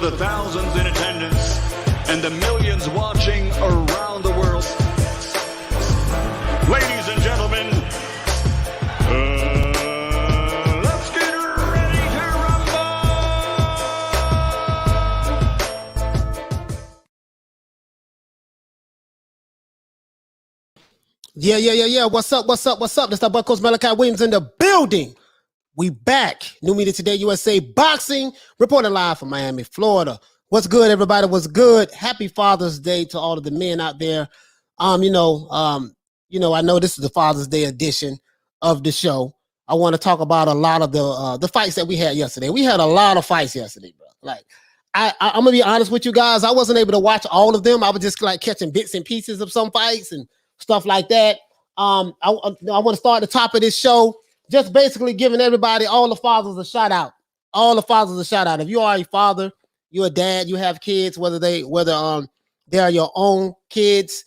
for the thousands in attendance and the millions watching around the world. Ladies and gentlemen, let's get ready to rumble! Yeah. What's up? This is Buckles Malachi Williams in the building. We back. New Media Today USA Boxing, reporting live from Miami, Florida. What's good, everybody? What's good? Happy Father's Day to all of the men out there. I know this is the Father's Day edition of the show. I want to talk about a lot of the fights that we had yesterday. We had a lot of fights yesterday, bro. Like, I'm gonna be honest with you guys. I wasn't able to watch all of them. I was just like catching bits and pieces of some fights and stuff like that. I want to start at the top of this show, just basically giving everybody, all the fathers, a shout out. All the fathers a shout out. If you are a father, you're a dad, you have kids, whether they are your own kids,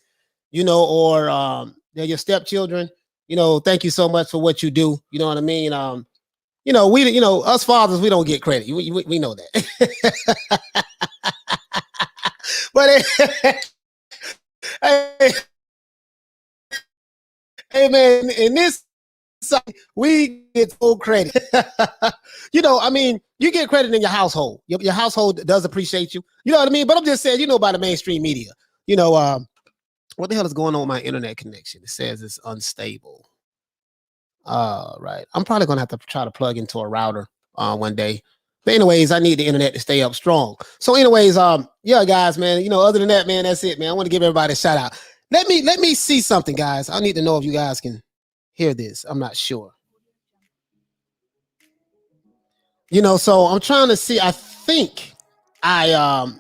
or they're your stepchildren, thank you so much for what you do. You know what I mean? Us fathers, we don't get credit. We know that. But hey man, in this side, we get full credit. You get credit in your household. Your household does appreciate you. You know what I mean? But I'm just saying, by the mainstream media. What the hell is going on with my internet connection? It says it's unstable. Right. I'm probably gonna have to try to plug into a router one day. But anyways, I need the internet to stay up strong. So anyways, yeah, guys, man, other than that, man, that's it, man. I want to give everybody a shout out. Let me see something, guys. I need to know if you guys can hear this. I'm not sure. So I'm trying to see. I think I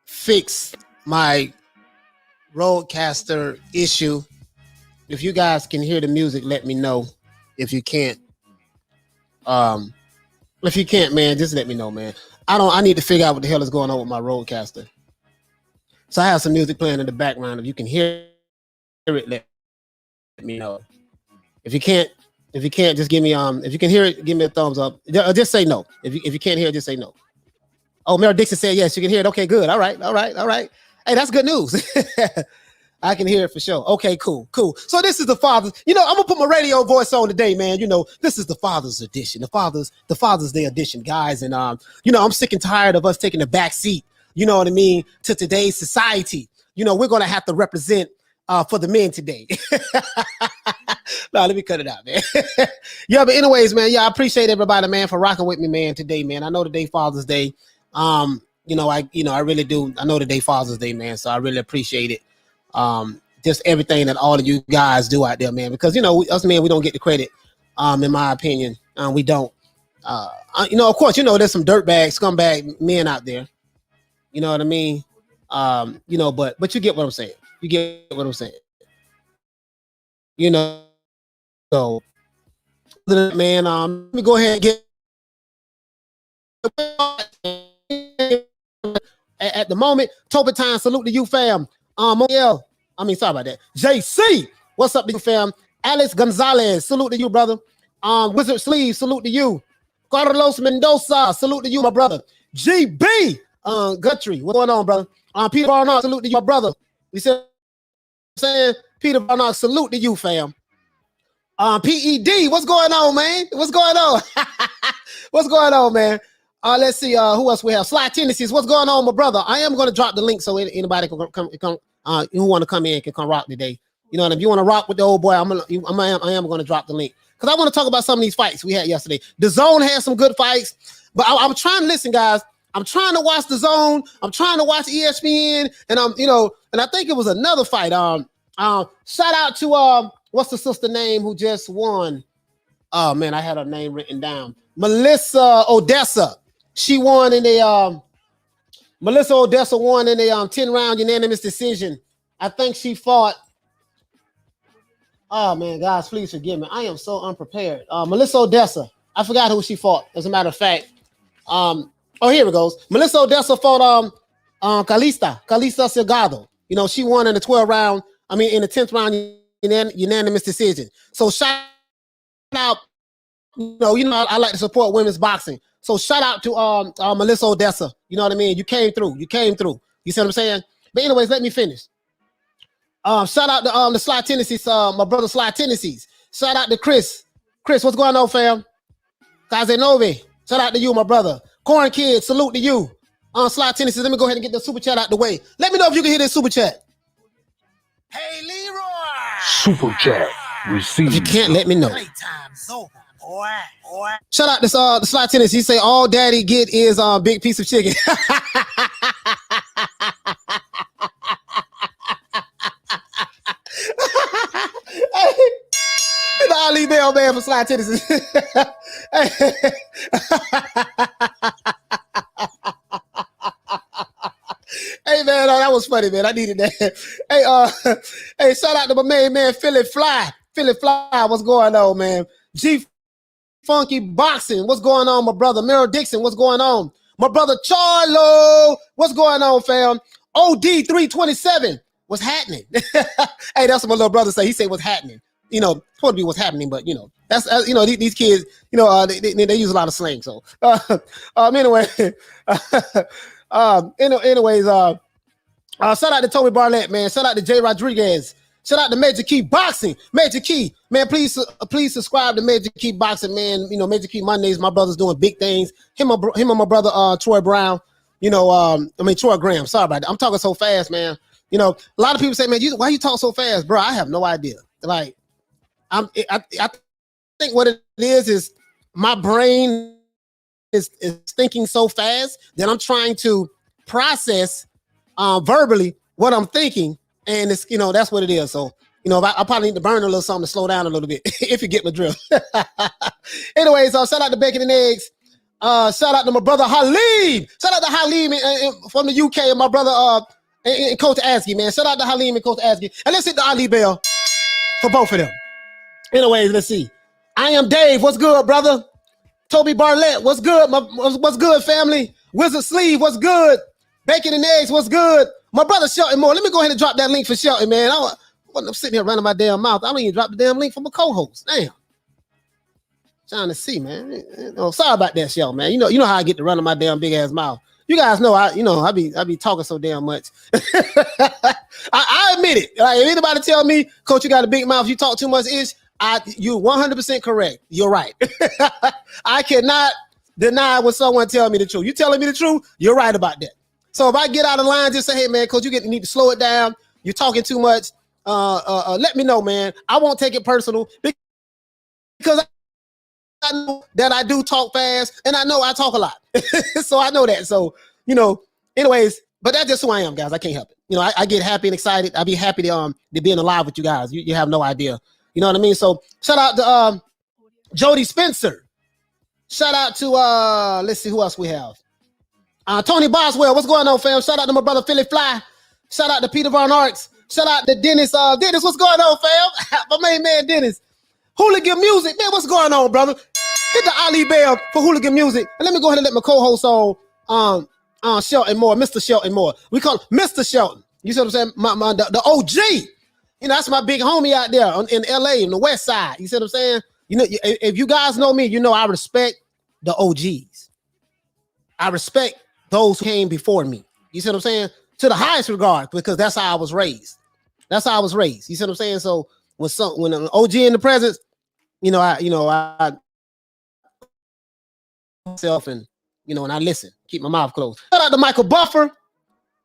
fixed my roadcaster issue. If you guys can hear the music, let me know. If you can't, man, just let me know, man. I need to figure out what the hell is going on with my roadcaster. So I have some music playing in the background. If you can hear it, let me know. If you can't, just give me if you can hear it, give me a thumbs up. Just say no. If you can't hear it, just say no. Oh, Mary Dixon said yes, you can hear it. Okay, good. All right. Hey, that's good news. I can hear it for sure. Okay, cool. So this is the Father's. I'm gonna put my radio voice on today, man. This is the Father's edition, the Father's Day edition, guys. And I'm sick and tired of us taking the back seat. You know what I mean? To today's society. We're gonna have to represent for the men today. No, let me cut it out, man. Yeah, but anyways, man. Yeah, I appreciate everybody, man, for rocking with me, man. Today, man. I know today Father's Day. I really do. I know today Father's Day, man. So I really appreciate it. Just everything that all of you guys do out there, man, because us men, we don't get the credit, in my opinion. We don't. Of course, there's some dirtbag, scumbag men out there. You know what I mean? But you get what I'm saying. So man, let me go ahead and get at the moment. Toby time, salute to you, fam. Montiel, sorry about that. JC, what's up to you, fam? Alex Gonzalez, salute to you, brother. Wizard Sleeve, salute to you. Carlos Mendoza, salute to you, my brother. GB, Guthrie, what's going on, brother? Peter Barnard, salute to you, my brother. We said, Peter Barnard, salute to you, fam. PED, what's going on, man? What's going on? What's going on, man? Let's see who else we have. Sly Tendencies, what's going on, my brother? I am going to drop the link so anybody can come who want to come in can come rock today. And if you want to rock with the old boy, I am going to drop the link because I want to talk about some of these fights we had yesterday. The Zone had some good fights, but I'm trying to listen, guys. I'm trying to watch The Zone. I'm trying to watch ESPN, and and I think it was another fight. Shout out to what's the sister name who just won? Oh man, I had her name written down. Melissa Odessa. She won in a Melissa Odessa won in a 10-round unanimous decision. I think she fought. Oh man, guys, please forgive me. I am so unprepared. Melissa Odessa. I forgot who she fought. As a matter of fact, here it goes. Melissa Odessa fought Calista Salgado. She won in the 12-round. In the 10th round unanimous decision. So shout out. I like to support women's boxing. So shout out to Melissa Odessa. You know what I mean? You came through. You came through. You see what I'm saying? But anyways, let me finish. Shout out to the Sly Tendencies, my brother Sly Tendencies. Shout out to Chris. Chris, what's going on, fam? Kazenovi. Shout out to you, my brother. Corn Kid, salute to you. Sly Tendencies, let me go ahead and get the super chat out the way. Let me know if you can hear this super chat. Hey, Leroy. Super chat received. If you can't, let me know. Playtime's over, boy. Shout out to the Sly Tennis. He say all daddy get is big piece of chicken. The Ali Bell man for Sly Tennis. Hey man, that was funny, man. I needed that. Hey, shout out to my main man, Philly Fly. Philly Fly, what's going on, man? G Funky Boxing, what's going on, my brother? Merrill Dixon, what's going on? My brother Charlo, what's going on, fam? OD 327, what's happening? Hey, that's what my little brother say. He say what's happening. You know, supposed to be what's happening, but you know, that's you know, these kids, you know, they use a lot of slang. So, anyway, anyways, shout out to Toby Barlett, man. Shout out to Jay Rodriguez. Shout out to Major Key Boxing. Major Key, man, please subscribe to Major Key Boxing, man. You know, Major Key Mondays, my brother's doing big things. Him and my brother Troy Brown. You know, Troy Graham. Sorry about that. I'm talking so fast, man. You know, a lot of people say, man, why you talk so fast, bro? I have no idea. Like, I think what it is my brain is thinking so fast that I'm trying to process verbally what I'm thinking. And it's, you know, that's what it is. So, you know, I probably need to burn a little something to slow down a little bit if you get my drill. Anyways, shout out to Bacon and Eggs. Shout out to my brother Halim. Shout out to Halim from the UK and my brother and Coach Askey, man. Shout out to Halim and Coach Askey. And let's hit the Ali Bell for both of them. Anyways, let's see. I am Dave. What's good, brother? Toby Barlett. What's good? What's good, family? Wizard Sleeve. What's good? Bacon and Eggs. What's good? My brother Shelton Moore. Let me go ahead and drop that link for Shelton, man. I'm sitting here running my damn mouth. I don't even drop the damn link for my co-host. Damn. Trying to see, man. Oh, sorry about that, Shelton, man. You know how I get to running my damn big ass mouth. You guys know I be talking so damn much. I admit it. Like, if anybody tell me, Coach, you got a big mouth, you talk too much ish, you 100% correct. You're right. I cannot deny when someone tell me the truth. You telling me the truth, you're right about that. So if I get out of line, just say, hey, man, Coach, you need to slow it down. You're talking too much. Let me know, man. I won't take it personal because I know that I do talk fast and I know I talk a lot. So I know that. So, you know, anyways, but that's just who I am, guys. I can't help it. You know, I get happy and excited. I be happy to being alive with you guys. You have no idea. You know what I mean? So shout out to Jody Spencer. Shout out to let's see who else we have. Tony Boswell, what's going on, fam? Shout out to my brother Philly Fly. Shout out to Peter Von Arks. Shout out to Dennis. Dennis, what's going on, fam? My main man, Dennis. Hooligan Music, man, what's going on, brother? Hit the Ali Bell for Hooligan Music. And let me go ahead and let my co-host on Shelton Moore, Mr. Shelton Moore. We call him Mr. Shelton. You see what I'm saying? The OG. You know, that's my big homie out there in LA, in the West Side. You see what I'm saying? You know, if you guys know me, you know I respect the OGs. I respect those who came before me. You see what I'm saying? To the highest regard, because that's how I was raised. That's how I was raised. You see what I'm saying? So when an OG in the presence, I myself and and I listen, keep my mouth closed. Shout out to Michael Buffer.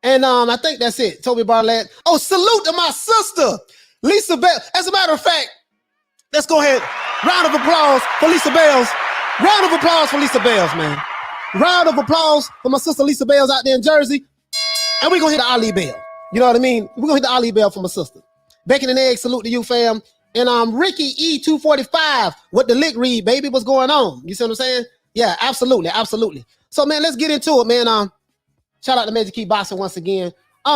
And I think that's it. Toby Barlett. Oh, salute to my sister, Lisa Bell. As a matter of fact, let's go ahead. Round of applause for Lisa Bells. Round of applause for Lisa Bells, man. Round of applause for my sister Lisa Bells out there in Jersey. And we're going to hit the Ali Bell. You know what I mean? We're going to hit the Ali Bell for my sister. Bacon and Eggs, salute to you, fam. And Ricky E245 with the lick read, baby. What's going on? You see what I'm saying? Yeah, absolutely. Absolutely. So, man, let's get into it, man. Shout out to Major Key Boxing once again.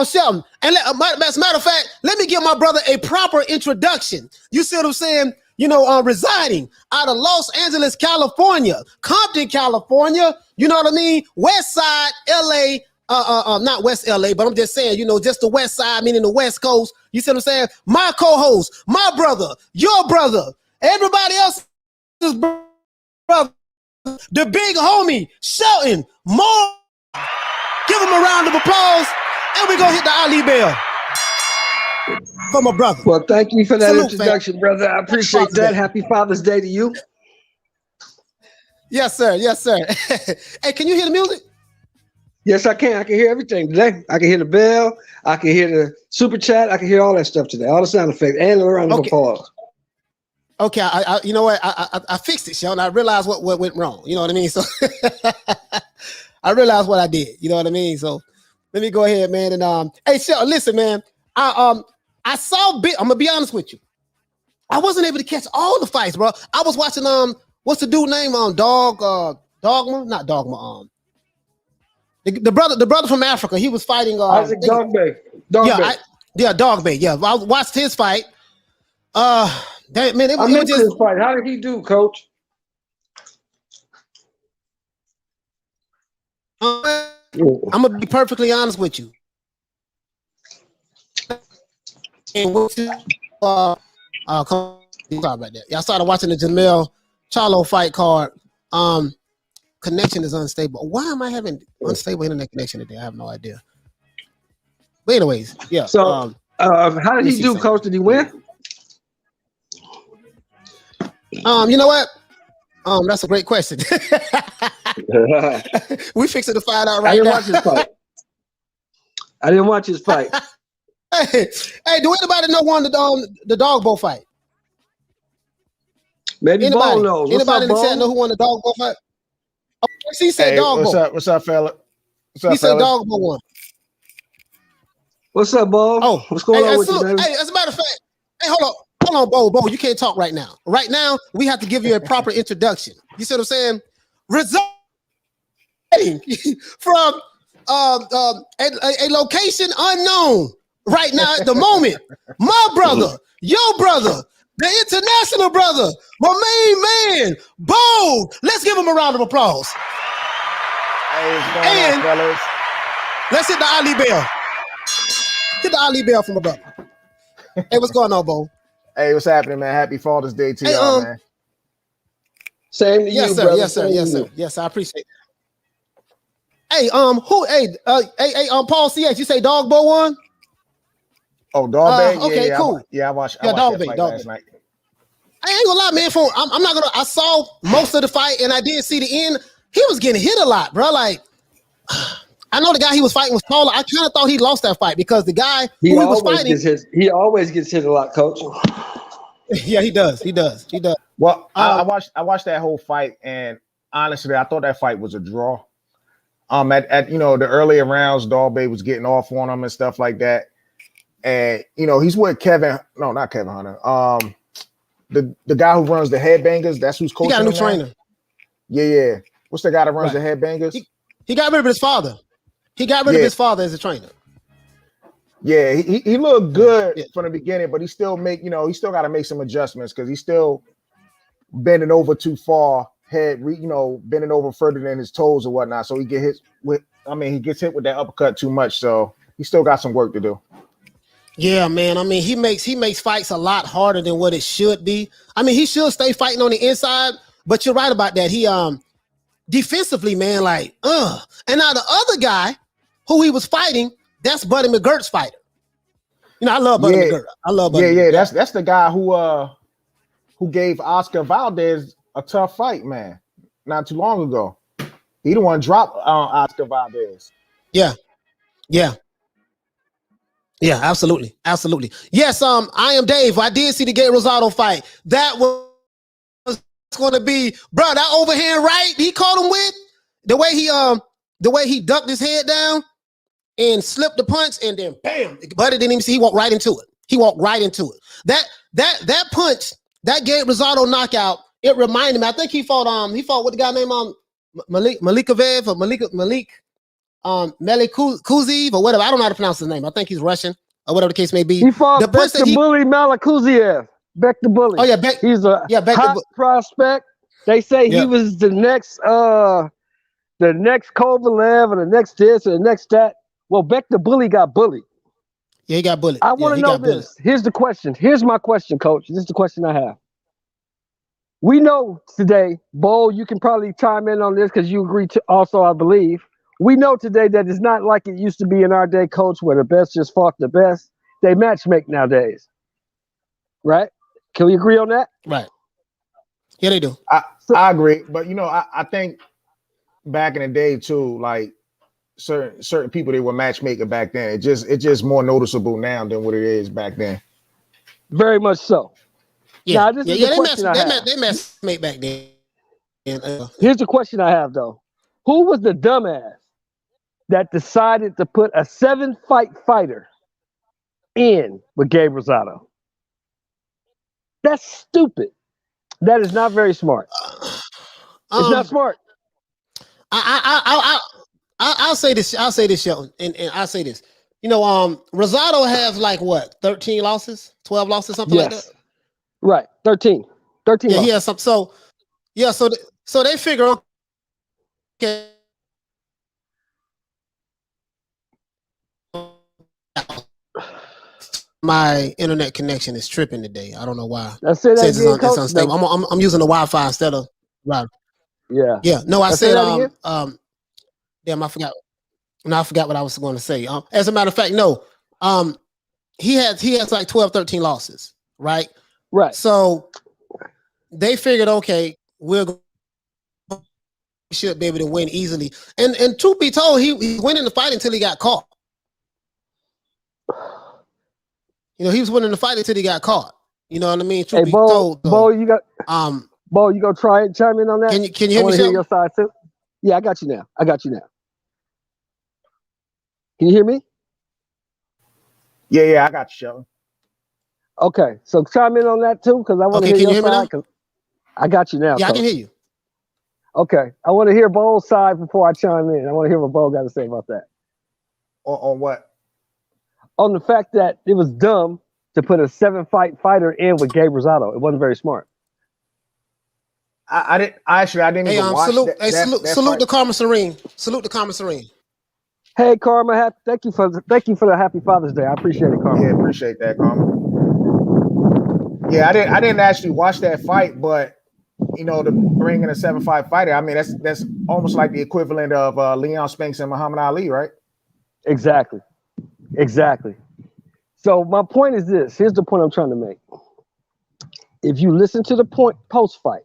Shelton. And as a matter of fact, let me give my brother a proper introduction. You see what I'm saying? Residing out of Los Angeles, California, Compton, California. You know what I mean? West Side, LA. Not West LA, but I'm just saying, just the West Side, meaning the West Coast. You see what I'm saying? My co-host, my brother, your brother, everybody else's brother. the big homie, Shelton Moore. Give him a round of applause, and we're going to hit the Ali bell for my brother. Well, thank you for that Salute, introduction, brother. I appreciate that. Happy Father's Day to you. Yes, sir. Yes, sir. Hey, can you hear the music? Yes, I can. I can hear everything today. I can hear the bell. I can hear the super chat. I can hear all that stuff today. All the sound effects and the round of applause. Okay, I you know what? I fixed it, Sean. I realized what went wrong. You know what I mean? So I realized what I did. You know what I mean? So let me go ahead, man. And hey, Sean, listen, man. I saw bit. I'm gonna be honest with you. I wasn't able to catch all the fights, bro. I was watching what's the dude name? Dogma, not Dogma. The brother from Africa. He was fighting Isaac Dogbay. Dogbay. Yeah, I watched his fight. Man, it was just his fight. How did he do, Coach? I'm gonna be perfectly honest with you. And sorry about that. Y'all started watching the Jermall Charlo fight card. Connection is unstable. Why am I having unstable internet connection today? I have no idea. But anyways, yeah. So how did he do, Coach? Did he win? You know what? That's a great question. We fixing to find out right now. I didn't watch his fight. Hey, do anybody know won the dog bow fight? Maybe anybody? Bo knows. Anybody in the chat know who won the dog bow fight? Oh, he said dog bow. What's up, fella? He said dog bow won. What's up, Bo? Oh, what's going on with you, baby? Hey, as a matter of fact, hey, hold on, Bo, you can't talk right now. Right now, we have to give you a proper introduction. You see what I'm saying? Resulting from a location unknown right now at the moment. My brother, your brother, the international brother, my main man, Bo. Let's give him a round of applause. Hey, what's going on, fellas? Let's hit the Ali bell. Hit the Ali bell from my brother. Hey, what's going on, Bo? Hey, what's happening, man? Happy Father's Day to y'all, man. Same to you, brother. Yes, sir. Yes, sir. Yes, I appreciate it. Hey, Paul CH, you say Dog Bow won? Oh, Dog Bay? Okay, yeah, cool. I watched Dog that Bay, fight Dog last Bay. night. I ain't gonna lie, man. I'm not gonna. I saw most of the fight, and I did see the end. He was getting hit a lot, bro. Like, I know the guy he was fighting was taller. I kind of thought he lost that fight because the guy he was fighting, he always gets hit a lot, Coach. Yeah, he does. Well, I watched that whole fight, and honestly, I thought that fight was a draw. At the earlier rounds, Dog Bay was getting off on him and stuff like that. And he's with not Kevin Hunter. The guy who runs the Headbangers, that's who's coaching. He got a new him trainer. Yeah. What's the guy that runs the Headbangers? He got rid of his father. He got rid of his father as a trainer. Yeah, he looked good from the beginning, but he still got to make some adjustments because he's still bending over too far, bending over further than his toes or whatnot. So he gets hit with that uppercut too much. So he still got some work to do. Yeah, man. I mean, he makes fights a lot harder than what it should be. I mean, he should stay fighting on the inside, but you're right about that. He defensively, man, like, and now the other guy who he was fighting, that's Buddy McGirt's fighter. I love Buddy McGirt. I love Buddy McGirt. That's the guy who gave Oscar Valdez a tough fight, man, not too long ago. He the one dropped Oscar Valdez. Yeah, absolutely. Yes, I am Dave. I did see the Gay Rosado fight. That was going to be, bro, that overhand right he caught him with, the way he ducked his head down and slipped the punch, and then bam, Buddy didn't even see. He walked right into it. That punch, that Gabe Rosado knockout, it reminded me. I think he fought with the guy named Malik Kuzev or whatever. I don't know how to pronounce his name. I think he's Russian or whatever the case may be. He fought the bully Malakuziev. Beck the bully. Oh yeah, Beck. He's a hot prospect. They say he was the next Kovalev or the next this or the next that. Well, Beck the bully got bullied. Yeah, he got bullied. I want to know this. Here's the question. Here's my question, Coach. This is the question I have. We know today, Bo, you can probably chime in on this because you agree to also, I believe. We know today that it's not like it used to be in our day, Coach, where the best just fought the best. They match make nowadays. Right? Can we agree on that? Right. Yeah, they do. I agree. But, I think back in the day, too, like certain people, they were matchmaker back then. It's just more noticeable now than what it is back then. Very much so. Yeah, now, this is the question I have. They matchmake back then. Here's the question I have, though. Who was the dumbass that decided to put a 7-fight fighter in with Gabe Rosado? That's stupid. That is not very smart. It's not smart. I'll say this. I'll say this, Shelton, and I'll say this. Rosado has like what, 13 losses, 12 losses, something like that. Right, 13. 13 Yeah, losses. he has some. So they figure, okay, my internet connection is tripping today. I don't know why. Let's say that again, it's unstable. I'm using the Wi-Fi instead of router. Yeah. Yeah. No, I Let's said say that again? Damn, I forgot. No, I forgot what I was going to say. As a matter of fact, no. He has like 12, 13 losses, right? Right. So they figured, okay, we should be able to win easily. And truth be told, he winning the fight until he got caught. He was winning the fight until he got caught. You know what I mean? Truth be told, Bo, you got Bo, you gonna try and chime in on that? Can you hear me? Hear your side too. Yeah, I got you now. Can you hear me? Yeah, I got you, Shelton. Okay, so chime in on that too, because I want to hear your side. I got you now. Yeah, Coach. I can hear you. Okay, I want to hear Bo's side before I chime in. I want to hear what Bo got to say about that. On what? On the fact that it was dumb to put a 7-fight fighter in with Gabe Rosado. It wasn't very smart. I didn't even watch that. Salute the Karma Serene. Salute the Karma Serene. Hey, Karma, thank you for the Happy Father's Day. I appreciate it, Karma. Yeah, appreciate that, Karma. Yeah, I didn't actually watch that fight, but to bring in a 7-5 fighter, I mean that's almost like the equivalent of Leon Spinks and Muhammad Ali, right? Exactly. So my point is this. Here's the point I'm trying to make. If you listen to the post-fight,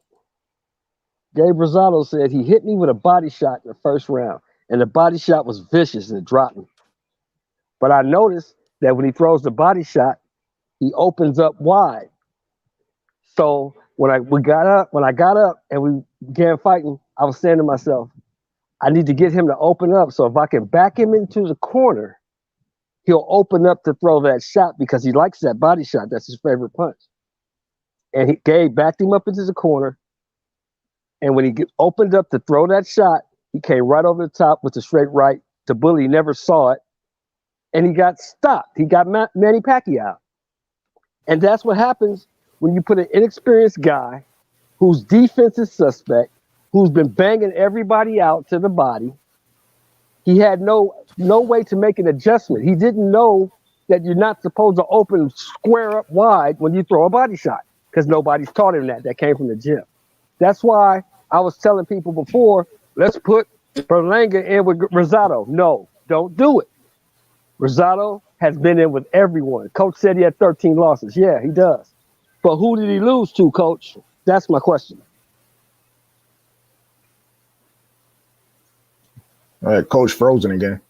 Gabe Rosado said he hit me with a body shot in the first round, and the body shot was vicious and it dropped me. But I noticed that when he throws the body shot, he opens up wide. So when I got up and we began fighting, I was saying to myself, I need to get him to open up. So if I can back him into the corner, he'll open up to throw that shot because he likes that body shot. That's his favorite punch. And Gabe backed him up into the corner. And when he opened up to throw that shot, he came right over the top with the straight right. The bully never saw it. And he got stopped. He got Manny Pacquiao. And that's what happens when you put an inexperienced guy whose defense is suspect, who's been banging everybody out to the body. He had no way to make an adjustment. He didn't know that you're not supposed to open square up wide when you throw a body shot because nobody's taught him that. That came from the gym. That's why I was telling people before, let's put Berlanga in with Rosado. No, don't do it. Rosado has been in with everyone. Coach said he had 13 losses. Yeah, he does. But who did he lose to, Coach? That's my question. All right, Coach frozen again.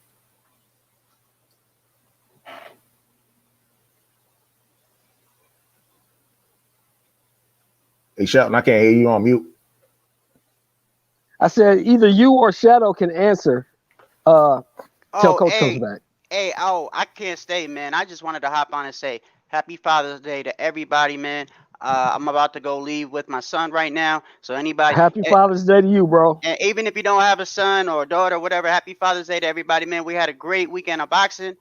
Hey, Shelton, I can't hear you on mute. I said either you or Shadow can answer. Till Coach comes back. I can't stay, man. I just wanted to hop on and say Happy Father's Day to everybody, man. I'm about to go leave with my son right now. So anybody, Happy Father's Day to you, bro. And even if you don't have a son or a daughter or whatever, Happy Father's Day to everybody, man. We had a great weekend of boxing.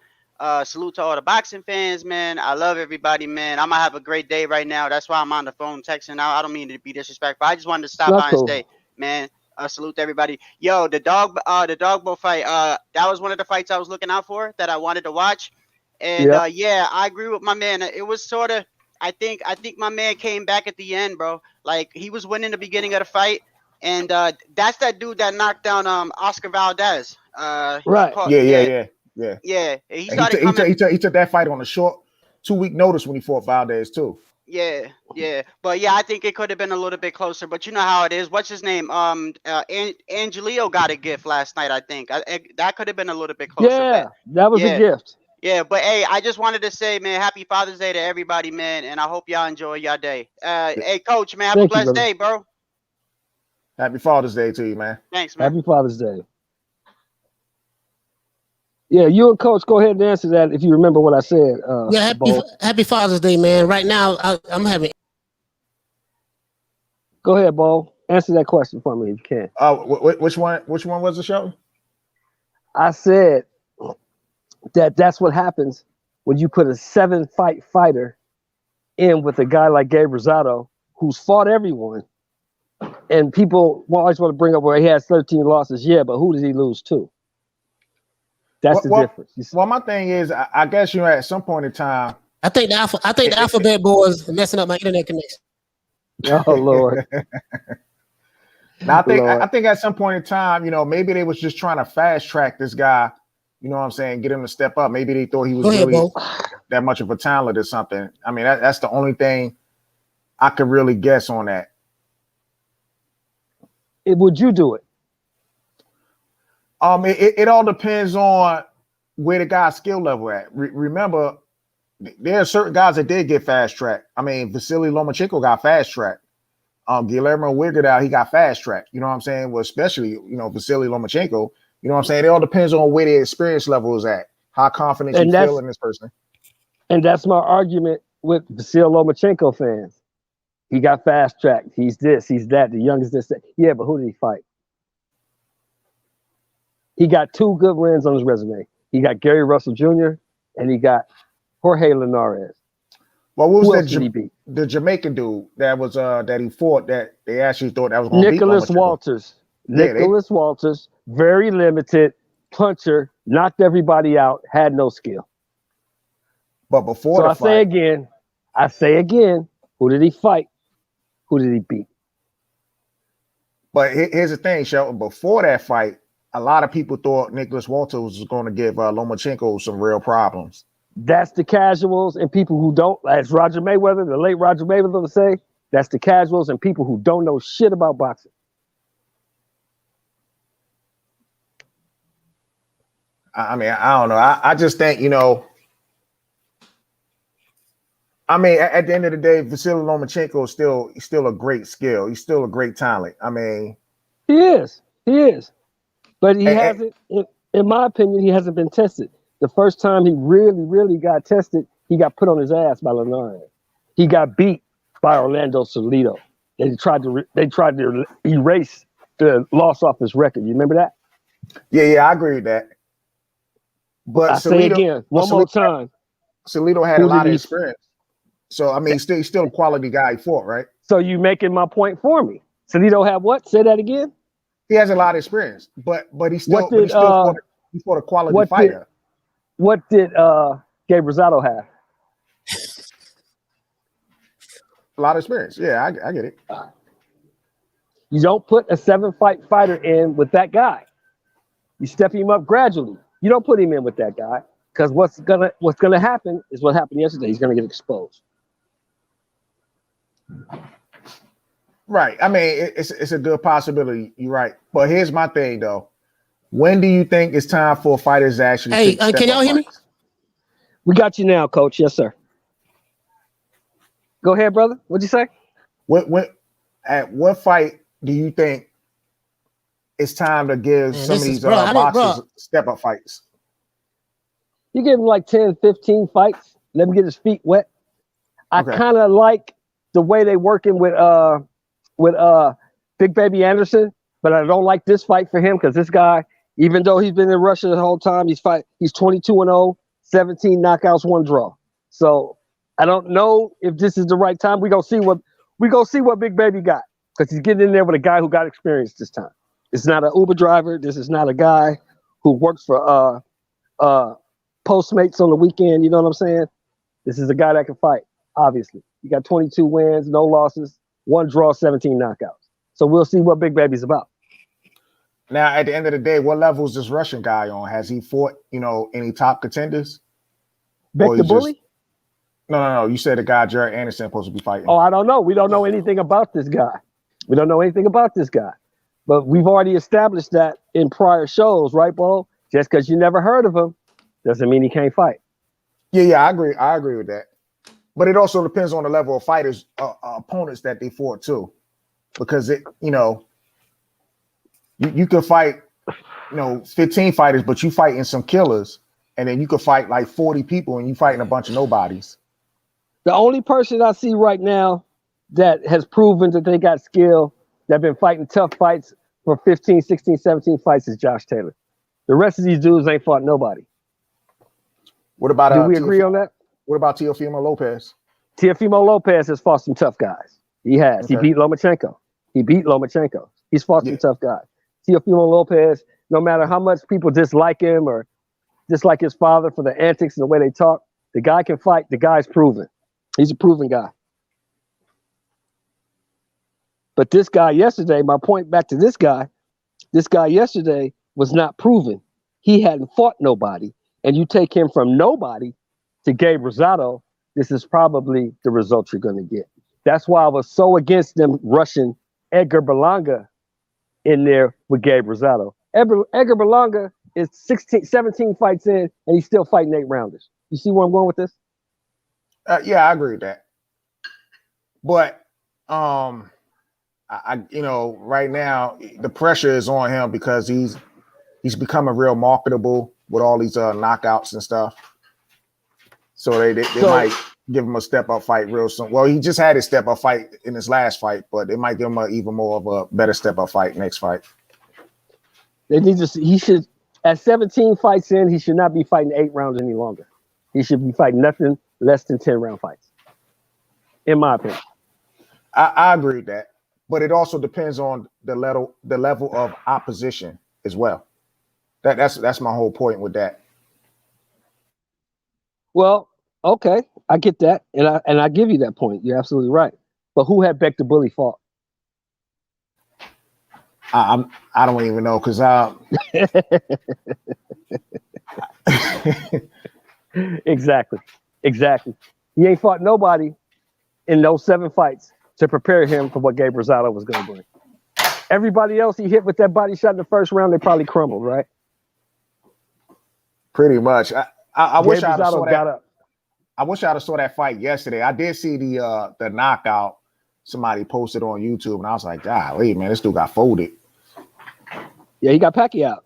Salute to all the boxing fans, man. I love everybody, man. I'm gonna have a great day right now. That's why I'm on the phone texting out. I don't mean to be disrespectful. I just wanted to stop by and say, man. Salute to everybody. Yo, the Dogbo fight. That was one of the fights I was looking out for that I wanted to watch. And yeah, I agree with my man. It was sort of I think my man came back at the end, bro. Like he was winning the beginning of the fight, and that's that dude that knocked down Oscar Valdez. Right. Yeah. He And started coming. he took that fight on a short 2-week notice when he fought Valdez too. Yeah. But yeah, I think it could have been a little bit closer. But you know how it is. What's his name? Angelio got a gift last night. I think that could have been a little bit closer. Yeah, but, that was a gift. Yeah, but hey, I just wanted to say, man, happy Father's Day to everybody, man, and I hope y'all enjoy your day. Hey, Coach, man, have a blessed day, bro. Happy Father's Day to you, man. Thanks, man. Happy Father's Day. Yeah, you and Coach, go ahead and answer that if you remember what I said. Yeah, happy Father's Day, man. Right now, I'm having. Go ahead, Bo. Answer that question for me if you can. Which one was the show? I said that's what happens when you put a 7-fight fighter in with a guy like Gabe Rosado, who's fought everyone, and people always want to bring up where he has 13 losses. Yeah, but who did he lose to? That's the difference. Well, my thing is, I guess at some point in time, I think the Alphabet Boys are messing up my internet connection. Oh Lord. Now I think at some point in time, maybe they was just trying to fast track this guy. You know what I'm saying? Get him to step up. Maybe they thought he was really that much of a talent or something. I mean, that's the only thing I could really guess on that. Would you do it? It all depends on where the guy's skill level at. Remember, there are certain guys that did get fast track. I mean, Vasily Lomachenko got fast track. Guillermo Wiggerdau, he got fast track. You know what I'm saying? Well, especially, Vasily Lomachenko. You know what I'm saying? It all depends on where the experience level is at, how confident you feel in this person. And that's my argument with Vasily Lomachenko fans. He got fast tracked. He's this, he's that, the youngest this, that. Yeah, but who did he fight? He got 2 good wins on his resume. He got Gary Russell Jr. and he got Jorge Linares. Well, what was that? The Jamaican dude that was that he fought that they actually thought that was going to beat Nicholas Walters. Nicholas Walters, very limited puncher, knocked everybody out, had no skill. But before I say again, who did he fight? Who did he beat? But here's the thing, Shelton. Before that fight, a lot of people thought Nicholas Walters was going to give Lomachenko some real problems. That's the casuals and people who don't, as Roger Mayweather, the late Roger Mayweather would say, that's the casuals and people who don't know shit about boxing. I mean, I don't know. I just think, I mean, at the end of the day, Vasily Lomachenko is still a great skill. He's still a great talent. I mean, he is. But he hasn't, in my opinion, he hasn't been tested. The first time he really, really got tested, he got put on his ass by Linares. He got beat by Orlando Salido. They tried to erase the loss off his record. You remember that? Yeah, I agree with that. But I say again, one more time. Salido had a lot of experience. So, I mean, he's still a quality guy he fought, right? So you making my point for me. Salido had what? Say that again? He has a lot of experience, but he fought a quality fighter. What did Gabe Rosado have? A lot of experience. Yeah, I get it. You don't put a 7-fight fighter in with that guy. You step him up gradually. You don't put him in with that guy because what's gonna happen is what happened yesterday. He's gonna get exposed. Right. I mean, it's a good possibility. You're right. But here's my thing, though. When do you think it's time for fighters to actually? Hey, can y'all hear me? We got you now, Coach. Yes, sir. Go ahead, brother. What'd you say? At what fight do you think it's time to give some of these boxers step-up fights? You give him like 10, 15 fights. Let him get his feet wet. I kind of like the way they working with Big Baby Anderson, but I don't like this fight for him because this guy, even though he's been in Russia the whole time, he's 22-0, 17 knockouts, 1 draw. So I don't know if this is the right time. We gonna see what Big Baby got because he's getting in there with a guy who got experience this time. It's not an Uber driver. This is not a guy who works for Postmates on the weekend. You know what I'm saying? This is a guy that can fight. obviously. You got 22 wins, no losses, 1 draw, 17 knockouts. So we'll see what Big Baby's about. Now, at the end of the day, what level is this Russian guy on? Has he fought, any top contenders? Beck the Bully? No. You said the guy Jared Anderson supposed to be fighting. Oh, I don't know. We don't know anything about this guy. But we've already established that in prior shows, right, Bo? Just because you never heard of him doesn't mean he can't fight. Yeah, I agree with that. But it also depends on the level of fighters, opponents that they fought too, because you could fight, 15 fighters, but you fighting some killers, and then you could fight like 40 people, and you fighting a bunch of nobodies. The only person I see right now that has proven that they got skill, that have been fighting tough fights for 15, 16, 17 fights is Josh Taylor. The rest of these dudes ain't fought nobody. What about do we agree on that? What about Teofimo Lopez? Teofimo Lopez has fought some tough guys. He has. Okay. He beat Lomachenko. He's fought some tough guys. Teofimo Lopez, no matter how much people dislike him or dislike his father for the antics and the way they talk, the guy can fight. The guy's proven. He's a proven guy. But this guy yesterday, my point back to this guy yesterday was not proven. He hadn't fought nobody. And you take him from nobody to Gabe Rosado, this is probably the result you're going to get. That's why I was so against them rushing Edgar Berlanga in there with Gabe Rosado. Edgar Berlanga is 17 fights in, and he's still fighting 8-rounders. You see where I'm going with this? Yeah, I agree with that. But I right now the pressure is on him because he's becoming real marketable with all these knockouts and stuff. So they might give him a step up fight real soon. Well, he just had his step up fight in his last fight, but they might give him even more of a better step up fight next fight. He should, at 17 fights in, he should not be fighting 8 rounds any longer. He should be fighting nothing less than 10-round fights, in my opinion. I agree with that, but it also depends on the level of opposition as well. That's my whole point with that. Well, okay, I get that, and I give you that point. You're absolutely right. But who had Beck the Bully fought? I don't even know because Exactly. He ain't fought nobody in those 7 fights to prepare him for what Gabe Rosado was going to bring. Everybody else he hit with that body shot in the first round, they probably crumbled, right? Pretty much. I wish I saw that. Got up. I wish I'd have saw that fight yesterday. I did see the knockout somebody posted on YouTube, and I was like, golly, man, this dude got folded. Yeah, he got Pacquiao.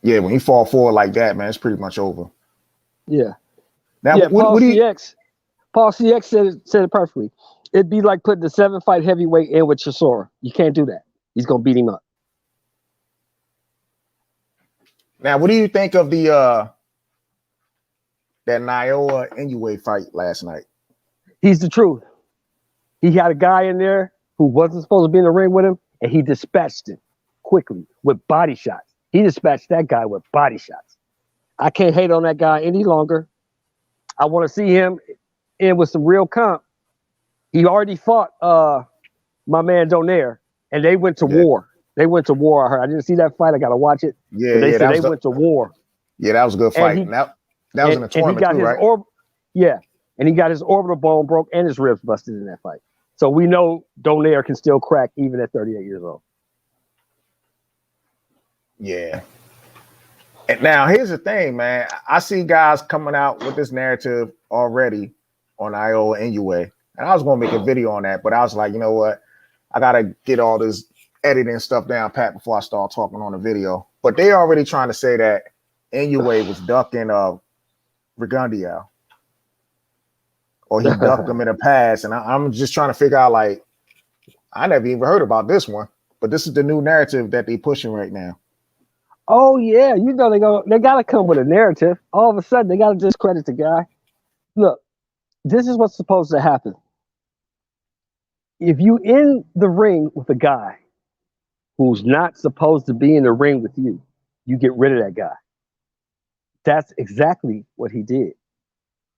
Yeah, when you fall forward like that, man, it's pretty much over. Yeah. Now, yeah, Paul CX said it perfectly. It'd be like putting the 7-fight heavyweight in with Chisora. You can't do that. He's gonna beat him up. Now, what do you think of that Naoya Inoue fight last night? He's the truth. He had a guy in there who wasn't supposed to be in the ring with him, and he dispatched him quickly with body shots. He dispatched that guy with body shots. I can't hate on that guy any longer. I want to see him in with some real comp. He already fought my man Donaire, and they went to war. They went to war. I heard. I didn't see that fight. I got to watch it. Yeah, they went to war. Yeah, that was a good fight. That was in a tournament too, right? And he got his orbital bone broke and his ribs busted in that fight. So we know Donaire can still crack even at 38 years old. Yeah. And now here's the thing, man. I see guys coming out with this narrative already on Naoya Inoue, and I was gonna make a video on that, but I was like, you know what? I gotta get all this editing stuff down pat before I start talking on the video. But they already trying to say that Inoue was ducking Rigondeaux, or he ducked him in the past, and I'm just trying to figure out, like, I never even heard about this one, but this is the new narrative that they pushing right now. Oh yeah, you know they gotta come with a narrative. All of a sudden they gotta discredit the guy. Look, this is what's supposed to happen. If you in the ring with a guy who's not supposed to be in the ring with you, you get rid of that guy. That's exactly what he did.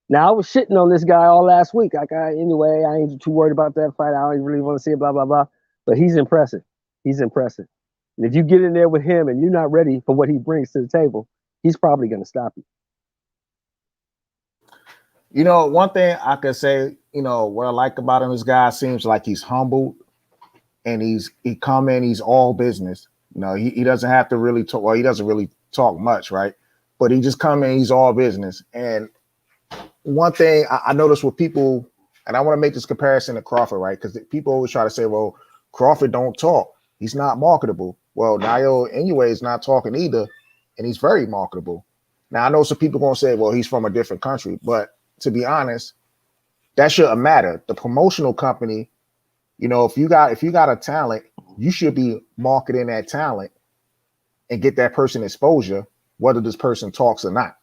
Now, I was shitting on this guy all last week. Anyway, I ain't too worried about that fight. I don't really want to see it, blah, blah, blah. But he's impressive. He's impressive. And if you get in there with him and you're not ready for what he brings to the table, he's probably going to stop you. You know, one thing I could say, you know, what I like about him, this guy seems like he's humbled and he come in, he's all business. You know, he doesn't have to really talk. Well, he doesn't really talk much, right? But he just come in, he's all business. And one thing I noticed with people, and I want to make this comparison to Crawford, right? Because people always try to say, well, Crawford don't talk. He's not marketable. Well, Nayo anyway is not talking either, and he's very marketable. Now, I know some people going to say, well, he's from a different country. But to be honest, that shouldn't matter. The promotional company, you know, if you got a talent, you should be marketing that talent and get that person exposure, whether this person talks or not.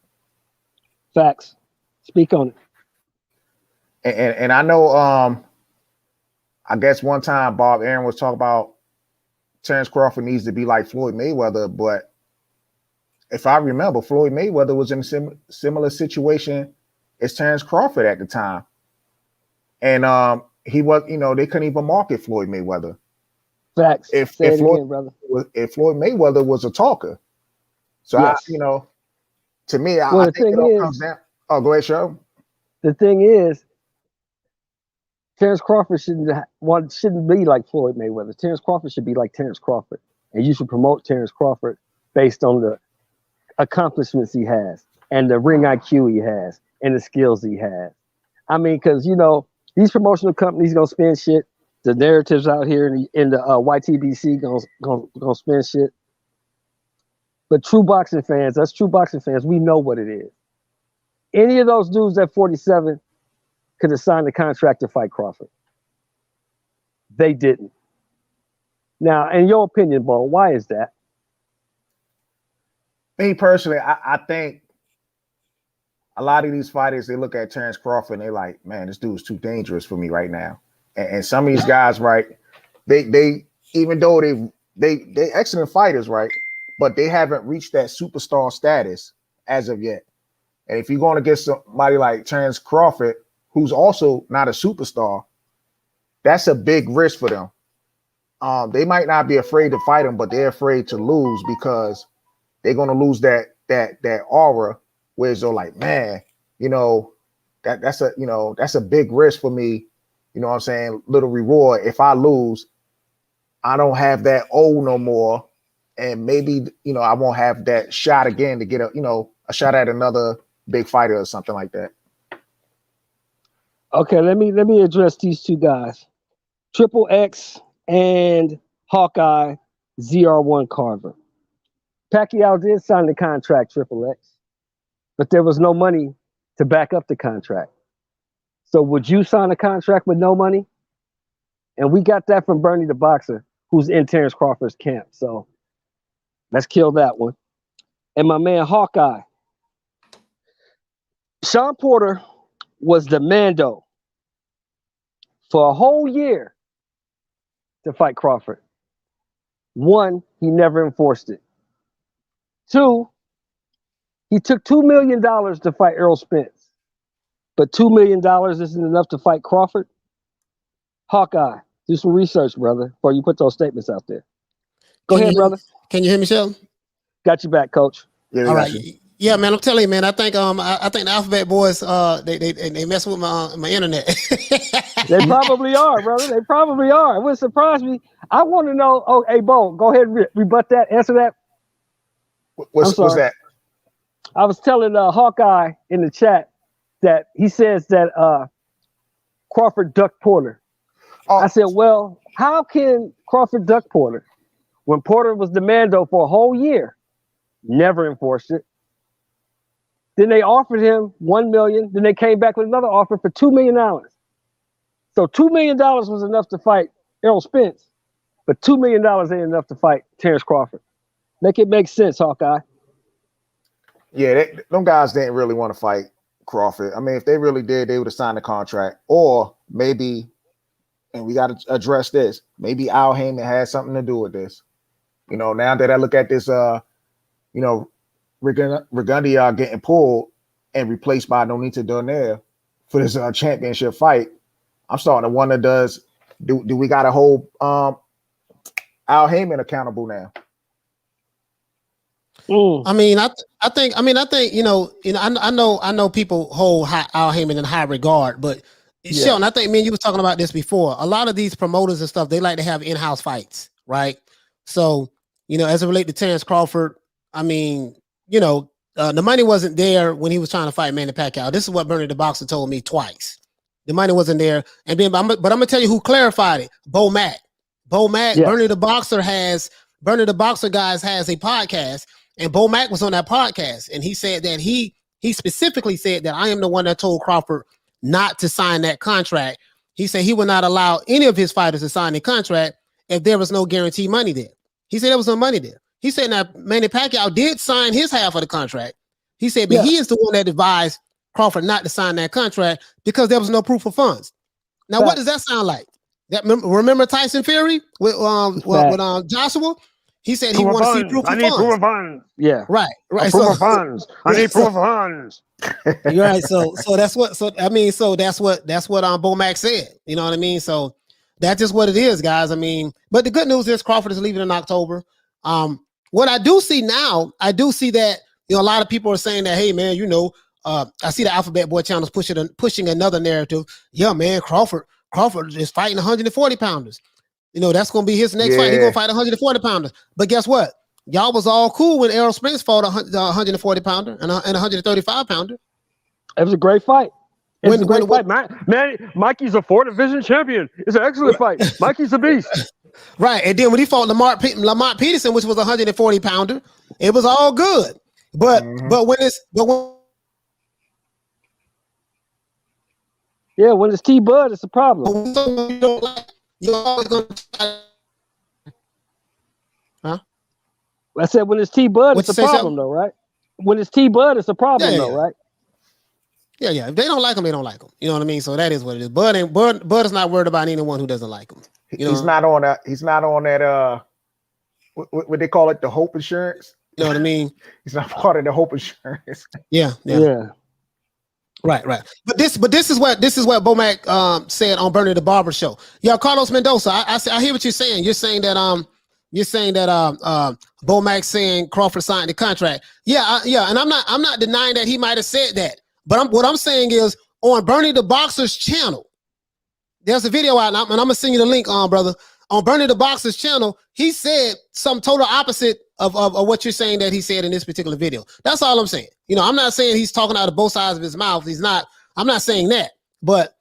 Facts. Speak on it. And I know, I guess one time Bob Aaron was talking about Terrence Crawford needs to be like Floyd Mayweather, but if I remember, Floyd Mayweather was in a similar situation as Terrence Crawford at the time. And he was, you know, they couldn't even market Floyd Mayweather. Facts. If Floyd Mayweather was a talker. So yes. you know, to me, I think it all comes down. Oh, go ahead, Cheryl. The thing is, Terrence Crawford shouldn't be like Floyd Mayweather. Terrence Crawford should be like Terrence Crawford. And you should promote Terrence Crawford based on the accomplishments he has and the ring IQ he has and the skills he has. I mean, because, you know, these promotional companies going to spend shit. The narratives out here in the YTBC going to spend shit. But true boxing fans, we know what it is. Any of those dudes at 47 could have signed a contract to fight Crawford. They didn't. Now, in your opinion, Bo, why is that? Me personally, I think a lot of these fighters, they look at Terrence Crawford and they're like, man, this dude's too dangerous for me right now. And some of these guys, right, they even though they excellent fighters, right, but they haven't reached that superstar status as of yet. And if you're going to get somebody like Terrence Crawford, who's also not a superstar, that's a big risk for them. They might not be afraid to fight him, but they're afraid to lose because they're going to lose that aura where they're like, man, you know, that's a big risk for me. You know what I'm saying? Little reward. If I lose, I don't have that O no more. And maybe, you know, I won't have that shot again to get a shot at another big fighter or something like that. Okay, let me address these two guys. Triple X and Hawkeye ZR1 Carver. Pacquiao did sign the contract, Triple X, but there was no money to back up the contract. So would you sign a contract with no money? And we got that from Bernie the Boxer, who's in Terrence Crawford's camp. So let's kill that one. And my man Hawkeye. Sean Porter was the Mando for a whole year to fight Crawford. One, he never enforced it. Two, he took $2 million to fight Errol Spence. But $2 million isn't enough to fight Crawford? Hawkeye, do some research, brother, before you put those statements out there. Go ahead, brother. Can you hear me, Sheldon? Got your back, coach. Yeah, all right. Yeah, man, I'm telling you, man. I think the Alphabet Boys they mess with my internet. They probably are, brother. They probably are. It wouldn't surprise me. I want to know. Oh, hey, Bo, go ahead and rebut that. Answer that. What's that? I was telling Hawkeye in the chat that he says that Crawford ducked Porter. Oh. I said, well, how can Crawford duck Porter when Porter was the Mando for a whole year? Never enforced it. Then they offered him $1 million. Then they came back with another offer for $2 million. So $2 million was enough to fight Errol Spence, but $2 million ain't enough to fight Terrence Crawford. Make it make sense, Hawkeye. Yeah, them guys didn't really want to fight Crawford. I mean, if they really did, they would have signed a contract. Or maybe, and we got to address this, maybe Al Heyman had something to do with this. You know, now that I look at this, Burgundy getting pulled and replaced by Nonita Donaire for this championship fight, I'm starting to wonder, do we got to hold Al Heyman accountable now? I mean, I think I know people hold Al Heyman in high regard, but Shelton, I think you was talking about this before. A lot of these promoters and stuff, they like to have in-house fights, right? So, as it relates to Terrence Crawford, I mean, the money wasn't there when he was trying to fight Manny Pacquiao. This is what Bernie the Boxer told me twice. The money wasn't there. And then, but I'm going to tell you who clarified it. Bo Mack. Bernie the Boxer guys has a podcast, and Bo Mack was on that podcast. And he said that he specifically said that I am the one that told Crawford not to sign that contract. He said he would not allow any of his fighters to sign the contract if there was no guaranteed money there. He said there was no money there. He said that Manny Pacquiao did sign his half of the contract. He said, but he is the one that advised Crawford not to sign that contract because there was no proof of funds. Now, what does that sound like? Remember Tyson Fury with Joshua? He said he wanted to see proof of funds. I need proof of funds. Yeah. Right. Proof of funds. I need proof of funds. Right. So that's what Bo Mack said. You know what I mean? So that's just what it is, guys. I mean, but the good news is Crawford is leaving in October. What I do see now, I do see that a lot of people are saying that, hey man, I see the Alphabet Boy channels pushing another narrative. Yeah, man, Crawford is fighting 140 pounders. That's going to be his next fight. He's going to fight 140 pounders. But guess what? Y'all was all cool when Errol Spence fought a 140 pounder and a 135 pounder. It was a great fight. It was a great fight. Man, Mikey's a 4-division champion. It's an excellent fight. Mikey's a beast. Right. And then when he fought Lamont Peterson, which was a 140 pounder, it was all good. But when it's T-Bud, it's a problem. You're always going to I said when it's T-Bud, it's a problem, though, right? When it's T-Bud, it's a problem, though, right? Yeah. If they don't like him, they don't like him. You know what I mean? So that is what it is. Bud is not worried about anyone who doesn't like him. He's not on that. What they call it, the hope insurance. You know what I mean? He's not part of the hope insurance. Yeah. Right. But this is what Bo Mack said on Bernie the Barber show. Yeah, Carlos Mendoza. I hear what you're saying. You're saying that Bo Mack saying Crawford signed the contract. Yeah, and I'm not denying that he might have said that. But what I'm saying is on Bernie the Boxer's channel, there's a video out, and I'm gonna send you the link brother. On Bernie the Boxer's channel, he said some total opposite of what you're saying that he said in this particular video. That's all I'm saying. I'm not saying he's talking out of both sides of his mouth. He's not. I'm not saying that. But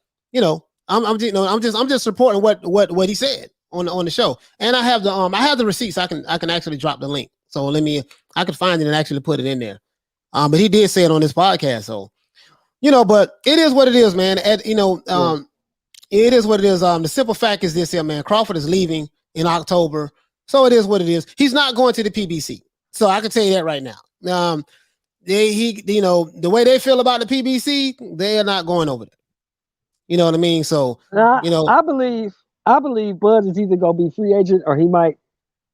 I'm just reporting what he said on the show. And I have the receipts. I can actually drop the link. So I can find it and actually put it in there. But he did say it on this podcast. So but it is what it is, man. It is what it is. The simple fact is this here, man. Crawford is leaving in October. So it is what it is. He's not going to the PBC. So I can tell you that right now. The way they feel about the PBC, they are not going over there. You know what I mean? So, I believe Bud is either going to be free agent or he might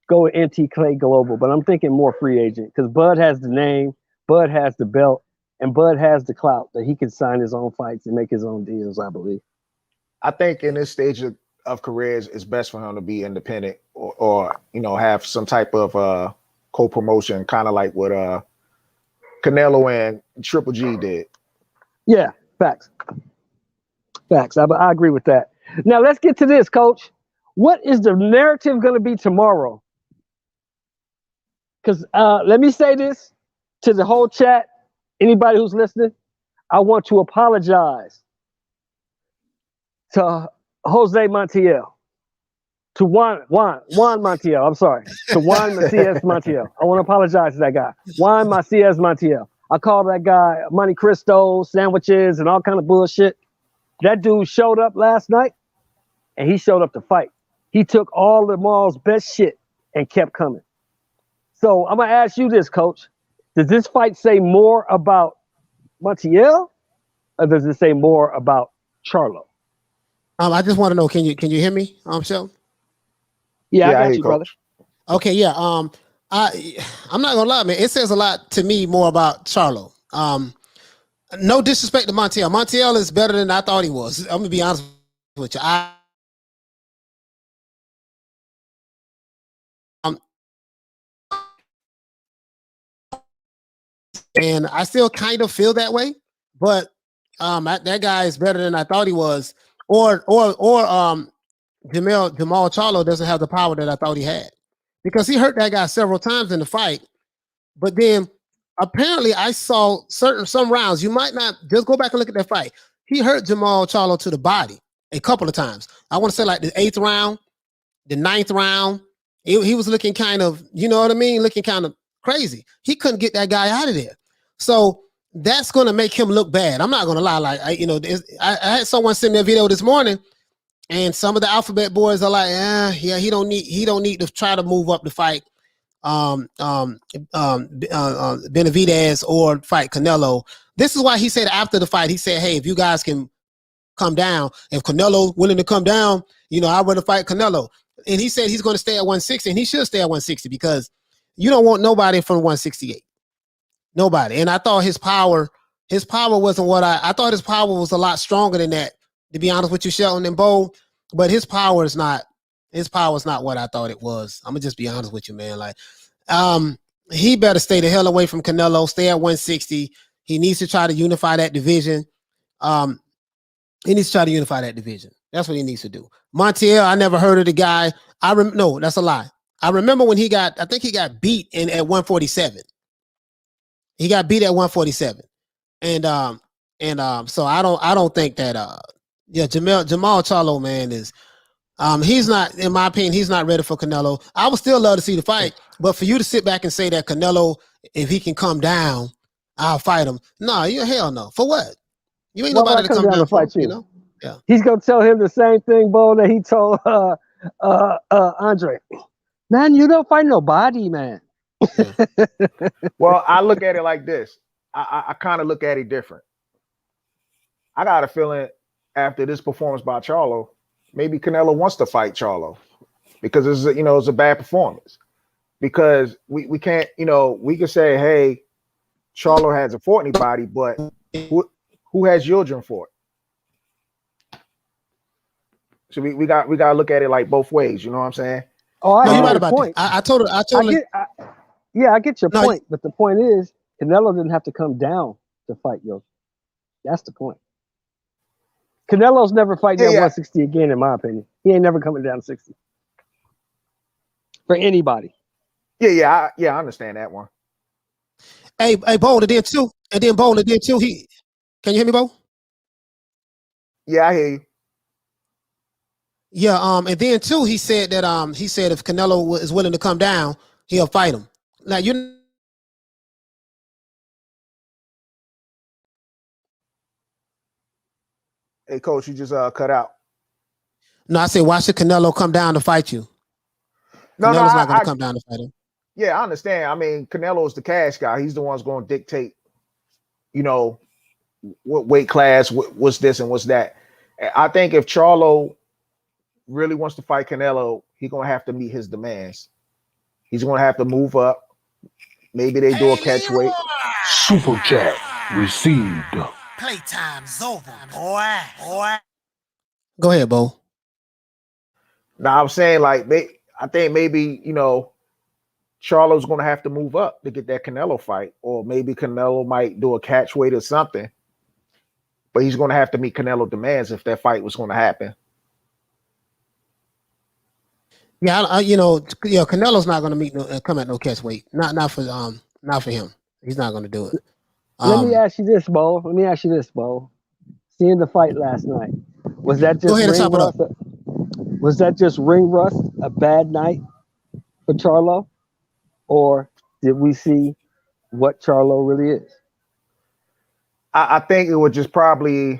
go with NT Clay Global, but I'm thinking more free agent because Bud has the name, Bud has the belt, and Bud has the clout that he can sign his own fights and make his own deals, I believe. I think in this stage of careers, it's best for him to be independent or have some type of co-promotion, kind of like what Canelo and Triple G did. Yeah, facts. I agree with that. Now let's get to this, Coach. What is the narrative going to be tomorrow? Because let me say this to the whole chat, anybody who's listening, I want to apologize to Jose Montiel, to Juan Montiel. I'm sorry, to Juan Macias Montiel. I want to apologize to that guy, Juan Macias Montiel. I called that guy Monte Cristo, sandwiches, and all kind of bullshit. That dude showed up last night, and he showed up to fight. He took all the Maul's best shit and kept coming. So I'm gonna ask you this, Coach. Does this fight say more about Montiel, or does it say more about Charlo? I just want to know, can you hear me, Sheldon? Yeah, I got you, brother. Okay, yeah. I'm not gonna lie, man. It says a lot to me more about Charlo. No disrespect to Montiel. Montiel is better than I thought he was. I'm gonna be honest with you. And I still kind of feel that way, but that guy is better than I thought he was. Or Jermall Charlo doesn't have the power that I thought he had, because he hurt that guy several times in the fight. But then apparently I saw some rounds. You might not just go back and look at that fight. He hurt Jermall Charlo to the body a couple of times. I want to say like the 8th round, the 9th round. He was looking kind of, you know what I mean? Looking kind of crazy. He couldn't get that guy out of there. So that's going to make him look bad. I'm not going to lie. Like, I had someone send me a video this morning, and some of the alphabet boys are like, yeah, he don't need to try to move up the fight Benavidez or fight Canelo. This is why he said after the fight, he said, hey, if you guys can come down, if Canelo willing to come down, I want to fight Canelo. And he said he's going to stay at 160, and he should stay at 160, because you don't want nobody from 168. Nobody. And I thought his power wasn't what I thought. His power was a lot stronger than that, to be honest with you, Shelton and Bo. But his power is not what I thought it was. I'm gonna just be honest with you, man. Like, he better stay the hell away from Canelo, stay at 160. He needs to try to unify that division. That's what he needs to do. Montiel, I never heard of the guy. No, that's a lie. I remember when I think he got beat at 147. He got beat at 147. And so I don't think that Jermall Charlo, man, is he's not, in my opinion, he's not ready for Canelo. I would still love to see the fight, but for you to sit back and say that Canelo, if he can come down, I'll fight him. No, hell no. For what? You ain't nobody to come down to fight you. Yeah. He's gonna tell him the same thing, Bo, that he told Andre. Man, you don't fight nobody, man. Yeah. Well, I look at it like this. I kind of look at it different. I got a feeling after this performance by Charlo, maybe Canelo wants to fight Charlo, because it's a bad performance. Because we can't, we can say, hey, Charlo hasn't fought anybody, but who has Yildirim for it? So we got to look at it like both ways. You know what I'm saying? Oh, I get your about point. I totally. I get your point, but the point is, Canelo didn't have to come down to fight Yildirim. That's the point. Canelo's never fighting at 160 again, in my opinion. He ain't never coming down to 60 for anybody. Yeah, I understand that one. Hey, Bo, and then too. He, can you hear me, Bo? Yeah, I hear you. Yeah, and then too, he said that if Canelo is willing to come down, he'll fight him. Now Hey, Coach, you just cut out. No, I said, why should Canelo come down to fight you? Canelo's not going to come down to fight him. Yeah, I understand. I mean, Canelo's the cash guy. He's the one who's going to dictate, what weight class, what's this and what's that. I think if Charlo really wants to fight Canelo, he's going to have to meet his demands. He's going to have to move up. Maybe they do a catch weight. Super chat received. Playtime's over, boy. Go ahead, Bo. Now I'm saying, like, I think maybe, Charlo's going to have to move up to get that Canelo fight, or maybe Canelo might do a catch weight or something. But he's going to have to meet Canelo demands if that fight was going to happen. Yeah, Canelo's not going to come at no catch weight. Not for him. He's not going to do it. Let me ask you this, Bo. Seeing the fight last night, was that just ring rust? Was that just ring rust? A bad night for Charlo, or did we see what Charlo really is? I think it was just probably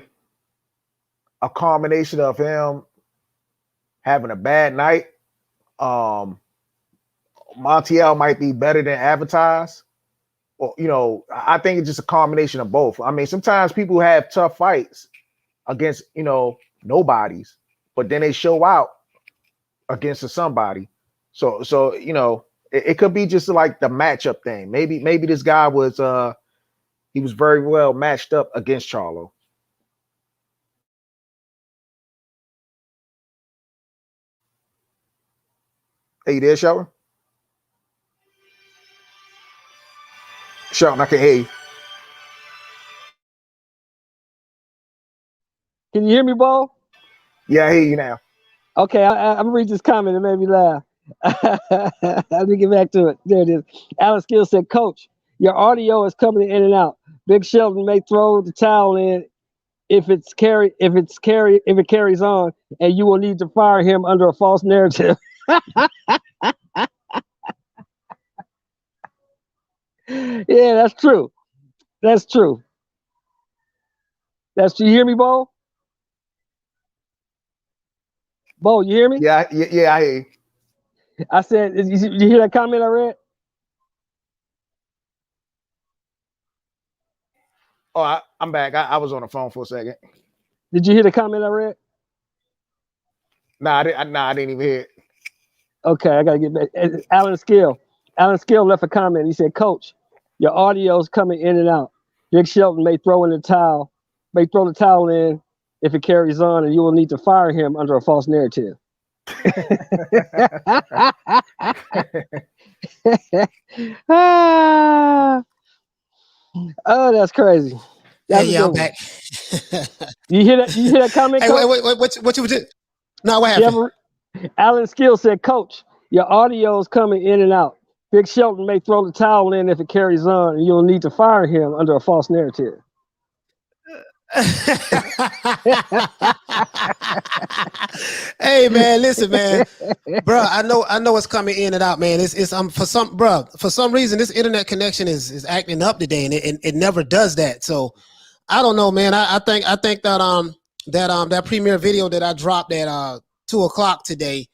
a combination of him having a bad night. Montiel might be better than advertised. Or, I think it's just a combination of both. I mean, sometimes people have tough fights against, nobodies, but then they show out against somebody. So It could be just like the matchup thing. Maybe this guy was he was very well matched up against Charlo. Hey, you there, Shelton? Shelton, I can hear you. Can you hear me, Bo? Yeah, I hear you now. Okay, I'm gonna read this comment. It made me laugh. Let me get back to it. There it is. Alan Skill said, "Coach, your audio is coming in and out. Big Shelton may throw the towel in if it carries on, and you will need to fire him under a false narrative." Yeah, that's true. That's true. You hear me, Bo? Bo, you hear me? Yeah, I hear you. I said, you hear that comment I read? Oh, I'm back. I was on the phone for a second. Did you hear the comment I read? Nah, I didn't even hear it. Okay, I gotta get back. Alan Skill left a comment. He said, "Coach, your audio's coming in and out. Big Shelton may throw the towel in if it carries on, and you will need to fire him under a false narrative." Oh, that's crazy. That's yeah, I'm back. You hear that comment? Hey, wait, what you did? No, what happened? Alan Skill said, "Coach, your audio is coming in and out. Big Shelton may throw the towel in if it carries on, and you'll need to fire him under a false narrative." Hey man, listen, man, bro. I know it's coming in and out, man. It's for some reason this internet connection is acting up today, and it never does that. So I don't know, man. I think that premiere video that I dropped at 2:00 today,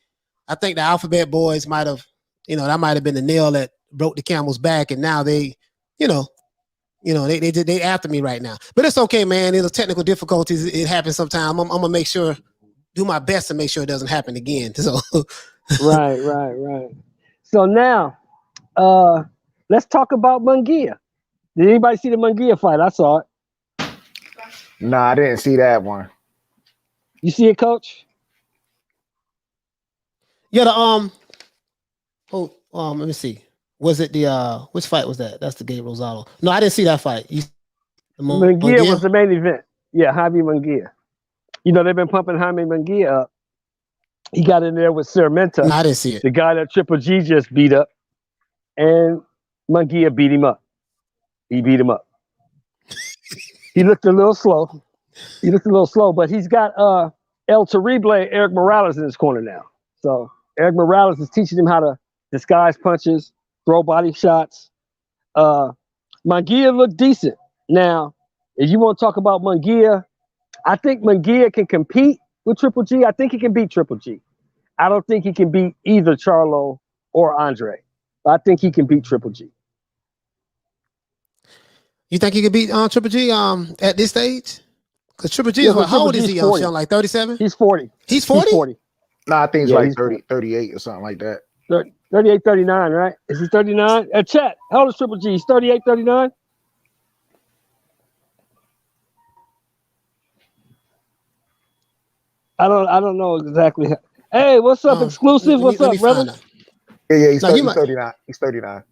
I think the Alphabet Boys might have, that might have been the nail that broke the camel's back, and now they they after me right now. But it's okay, man. There's technical difficulties. It happens sometime. I'm gonna make sure, do my best to make sure it doesn't happen again. So Right. So now, let's talk about Munguia. Did anybody see the Munguia fight? I saw it. Nah, I didn't see that one. You see it, Coach? Yeah. Let me see. Was it the which fight was that? That's the Gabe Rosado. No, I didn't see that fight. Munguia was the main event. Yeah, Jaime Munguia. They've been pumping Jaime Munguia up. He got in there with Sermenta. No, I didn't see it. The guy that Triple G just beat up. And Munguia beat him up. He beat him up. He looked a little slow. But he's got El Terrible, Eric Morales, in his corner now. So Eric Morales is teaching him how to disguise punches, throw body shots. Munguia looked decent. Now, if you want to talk about Munguia, I think Munguia can compete with Triple G. I think he can beat Triple G. I don't think he can beat either Charlo or Andre. But I think he can beat Triple G. You think he could beat Triple G at this stage? Because Triple G is how old is he? Sean, like 37? He's 40. He's 40? Nah, I think it's like 30, 38 or something like that. 38, 39, right? Is he 39? Chat, how old is Triple G? He's 38, 39? I don't know exactly. Hey, what's up, exclusive? What's up, brother? Yeah, he's 39. He's 39.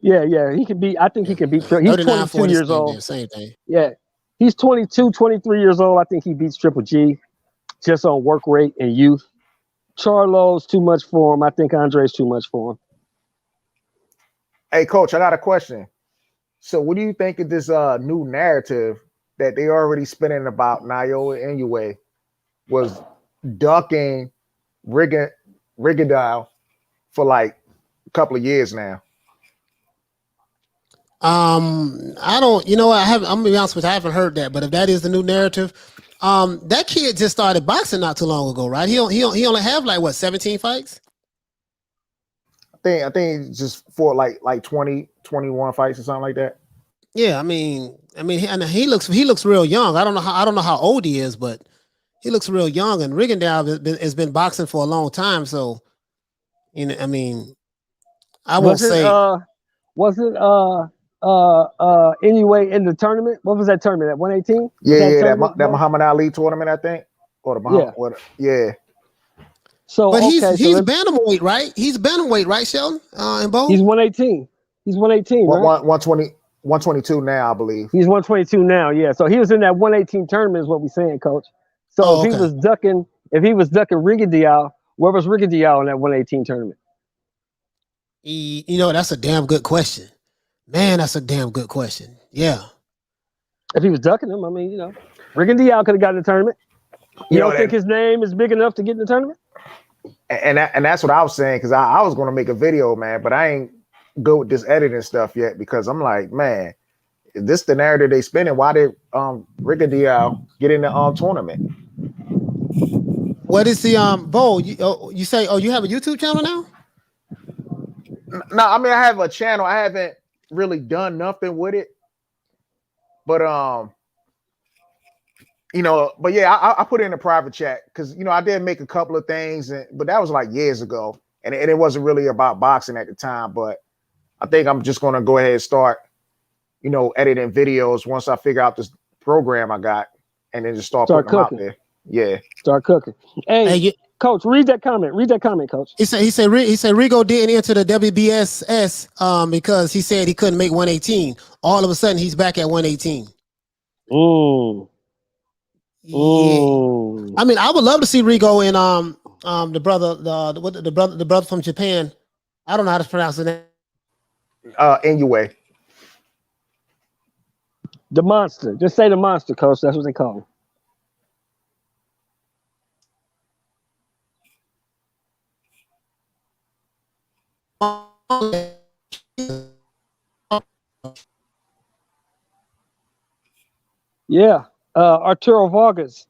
Yeah, he can beat. I think he can beat. He's 22 years old. Same thing. Yeah, he's 22, 23 years old. I think he beats Triple G just on work rate and youth. Charlo's too much for him. I think Andre's too much for him. Hey, Coach, I got a question. So what do you think of this new narrative that they already spinning about Naoya Inoue was ducking Rigondeaux for like a couple of years now? I don't, I'm gonna be honest with you, I haven't heard that, but if that is the new narrative, that kid just started boxing not too long ago, right? He only have like what, 17 fights? I think just for like 20, 21 fights or something like that. Yeah, I mean, he looks real young. I don't know how old he is, but he looks real young. And Rigondeaux has been boxing for a long time, so I I won't say. Wasn't anyway in the tournament? What was that tournament at 118? That Muhammad Ali tournament, I think, or the Muhammad, yeah. So, but he's so bantamweight, right? He's bantamweight, right, Sheldon? And Bo? He's 118. He's 118, right? 122 now, I believe. He's 122 now, yeah. So he was in that 118 tournament, is what we're saying, Coach. So if he was ducking Rigondeaux, where was Rigondeaux in that 118 tournament? You know, that's a damn good question. Man, that's a damn good question. Yeah. If he was ducking him, I mean, you know, Rigondeaux could have gotten the tournament. You don't think his name is big enough to get in the tournament? And that's what I was saying, because I was going to make a video, man, but I ain't good with this editing stuff yet, because I'm like, man, is this the narrative they spinning? Why did Rigondeaux get in the tournament? What is the Bo? You say, you have a YouTube channel now? No, I mean, I have a channel. I haven't really done nothing with it, but you know, but yeah, I put it in a private chat because, you know, I did make a couple of things, but that was like years ago, and it wasn't really about boxing at the time. But I think I'm just gonna go ahead and start, you know, editing videos once I figure out this program I got, and then just start putting them out there. Yeah, start cooking. Hey, Coach, read that comment. Read that comment, Coach. He said Rigo didn't enter the WBSS because he said he couldn't make 118. All of a sudden, he's back at 118. Ooh. Yeah. Ooh. I mean, I would love to see Rigo in the brother from Japan. I don't know how to pronounce his name. Inoue. The monster. Just say the monster, Coach. That's what they call him. Yeah, Arturo Vargas.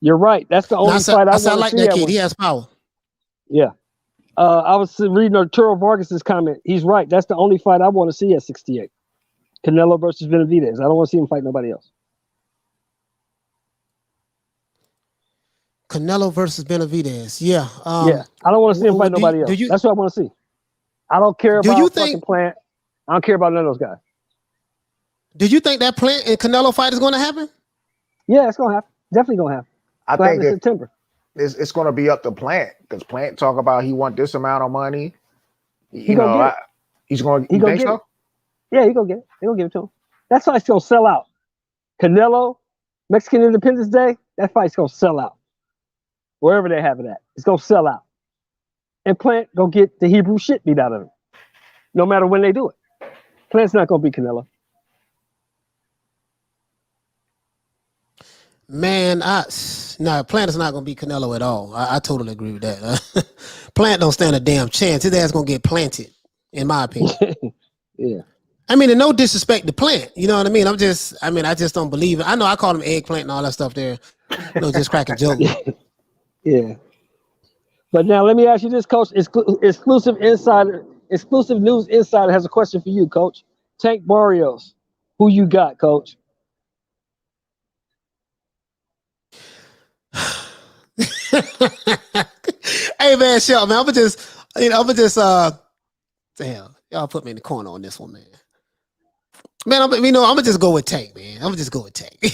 You're right. That's the only fight I want to see. I like that kid. He has power. Yeah. I was reading Arturo Vargas's comment. He's right. That's the only fight I want to see at 68. Canelo versus Benavidez. I don't want to see him fight nobody else. Canelo versus Benavidez. Yeah. Yeah. I don't want to see him fight nobody else. That's what I want to see. I don't care about fucking Plant. I don't care about none of those guys. Do you think that Plant and Canelo fight is going to happen? Yeah, it's going to happen. Definitely going to happen. I think in September. It's going to be up to Plant, because Plant talk about he want this amount of money. He's going to get it. Yeah, he's going to get it. They're going to give it to him. That fight's going to sell out. Canelo, Mexican Independence Day, that fight's going to sell out. Wherever they have it at, it's going to sell out. And Plant going to get the Hebrew shit beat out of him, no matter when they do it. Plant's not going to beat Canelo. Man, Plant is not going to beat Canelo at all. I totally agree with that. Plant don't stand a damn chance. His ass going to get planted, in my opinion. Yeah. I mean, and no disrespect to Plant. You know what I mean? I just don't believe it. I know I call him eggplant and all that stuff there. You know, just cracking jokes. Yeah. But now let me ask you this, Coach. Exclusive News Insider has a question for you, Coach. Tank Barrios, who you got, Coach? Hey man, Shelton, man, I'm just damn, y'all put me in the corner on this one, man. Man, I'm gonna just go with Tank, man. I'm gonna just go with Tank. Hey,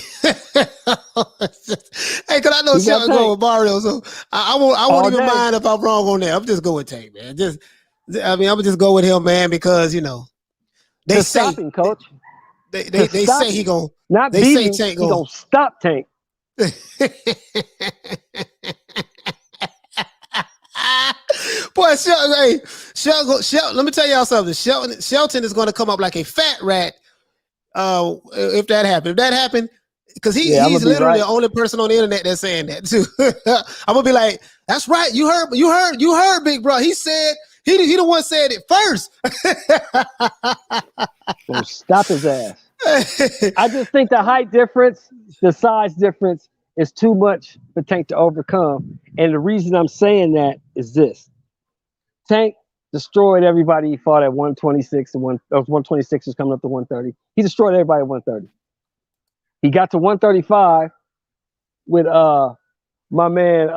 cause I know Shelton go with Mario, so I won't even mind if I'm wrong on that. I'm just go with Tank, man. I'm gonna just go with him, man, because you know they say, stopping, Coach. They say he gonna not they beating, say Tank gonna stop Tank. Boy, Shelton, let me tell y'all something. Shelton is going to come up like a fat rat if that happened. If that happened, because he's literally the only person on the internet that's saying that too. I'm gonna be like, that's right. You heard, big bro. He said he the one said it first. Well, stop his ass. I just think the height difference, the size difference is too much for Tank to overcome. And the reason I'm saying that is this. Tank destroyed everybody he fought at 126 and 126 is coming up to 130. He destroyed everybody at 130. He got to 135 with my man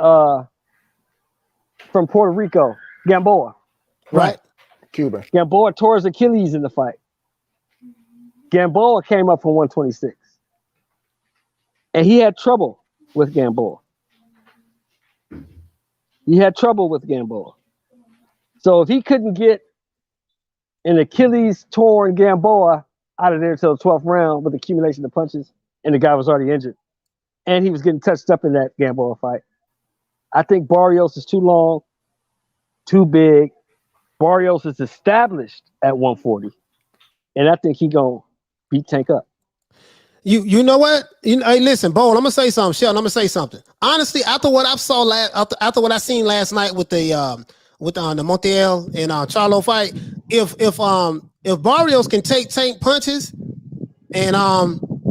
from Puerto Rico, Gamboa. Right? Cuban. Gamboa tore his Achilles in the fight. Gamboa came up from 126. And he had trouble with Gamboa. So if he couldn't get an Achilles torn Gamboa out of there until the 12th round with accumulation of punches, and the guy was already injured, and he was getting touched up in that Gamboa fight, I think Barrios is too long, too big. Barrios is established at 140, and I think he gonna beat Tank up. You know what? Hey, listen, Bo, I'm gonna say something. Sheldon, I'm gonna say something. Honestly, after what I saw after what I seen last night with the Montiel and Charlo fight, if Barrios can take Tank punches, and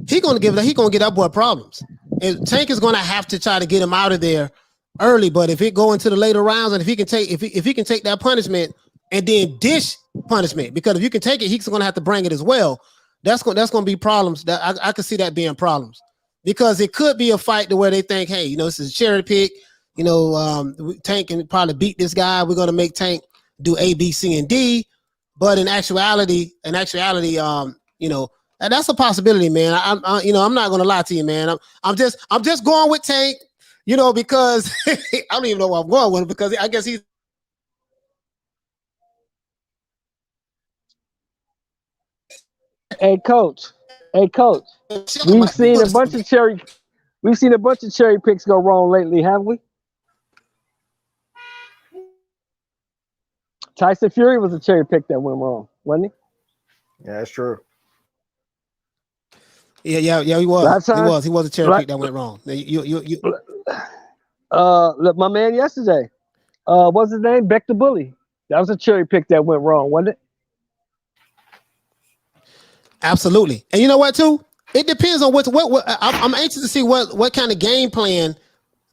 he gonna get that boy problems. And Tank is gonna have to try to get him out of there early. But if it go into the later rounds, and if he can take that punishment and then dish punishment, because if you can take it, he's gonna have to bring it as well. That's gonna be problems. That I could see that being problems, because it could be a fight to where they think, hey, this is a cherry pick. Tank can probably beat this guy. We're gonna make Tank do A, B, C, and D. But in actuality, that's a possibility, man. I'm not gonna lie to you, man. I'm just going with Tank, because I don't even know where I'm going with it, because I guess he's. Hey coach, we've seen a bunch of cherry picks go wrong lately, haven't we? Tyson Fury was a cherry pick that went wrong, wasn't he? Yeah, that's true. Yeah, he was. He was a cherry pick that went wrong. Look, my man yesterday, what's his name? Beck the Bully. That was a cherry pick that went wrong, wasn't it? Absolutely. And you know what, too? It depends on what I'm anxious to see what kind of game plan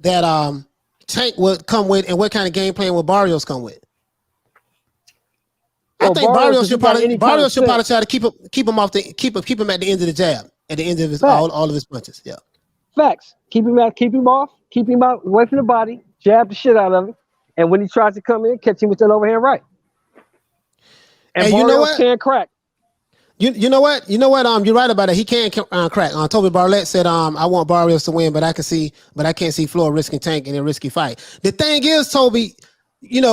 that Tank would come with, and what kind of game plan would Barrios come with. I think Barrios should probably try to keep him at the end of the jab, at the end of his all of his punches. Yeah. Facts. Keep him out away from the body, jab the shit out of him, and when he tries to come in, catch him with that overhand right. And Barrios can't crack. You know what? You're right about it. He can crack. Toby Barlett said, I want Barrios to win, but I can't see Floyd risking Tank in a risky fight. The thing is, Toby,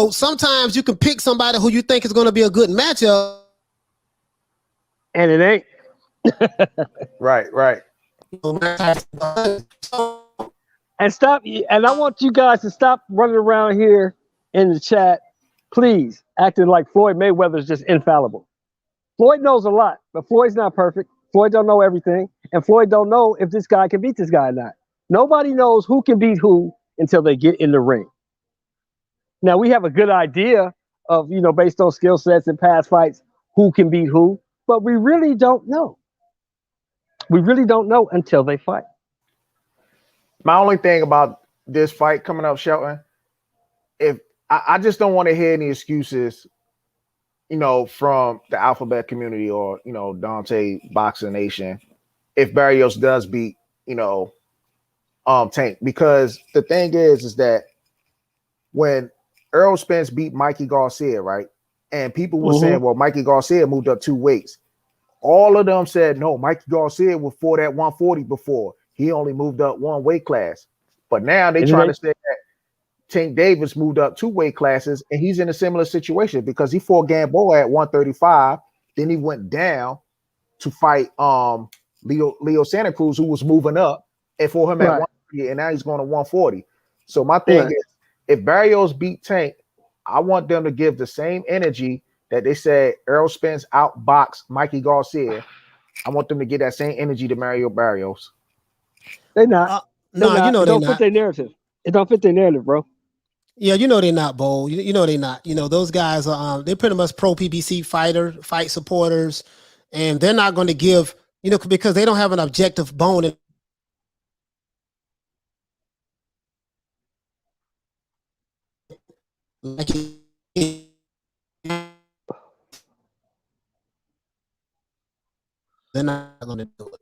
sometimes you can pick somebody who you think is going to be a good matchup, and it ain't. Right. And stop. And I want you guys to stop running around here in the chat, please, acting like Floyd Mayweather is just infallible. Floyd knows a lot, but Floyd's not perfect. Floyd don't know everything, and Floyd don't know if this guy can beat this guy or not. Nobody knows who can beat who until they get in the ring. Now, we have a good idea of, based on skill sets and past fights, who can beat who, but we really don't know. We really don't know until they fight. My only thing about this fight coming up, Shelton, I just don't want to hear any excuses, from the Alphabet community or, Dante Boxing Nation, if Barrios does beat, Tank. Because the thing is that when Errol Spence beat Mikey Garcia, right? And people were saying, well, Mikey Garcia moved up 2 weights. All of them said, no, Mikey Garcia was fought at 140 before. He only moved up 1 weight class. But now they trying to say that Tank Davis moved up 2 weight classes, and he's in a similar situation because he fought Gamboa at 135. Then he went down to fight Leo Santa Cruz, who was moving up, and fought him at 130, and now he's going to 140. So my thing is, if Barrios beat Tank, I want them to give the same energy that they said Errol Spence outboxed Mikey Garcia. I want them to give that same energy to Mario Barrios. They're not. It don't fit their narrative. It don't fit their narrative, bro. Yeah, they're not, Bo. They're not. Those guys are they're pretty much pro PBC fight supporters, and they're not going to give, because they don't have an objective bone in. They're not going to do it.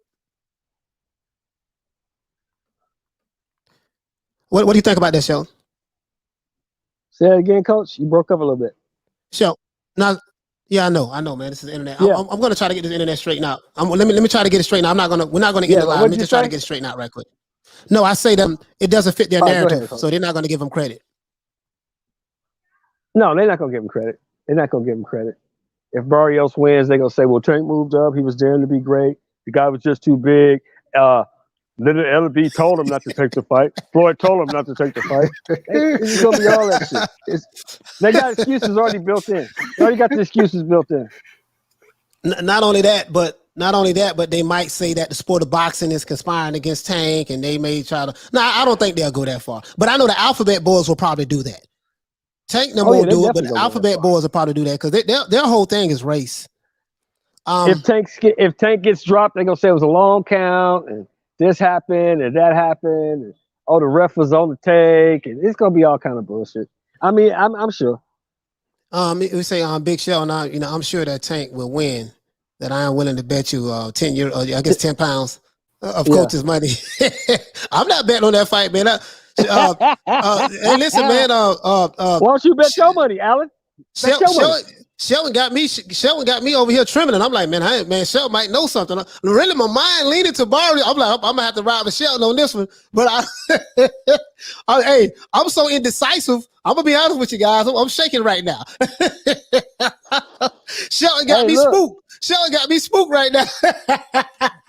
What do you think about that, Sheldon? Say it again, Coach. You broke up a little bit. Sheldon, now Yeah, I know, man. This is the internet. Yeah. I'm going to try to get this internet straightened out. Let me try to get it straightened out. We're not going to get it live. Let me just try to get it straightened out right quick. No, I say them. It doesn't fit their narrative, so they're not going to give them credit. No, they're not going to give him credit. They're not going to give him credit. If Barrios wins, they're going to say, well, Tank moved up. He was daring to be great. The guy was just too big. Little LB told him not to take the fight. Floyd told him not to take the fight. It's going to be all that shit. They got excuses already built in. They already got the excuses built in. Not only that, but they might say that the sport of boxing is conspiring against Tank, and they may try to. No, I don't think they'll go that far. But I know the Alphabet Boys will probably do that. Tank won't do it, but the Alphabet Boys will probably do that because their whole thing is race. If Tank gets dropped, they're gonna say it was a long count, and this happened, and that happened, and the ref was on the take, and it's gonna be all kind of bullshit. I mean, I'm sure. We say Big Shell, and I'm sure that Tank will win. That I am willing to bet you 10 pounds of coach's money. I'm not betting on that fight, man. Hey, listen, man. Why don't you bet your money, Alan? Sheldon got me over here trimming, and I'm like, man, Sheldon might know something. Really, my mind leaning to Barry. I'm like, I'm gonna have to ride with Sheldon on this one. But hey, I'm so indecisive. I'm gonna be honest with you guys. I'm shaking right now. Sheldon got me spooked. Sheldon got me spooked right now.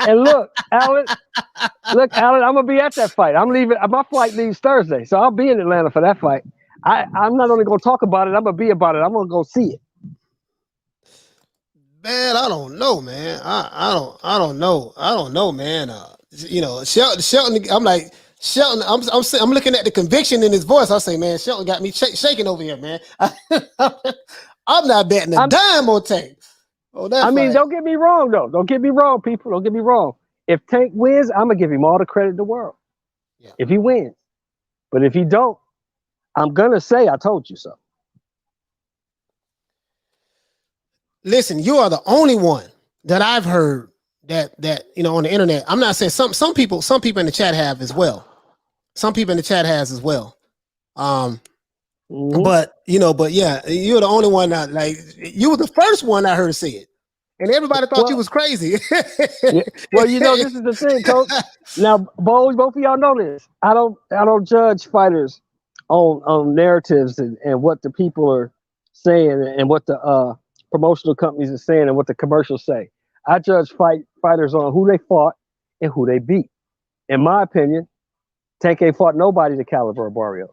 And look, Alan, I'm gonna be at that fight. I'm leaving. My flight leaves Thursday, so I'll be in Atlanta for that fight. I'm not only gonna talk about it. I'm gonna be about it. I'm gonna go see it. Man, I don't know, man. I don't know, man. Shelton. I'm like Shelton. I'm looking at the conviction in his voice. I say, man, Shelton got me shaking over here, man. I'm not betting a dime on Tank. I mean, don't get me wrong, though. Don't get me wrong, people. Don't get me wrong. If Tank wins, I'm gonna give him all the credit in the world. Yeah. If he wins, but if he don't, I'm gonna say I told you so. Listen, you are the only one that I've heard that on the internet. I'm not saying some people in the chat have as well. Some people in the chat has as well. But yeah, you're the only one that you were the first one I heard say it, and everybody thought you was crazy. Yeah. Well, this is the thing, Coach. Now, both of y'all know this. I don't judge fighters on narratives and what the people are saying and what the promotional companies are saying and what the commercials say. I judge fighters on who they fought and who they beat. In my opinion, Tank ain't fought nobody the caliber of Barrios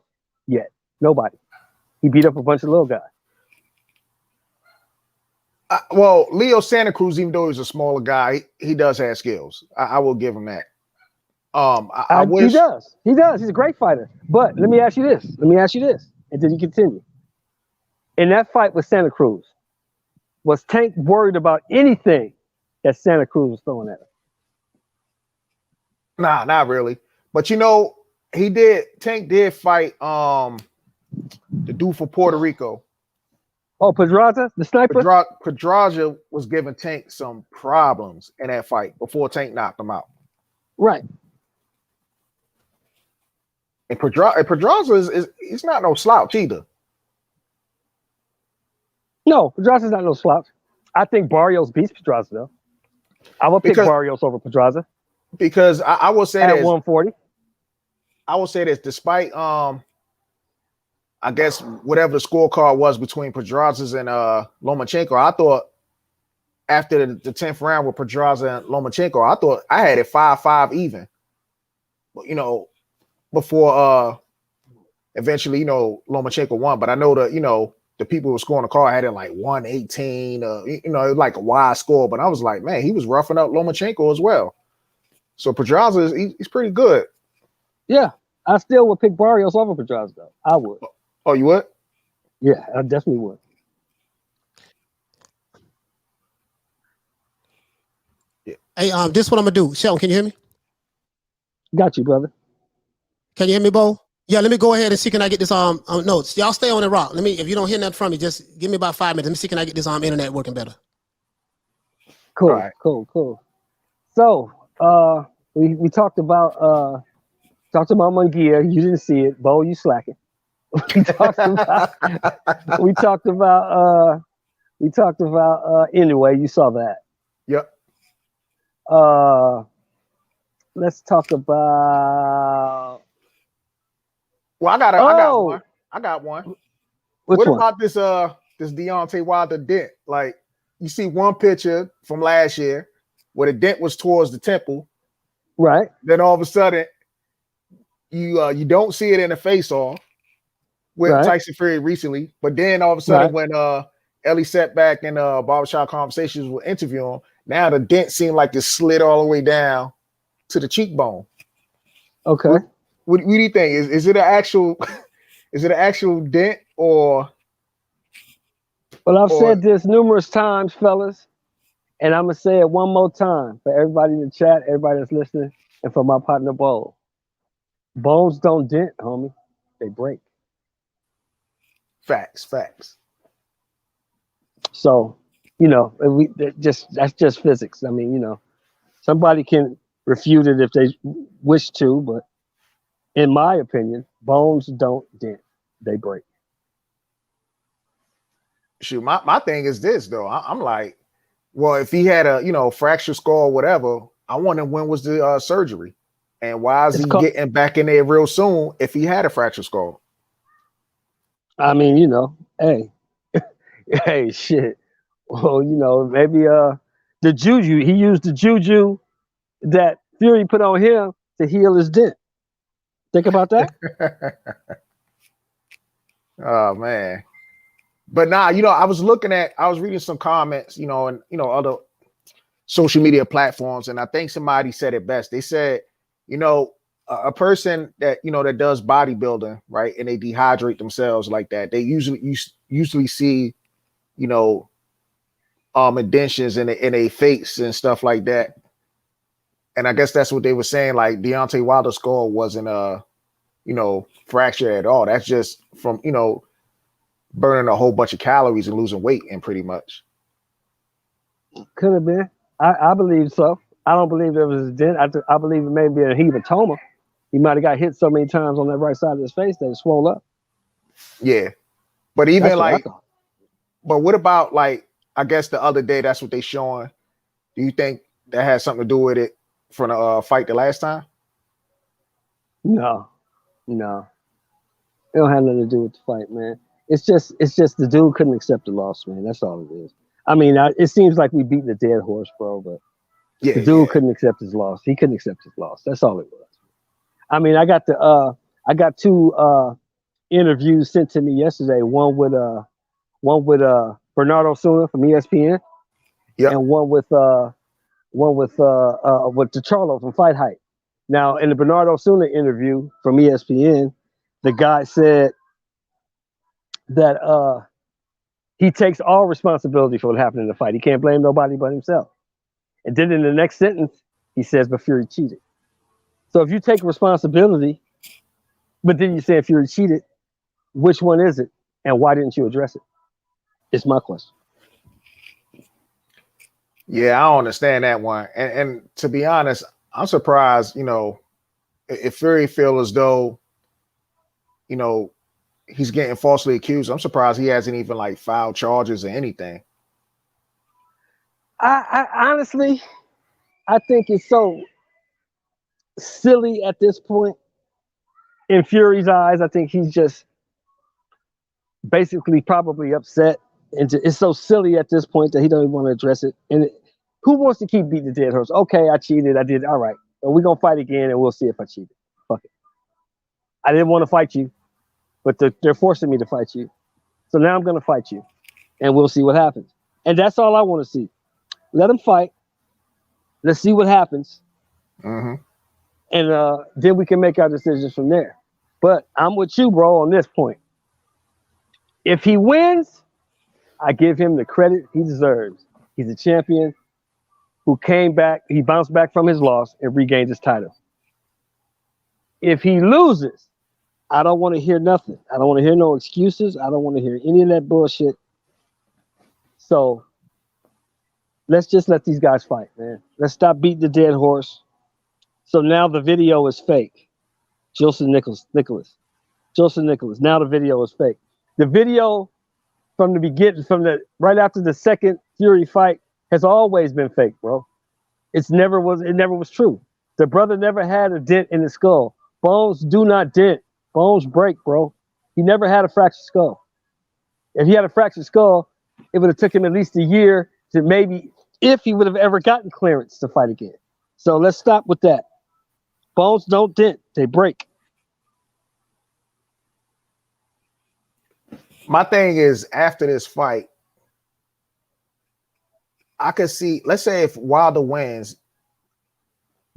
yet. Nobody. He beat up a bunch of little guys. Well, Leo Santa Cruz, even though he's a smaller guy, he does have skills. I will give him that. I wish he does. He does. He's a great fighter. But let me ask you this, and then you continue. In that fight with Santa Cruz, was Tank worried about anything that Santa Cruz was throwing at him? Nah, not really. But Tank did fight the dude for Puerto Rico. Oh, Pedraza, the sniper? Pedraza was giving Tank some problems in that fight before Tank knocked him out. Right. And Pedraza he's not no slouch either. No, Pedraza's not no slouch. I think Barrios beats Pedraza, though. I will pick Barrios over Pedraza. Because I will say at that 140. I will say this, despite I guess whatever the scorecard was between Pedraza's and Lomachenko, I thought after the 10th round with Pedraza and Lomachenko, I thought I had it 5-5 even. But before eventually, Lomachenko won. But I know that, the people who were scoring the card had it like 118, it was like a wide score. But I was like, man, he was roughing up Lomachenko as well. So Pedraza he's pretty good. Yeah, I still would pick Barrios over Pedraza, though. I would. Oh, you would? Yeah, I definitely would. Yeah. Hey, this is what I'm gonna do. Sheldon, can you hear me? Got you, brother. Can you hear me, Bo? Yeah, let me go ahead and see can I get this notes. Y'all stay on the rock. If you don't hear nothing from me, just give me about 5 minutes. Let me see can I get this internet working better. Cool, right. cool. So we talked about Munguia. You didn't see it, Bo. You slacking. We talked about We talked about anyway. You saw that. Yep. Let's talk about. Well, I got one. I got one. Which what one? about this Deontay Wilder dent? Like, you see one picture from last year where the dent was towards the temple. Right. Then all of a sudden, you don't see it in the face-off with Tyson Fury recently. But then all of a sudden, when Ellie sat back in Barbershop Conversations were interviewing him, now the dent seemed like it slid all the way down to the cheekbone. Okay. What do you think? Is it an actual dent or? Well, I've said this numerous times, fellas, and I'm gonna say it one more time for everybody in the chat, everybody that's listening, and for my partner Bo. Bones don't dent, homie; they break. Facts. So, that's just physics. I mean, somebody can refute it if they wish to, but in my opinion, bones don't dent; they break. Shoot, my thing is this though. I'm like, well, if he had a fracture skull or whatever, I wonder when was the surgery, and why is he getting back in there real soon if he had a fracture skull? I mean, hey, shit. Well, maybe the juju, he used the juju that Fury put on him to heal his dent. Think about that. Oh man. But nah, I was reading some comments, and other social media platforms, and I think somebody said it best. They said, a person that that does bodybuilding, right, and they dehydrate themselves like that, they usually see, indentions in a face and stuff like that. And I guess that's what they were saying. Like Deontay Wilder's skull wasn't fractured at all. That's just from burning a whole bunch of calories and losing weight, and pretty much. Could have been. I believe so. I don't believe there was a dent. I believe it may be a hematoma. He might have got hit so many times on that right side of his face that it swelled up. Yeah. But even but what about I guess the other day, that's what they showing. Do you think that has something to do with it from the fight the last time? No. It don't have nothing to do with the fight, man. It's just the dude couldn't accept the loss, man. That's all it is. I mean, it seems like we beat the dead horse, bro, but the dude couldn't accept his loss. He couldn't accept his loss. That's all it was. I mean, I got two interviews sent to me yesterday. One with Bernardo Suna from ESPN, and one with the Charlo from Fight Hype. Now, in the Bernardo Suna interview from ESPN, the guy said that he takes all responsibility for what happened in the fight. He can't blame nobody but himself. And then in the next sentence, he says, but Fury cheated. So if you take responsibility, but then you say Fury cheated, which one is it? And why didn't you address it? It's my question. Yeah, I don't understand that one. And to be honest, I'm surprised, if Fury feel as though, he's getting falsely accused, I'm surprised he hasn't even filed charges or anything. I honestly, I think it's so silly at this point. In Fury's eyes, I think he's just basically probably upset. And it's so silly at this point that he don't even want to address it. And who wants to keep beating the dead horse? Okay, I cheated. I did. All right. Well, we're going to fight again, and we'll see if I cheated. Fuck it. I didn't want to fight you, but they're forcing me to fight you. So now I'm going to fight you, and we'll see what happens. And that's all I want to see. Let them fight. Let's see what happens. Mm-hmm. And then we can make our decisions from there. But I'm with you, bro, on this point. If he wins, I give him the credit he deserves. He's a champion who came back. He bounced back from his loss and regained his title. If he loses, I don't want to hear nothing. I don't want to hear no excuses. I don't want to hear any of that bullshit. So let's just let these guys fight, man. Let's stop beating the dead horse. So now the video is fake. Joseph Nicholas. Joseph Nicholas. Now the video is fake. The video from the beginning, right after the second Fury fight, has always been fake, bro. It never was true. The brother never had a dent in his skull. Bones do not dent. Bones break, bro. He never had a fractured skull. If he had a fractured skull, it would have took him at least a year to maybe, if he would have ever gotten clearance to fight again. So let's stop with that. Bones don't dent, they break. My thing is, after this fight, I could see, let's say if Wilder wins,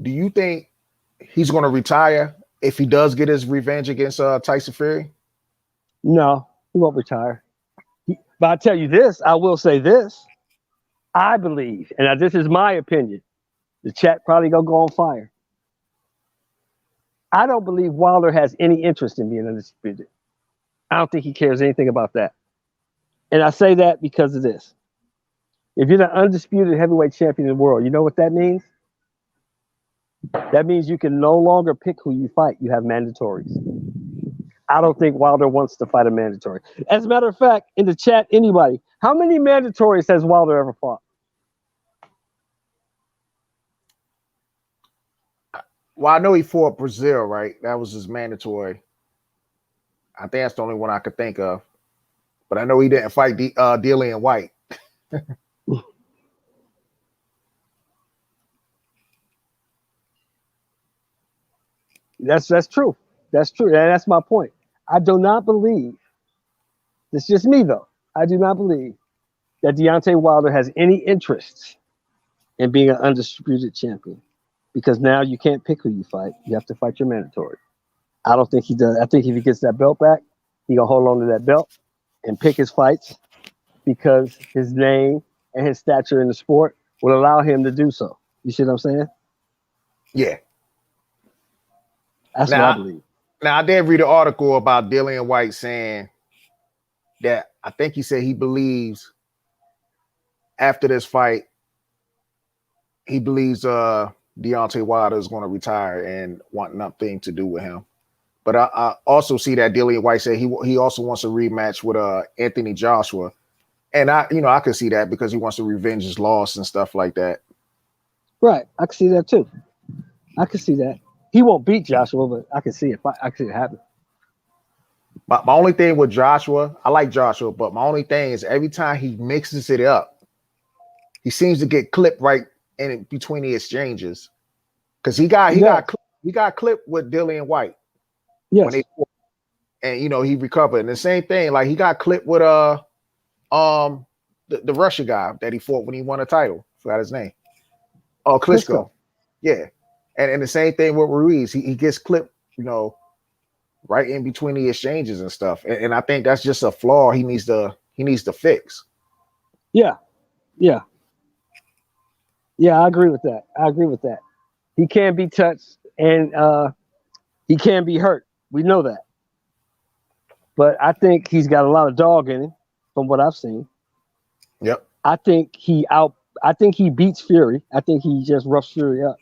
do you think he's going to retire if he does get his revenge against Tyson Fury? No, he won't retire. But I tell you this, I will say this. I believe, and this is my opinion, the chat probably gonna go on fire. I don't believe Wilder has any interest in being undisputed. I don't think he cares anything about that. And I say that because of this. If you're the undisputed heavyweight champion in the world, you know what that means? That means you can no longer pick who you fight. You have mandatories. I don't think Wilder wants to fight a mandatory. As a matter of fact, in the chat, anybody, how many mandatories has Wilder ever fought? Well, I know he fought Brazil, right? That was his mandatory. I think that's the only one I could think of. But I know he didn't fight Dillian White. That's true. That's true. And that's my point. I do not believe, it's just me though, I do not believe that Deontay Wilder has any interest in being an undisputed champion, because now you can't pick who you fight. You have to fight your mandatory. I don't think he does. I think if he gets that belt back, he gonna hold on to that belt and pick his fights because his name and his stature in the sport will allow him to do so. You see what I'm saying? Yeah. That's what I believe. Now, I did read an article about Dillian White saying that I think he said he believes after this fight, he believes Deontay Wilder is going to retire and want nothing to do with him. But I also see that Dillian White said he also wants a rematch with Anthony Joshua. And I can see that because he wants to revenge his loss and stuff like that. Right. I can see that too. I can see that. He won't beat Joshua, but I can see it. I can see it happen. My only thing with Joshua, I like Joshua, but my only thing is every time he mixes it up, he seems to get clipped right in between the exchanges. Because he got clipped with Dillian White. Yes. And he recovered. And the same thing, like he got clipped with the Russia guy that he fought when he won a title. Forgot his name. Oh, Klitschko. Yeah. And the same thing with Ruiz. He gets clipped, right in between the exchanges and stuff. And I think that's just a flaw he needs to fix. Yeah. Yeah. Yeah, I agree with that. He can be touched and he can be hurt. We know that. But I think he's got a lot of dog in him from what I've seen. Yep. I think he beats Fury. I think he just roughs Fury up.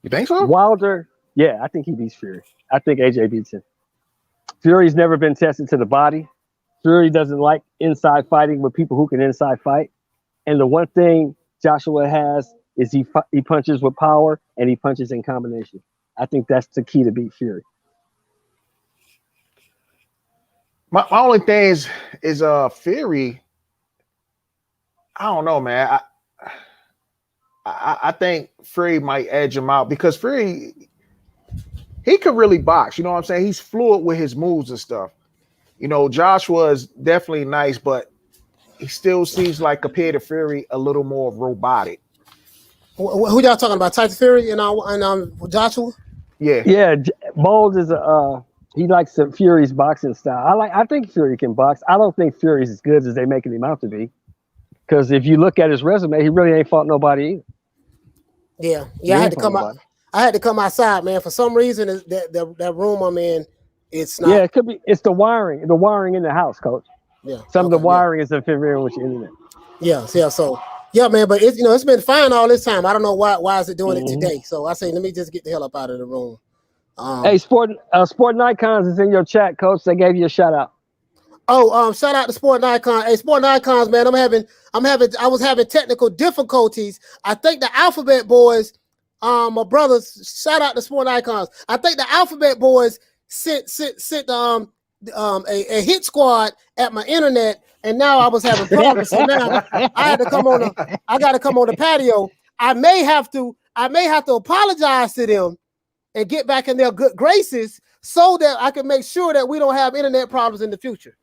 You think so? Wilder, yeah, I think he beats Fury. I think AJ beats him. Fury's never been tested to the body. Fury doesn't like inside fighting with people who can inside fight. And the one thing Joshua has is he punches with power and he punches in combination. I think that's the key to beat Fury. My only thing is Fury. I don't know, man. I think Fury might edge him out because Fury, he could really box. You know what I'm saying? He's fluid with his moves and stuff. Joshua is definitely nice, but he still seems like, compared to Fury, a little more robotic. Who y'all talking about? Tyson Fury and Joshua? Yeah. Yeah. Bones is he likes Fury's boxing style. I think Fury can box. I don't think Fury's as good as they making him out to be. Because if you look at his resume, he really ain't fought nobody either. Yeah. I had to come out. I had to come outside, man. For some reason, that room I'm in, it's not. Yeah, it could be. It's the wiring in the house, Coach. Yeah. Some of the wiring is interfering with your internet. Yeah. So yeah, man. But it's been fine all this time. I don't know why is it doing it today. So I say, let me just get the hell up out of the room. Hey, Sport Icons is in your chat, Coach. They gave you a shout out. Oh, shout out to Sport Icon. Hey, Sport Icons, man. I was having technical difficulties. I think the Alphabet Boys, my brothers, shout out to Sport Icons. I think the Alphabet Boys sent a hit squad at my internet, and now I was having problems. So now I got to come on the patio. I may have to apologize to them and get back in their good graces so that I can make sure that we don't have internet problems in the future.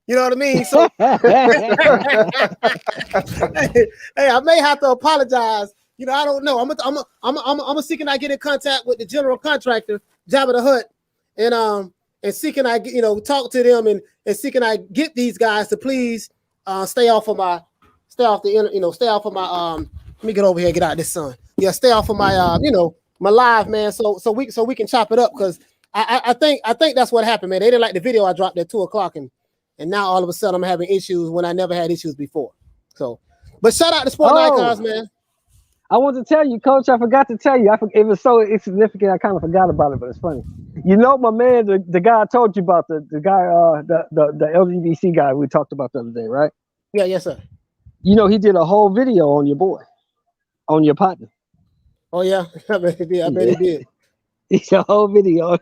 You know what I mean? So hey, I may have to apologize. You know, I don't know. I'm see can I get in contact with the general contractor, Jabba the Hutt, and see can I talk to them and see can I get these guys to please stay off of my let me get over here, get out of this sun. Yeah, stay off of my my live, man. So we can chop it up, because I think that's what happened, man. They didn't like the video I dropped at 2:00 and now all of a sudden I'm having issues when I never had issues before. So, but shout out to Sport Icons, man. I wanted to tell you, Coach. I forgot to tell you. It was so insignificant. I kind of forgot about it, but it's funny. You know, my man, the guy I told you about, the guy, the LGBT guy we talked about the other day, right? Yeah, yes, sir. You know, he did a whole video on your boy, on your partner. Oh yeah, I bet he did. It's a whole video.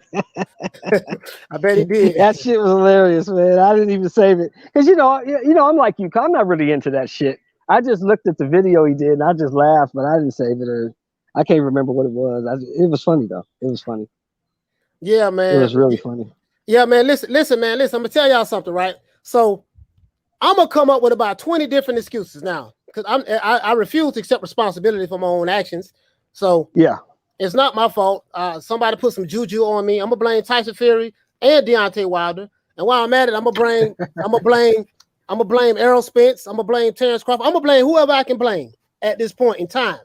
I bet he did. That shit was hilarious, man. I didn't even save it because you know, I'm like you. I'm not really into that shit. I just looked at the video he did and I just laughed, but I didn't save it, or I can't remember what it was. It was funny though. It was funny. Yeah, man. It was really funny. Yeah, man. Listen, man. I'm gonna tell y'all something, right? So I'm gonna come up with about 20 different excuses now, because I refuse to accept responsibility for my own actions. So yeah. It's not my fault. Somebody put some juju on me. I'm gonna blame Tyson Fury and Deontay Wilder. And while I'm at it, I'm gonna blame Errol Spence. I'm gonna blame Terrence Crawford. I'm gonna blame whoever I can blame at this point in time,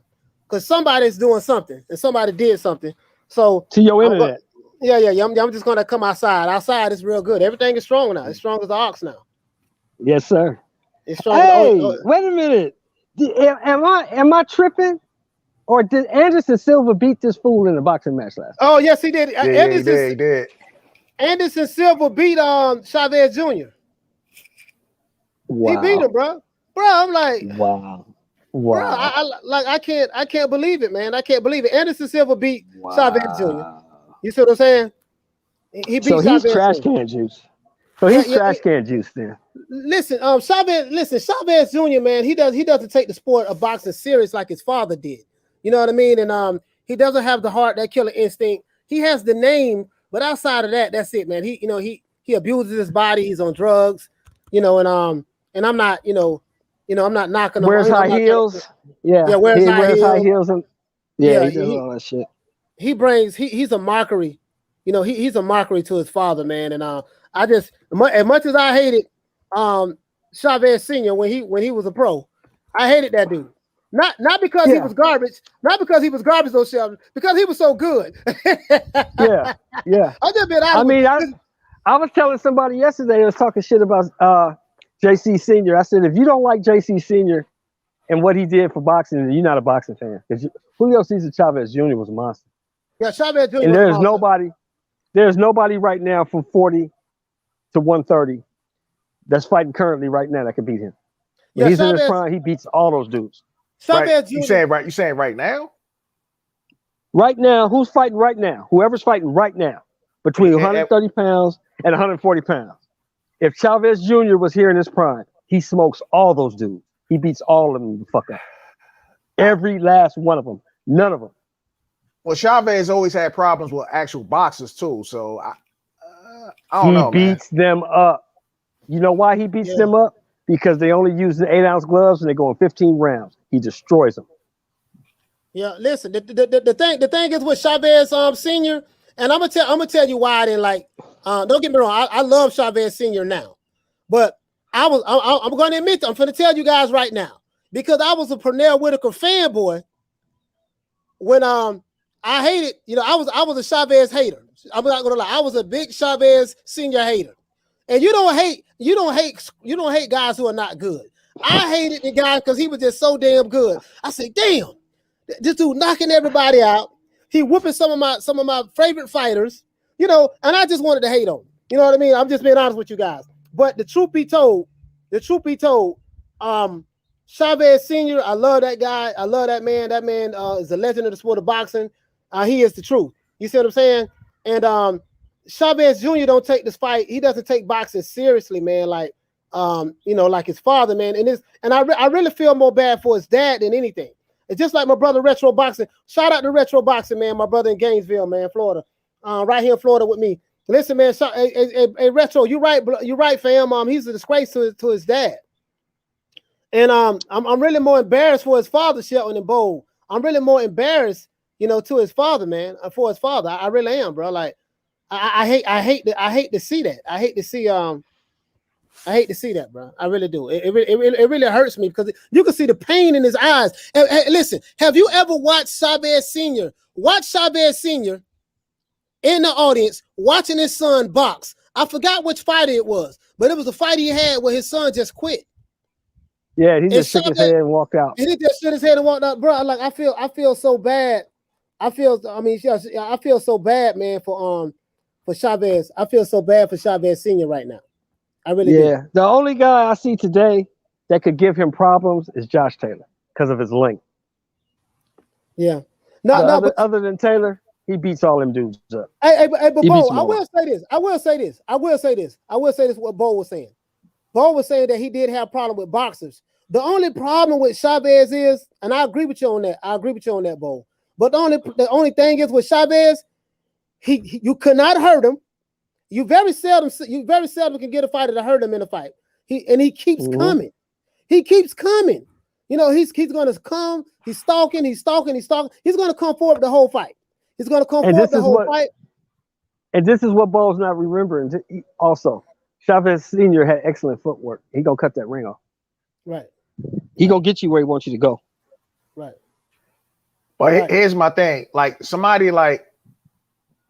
because somebody's doing something and somebody did something. So to your internet. I'm just gonna come outside. Outside is real good. Everything is strong now. It's strong as the ox now. Yes, sir. It's strong. Hey, wait a minute. Am I tripping? Or did Anderson Silva beat this fool in a boxing match last? Oh yes, he did. Yeah, he did. Anderson Silva beat Chavez Jr. Wow. He beat him, bro. I'm like, wow. Bro, I can't believe it, man. I can't believe it. Anderson Silva beat Chavez Jr. You see what I'm saying? He beat Chavez he's trash Jr. can juice. So he's trash can juice then. Listen, Chavez Jr., man, he doesn't take the sport of boxing serious like his father did. You know what I mean? And he doesn't have the heart, that killer instinct. He has the name, but outside of that, that's it, man. He abuses his body. He's on drugs, and I'm not, I'm not knocking him. Wears high heels. Yeah, wears high heels. And he does all that shit. He's a mockery. He's a mockery to his father, man. And I just, as much as I hated Chavez Sr. when he was a pro, I hated that dude. Not because he was garbage, though, Sheldon, because he was so good. yeah. I just been I was telling somebody yesterday, I was talking shit about JC Senior. I said, if you don't like JC Senior and what he did for boxing, you're not a boxing fan. Because Julio Cesar Chavez Jr. was a monster. Yeah, Chavez Jr. And there's nobody right now from 40 to 130 that's fighting currently right now that can beat him. When he's in his prime, he beats all those dudes. Right. You saying right now? Right now, who's fighting right now? Whoever's fighting right now between 130 pounds and 140 pounds. If Chavez Jr. was here in his prime, he smokes all those dudes. He beats all of them the fuck up. Every last one of them. None of them. Well, Chavez always had problems with actual boxers too, so I don't know. He beats them up. You know why he beats them up? Because they only use the 8-ounce gloves and they go in 15 rounds. He destroys them. Yeah, listen. The thing is with Chavez Senior, and I'm gonna tell you why I didn't like. Don't get me wrong. I love Chavez Senior now, but I'm going to admit, I'm going to tell you guys right now, because I was a Pernell Whitaker fanboy when I hated. I was a Chavez hater. I'm not gonna lie. I was a big Chavez Senior hater. And you don't hate guys who are not good. I hated the guy because he was just so damn good. I said, damn, this dude knocking everybody out. He whooping some of my favorite fighters, and I just wanted to hate on him. You know what I mean? I'm just being honest with you guys. But the truth be told, Chavez Sr., I love that guy. I love that man. That man is a legend of the sport of boxing. He is the truth. You see what I'm saying? And Chavez Jr. don't take this fight. He doesn't take boxing seriously, man. Like, like his father, man. And I really feel more bad for his dad than anything. It's just like my brother Retro Boxing. Shout out to Retro Boxing, man. My brother in Gainesville, man, Florida. Right here in Florida with me. Listen, man. Hey, Retro, you right, fam. He's a disgrace to his dad. And I'm really more embarrassed for his father, Shelton and Bo. I'm really more embarrassed, to his father, man, for his father. I really am, bro. Like, I hate to see that. I hate to see that, bro. I really do. It really hurts me because you can see the pain in his eyes. Hey, listen, have you ever watched Chavez Sr.? Watch Chavez Sr. in the audience watching his son box. I forgot which fight it was, but it was a fight he had where his son just quit. Yeah, he just shook his head and walked out. He just shook his head and walked out, bro. Like I feel so bad. I feel so bad, man, for Chavez. I feel so bad for Chavez Sr. right now. I really do. The only guy I see today that could give him problems is Josh Taylor because of his length. Yeah. But other than Taylor, he beats all them dudes up. Hey, but Bo, I will say this. What Bo was saying. Bo was saying that he did have a problem with boxers. The only problem with Chavez is, and I agree with you on that, Bo. But the only thing is with Chavez, you could not hurt him. You very seldom can get a fighter to hurt him in a fight. He keeps coming. He keeps coming. He's gonna come. He's stalking. He's gonna come forward the whole fight. He's gonna come forward the whole fight. And this is what Bo's not remembering. Also, Chavez Sr. had excellent footwork. He gonna cut that ring off. Right. He gonna get you where he wants you to go. Right. But here's my thing. Like somebody like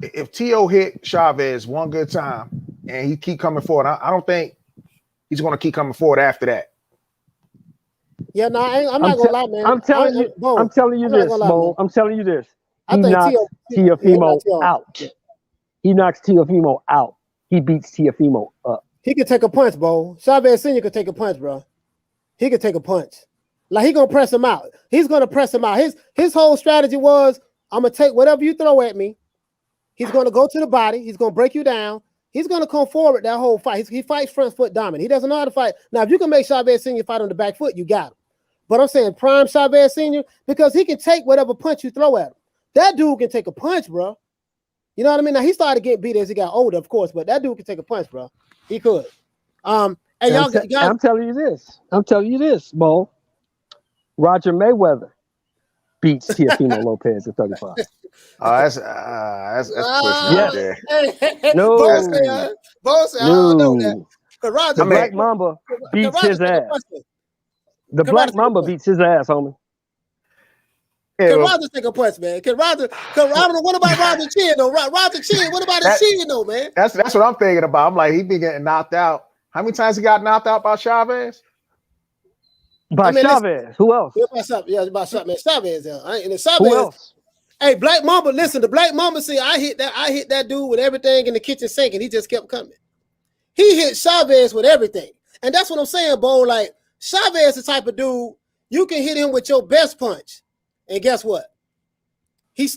if T.O. hit Chavez one good time and he keep coming forward, I don't think he's gonna keep coming forward after that. Yeah, no, I'm not gonna lie, man. I'm telling you this, Bo. I'm telling you this. He knocks Teofimo out. He knocks Teofimo out. He beats Teofimo up. He could take a punch, Bo. Chavez Sr. could take a punch, bro. He could take a punch. Like he gonna press him out. He's gonna press him out. His whole strategy was, I'm gonna take whatever you throw at me. He's gonna go to the body. He's gonna break you down. He's gonna come forward that whole fight. He fights front foot dominant. He doesn't know how to fight. Now, if you can make Chavez Sr. fight on the back foot, you got him. But I'm saying prime Chavez Sr. because he can take whatever punch you throw at him. That dude can take a punch, bro. You know what I mean? Now he started getting beat as he got older, of course, but that dude can take a punch, bro. He could. And y'all, I'm telling you this, Bo. Roger Mayweather beats Teofimo Lopez at 35. That's pushing out there. No. Bo said, I don't know that. The Black Mamba beats his ass. The Black Mamba beats his ass, homie. Can Roger take a punch, man? What about Roger Chin, though? Roger Chin, what about his chin, though, man? That's what I'm thinking about. I'm like, he been getting knocked out. How many times he got knocked out by Chavez? Chavez. Who else? By Chavez. Chavez. Who else? Hey, Black Mamba, listen, the Black Mamba, see, I hit that dude with everything in the kitchen sink, and he just kept coming. He hit Chavez with everything. And that's what I'm saying, Bo. Like, Chavez is the type of dude, you can hit him with your best punch. And guess what? He's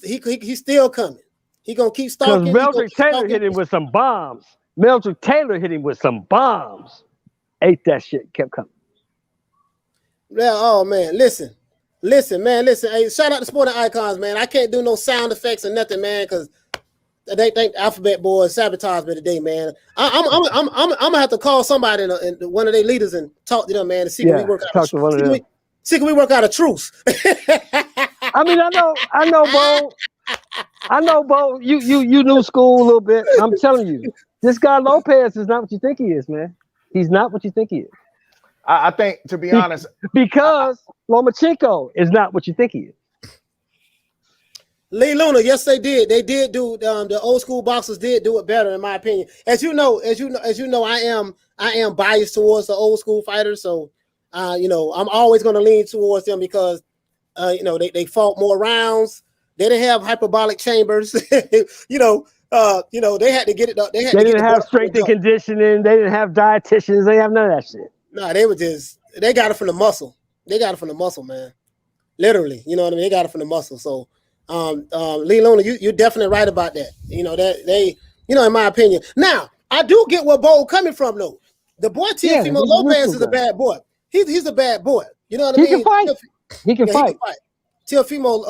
still coming. He gonna keep stalking. Because Meldrick Taylor hit him with some bombs. Ate that shit, kept coming. Yeah, oh man, listen. Hey, shout out to Sporting Icons, man. I can't do no sound effects or nothing, man, because they think Alphabet Boys sabotaged me today, man. I'm gonna have to call somebody and one of their leaders and talk to them, man, to see can we work out. Can we work out a truce? I mean, I know, Bo. You new school a little bit. I'm telling you, this guy Lopez is not what you think he is, man. He's not what you think he is. I think, to be honest, because Lomachenko is not what you think he is. Lee Luna, yes, they did. They did do the old school boxers did do it better, in my opinion. As you know, I am biased towards the old school fighters, so I'm always going to lean towards them because they fought more rounds. They didn't have hyperbolic chambers. You know, they had to get it. They didn't have strength and conditioning. They didn't have dietitians. They have none of that shit. No, they got it from the muscle. They got it from the muscle, man. Literally, you know what I mean? They got it from the muscle. So, Lee Luna, you're definitely right about that. You know, that they, you know, in my opinion. Now, I do get where Bo coming from, though. The boy Teofimo Lopez is a bad boy. He's a bad boy. You know what I mean? He can fight. He can fight. Teofimo,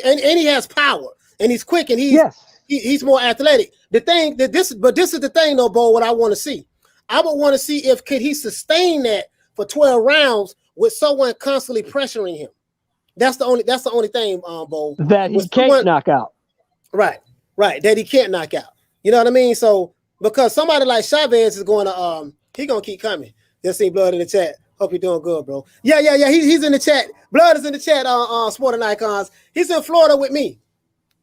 and he has power, and he's quick, and he's more athletic. The thing that this is the thing, though, Bo. What I want to see, I would want to see if could he sustain that for 12 rounds with someone constantly pressuring him. That's the only thing, Bo. That he can't knock out. Right. That he can't knock out. You know what I mean? So because somebody like Chavez is going to he gonna keep coming. Just see Blood in the chat. Hope you're doing good, bro. Yeah. He's in the chat. Blood is in the chat on Sporting Icons. He's in Florida with me.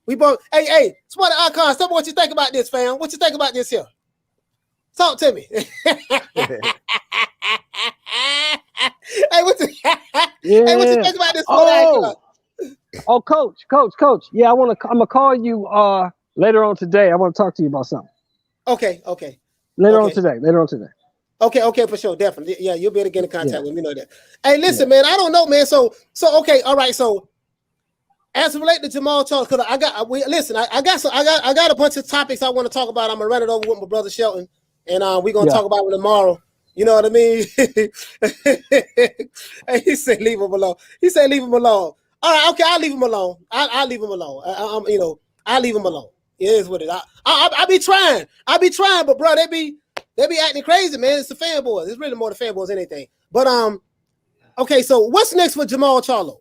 We both. Hey, Sporting Icons. Tell me what you think about this, fam. What you think about this here? Talk to me. Hey, what you think about this? Coach. Yeah, I'm gonna call you later on today. I want to talk to you about something. Okay. Later on today. Okay, for sure, definitely. Yeah, you'll be able to get in contact with me. Know that. Hey, listen, man. I don't know, man. So okay, all right. So as it relates to Jermall Charlo, because I got a bunch of topics I want to talk about. I'm gonna run it over with my brother Shelton, and we're gonna talk about it tomorrow. You know what I mean? Hey, he said leave him alone. All right, okay, I'll leave him alone. I'll leave him alone. I'll leave him alone. It is what it is. I be trying, but bro, they be acting crazy, man. It's the fanboys. It's really more the fanboys than anything. But okay, so what's next for Jermall Charlo?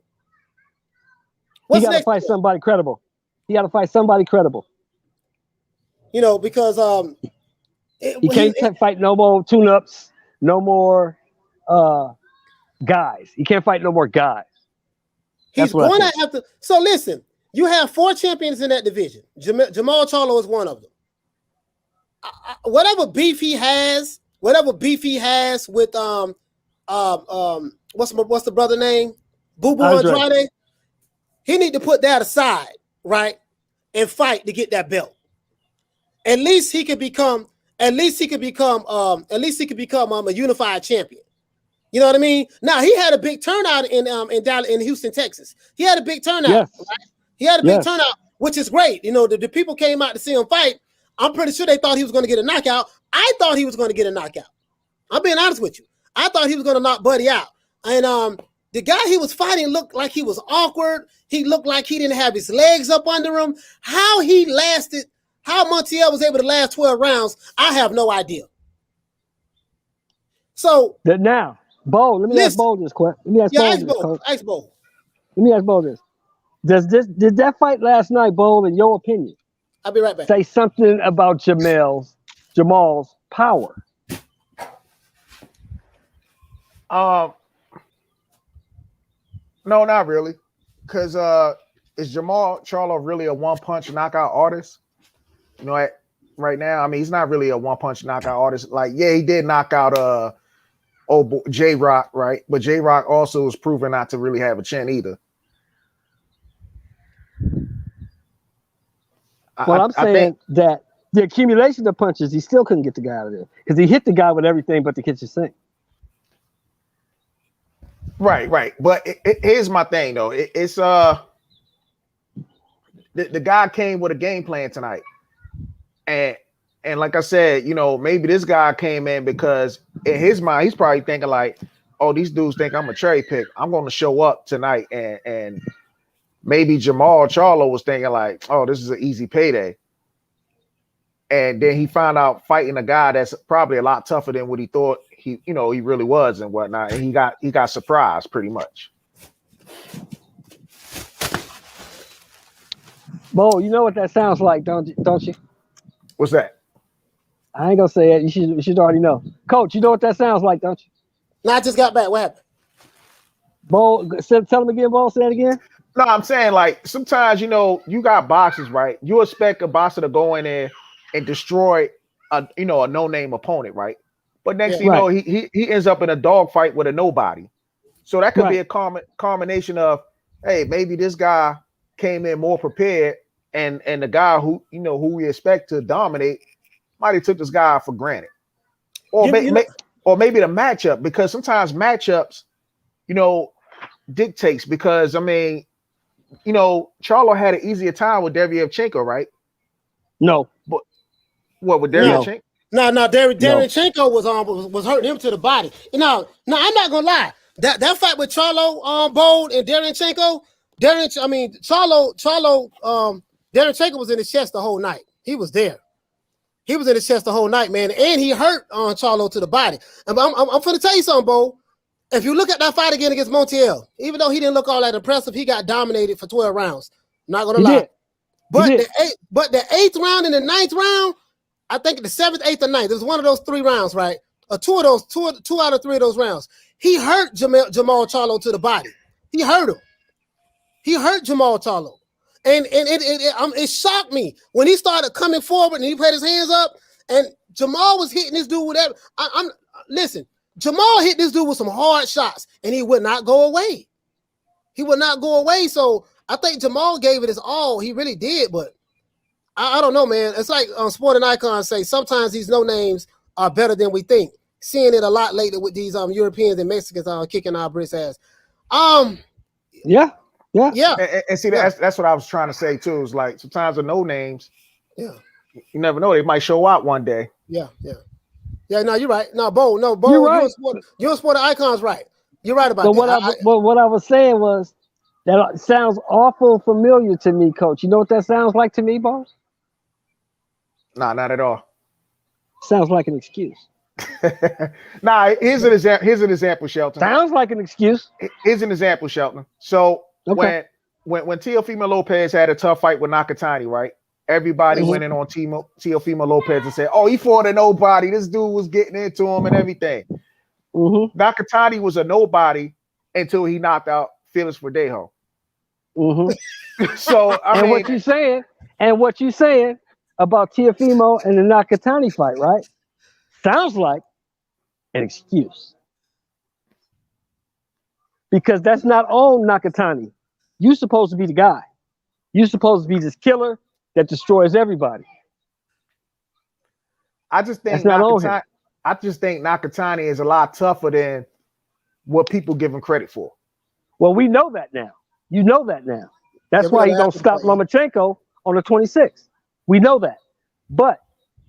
He got to fight somebody credible. You know, because he can't fight no more tune-ups, no more guys. He can't fight no more guys. He's going to have to. So listen, you have 4 champions in that division. Jermall Charlo is one of them. Whatever beef he has with what's the brother name? Boo Boo Andrade. He need to put that aside, right, and fight to get that belt. At least he could become a unified champion. You know what I mean? Now he had a big turnout in Houston, Texas. He had a big turnout. Yes. Right? He had a big turnout, which is great. You know, the people came out to see him fight. I'm pretty sure they thought he was going to get a knockout. I thought he was going to get a knockout. I'm being honest with you. I thought he was going to knock Buddy out. And the guy he was fighting looked like he was awkward. He looked like he didn't have his legs up under him. How Montiel was able to last 12 rounds, I have no idea. So now, Bo, let me ask Bo this question. Ask Bo. Let me ask Bo this. Did that fight last night, Bo, in your opinion, I'll be right back, say something about Jermall's power? No, not really. Because is Jermall Charlo really a one-punch knockout artist? You know, right now, I mean, he's not really a one-punch knockout artist. Like, yeah, he did knock out J-Rock, right? But J-Rock also is proven not to really have a chin either. I'm saying that the accumulation of punches, he still couldn't get the guy out of there because he hit the guy with everything but the kitchen sink. Right. But here's my thing, though. It's the guy came with a game plan tonight, and like I said, you know, maybe this guy came in because in his mind he's probably thinking like, oh, these dudes think I'm a cherry pick. I'm going to show up tonight, and maybe Jermall Charlo was thinking like, oh, this is an easy payday. And then he found out fighting a guy that's probably a lot tougher than what he thought he really was and whatnot. And he got surprised pretty much. Bo, you know what that sounds like, don't you? What's that? I ain't gonna say it. You should already know. Coach, you know what that sounds like, don't you? No, I just got back. What happened? Bo, tell him again, Bo. Say it again. No, I'm saying like sometimes, you know, you got boxers, right? You expect a boxer to go in there and destroy a no-name opponent, right? But next thing you know, he ends up in a dogfight with a nobody. So that could be a combination of, hey, maybe this guy came in more prepared and the guy who we expect to dominate might have took this guy for granted, or maybe the matchup, because sometimes matchups, dictates, because I mean, Charlo had an easier time with Derevychenko, right? No, but what with Derevychenko? No, Derevychenko was hurting him to the body. No, I'm not gonna lie. That fight with Charlo, Bold and Derevychenko, Derevychenko was in his chest the whole night. He was there. He was in his chest the whole night, man, and he hurt Charlo to the body. I'm going to tell you something, Bo. If you look at that fight again against Montiel, even though he didn't look all that impressive, he got dominated for 12 rounds. Not going to lie. But the 8th round and the 9th round, I think the 7th, 8th, or 9th, it was one of those 3 rounds, right? Or two out of 3 of those rounds. He hurt Jermall Charlo to the body. He hurt him. He hurt Jermall Charlo. And it shocked me when he started coming forward and he put his hands up and Jermall was hitting this dude with that. Listen, Jermall hit this dude with some hard shots and he would not go away. He would not go away. So I think Jermall gave it his all. He really did, but I don't know, man. It's like Sporting Icons say, sometimes these no names are better than we think. Seeing it a lot lately with these Europeans and Mexicans kicking our Brits ass. Yeah. And see, that's what I was trying to say too. Is like sometimes the no names, you never know, they might show out one day. Yeah. No, you're right. Bo, you're right. You're Sporting Icons, right? You're right about that. What I was saying was that sounds awful familiar to me, Coach. You know what that sounds like to me, Bo? Nah, not at all. Sounds like an excuse. Nah, here's an example, Shelton. Sounds like an excuse. Here's an example, Shelton. So when Teofimo Lopez had a tough fight with Nakatani, right? Everybody went in on Teofimo Lopez and said, "Oh, he fought a nobody. This dude was getting into him and everything." Nakatani was a nobody until he knocked out Felix Verdejo. So I mean, what you saying about Teofimo and the Nakatani fight, right? Sounds like an excuse. Because that's not on Nakatani. You're supposed to be the guy. You're supposed to be this killer that destroys everybody. I just think Nakatani is a lot tougher than what people give him credit for. Well, we know that now. You know that now. That's why he's gonna stop Lomachenko on the 26th. We know that. But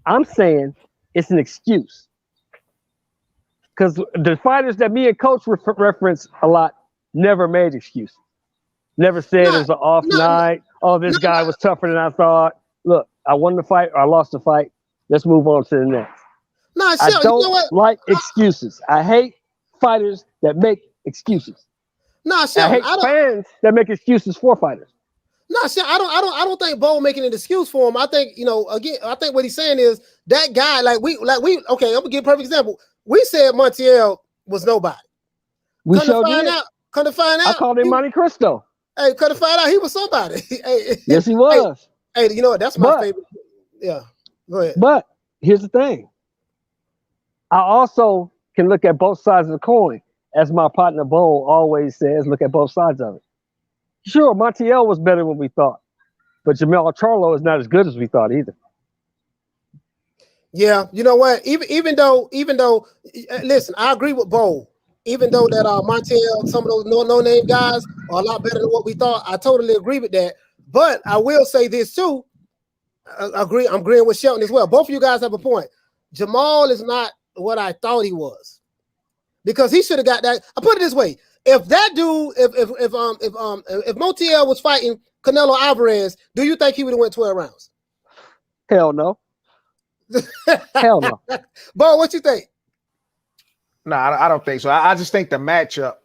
I'm saying it's an excuse. Because the fighters that me and Coach reference a lot never made excuses. Never said it was an off night. Oh, this guy was tougher than I thought. Look, I won the fight or I lost the fight. Let's move on to the next. I don't like excuses. I hate fighters that make excuses. I hate fans that make excuses for fighters. I don't think Bo making an excuse for him. I think, again, I think what he's saying is that guy, okay, I'm gonna give a perfect example. We said Montiel was nobody. We showed you. Come to find out, I called him Monte Cristo. Hey, come to find out, he was somebody. Yes, he was. Hey, you know what? That's my favorite. Yeah, go ahead. But here's the thing. I also can look at both sides of the coin. As my partner Bo always says, look at both sides of it. Sure, Montiel was better than we thought, but Jermall Charlo is not as good as we thought either. Yeah, you know what? Even though, listen, I agree with Bo. Even though that Montiel, some of those no-name guys are a lot better than what we thought, I totally agree with that. But I will say this too. I'm agreeing with Shelton as well. Both of you guys have a point. Jermall is not what I thought he was, because he should have got that. I put it this way: if that dude, if Montiel was fighting Canelo Alvarez, do you think he would have went 12 rounds? Hell no. Hell no. Bo, what you think? No, I don't think so. I just think the matchup,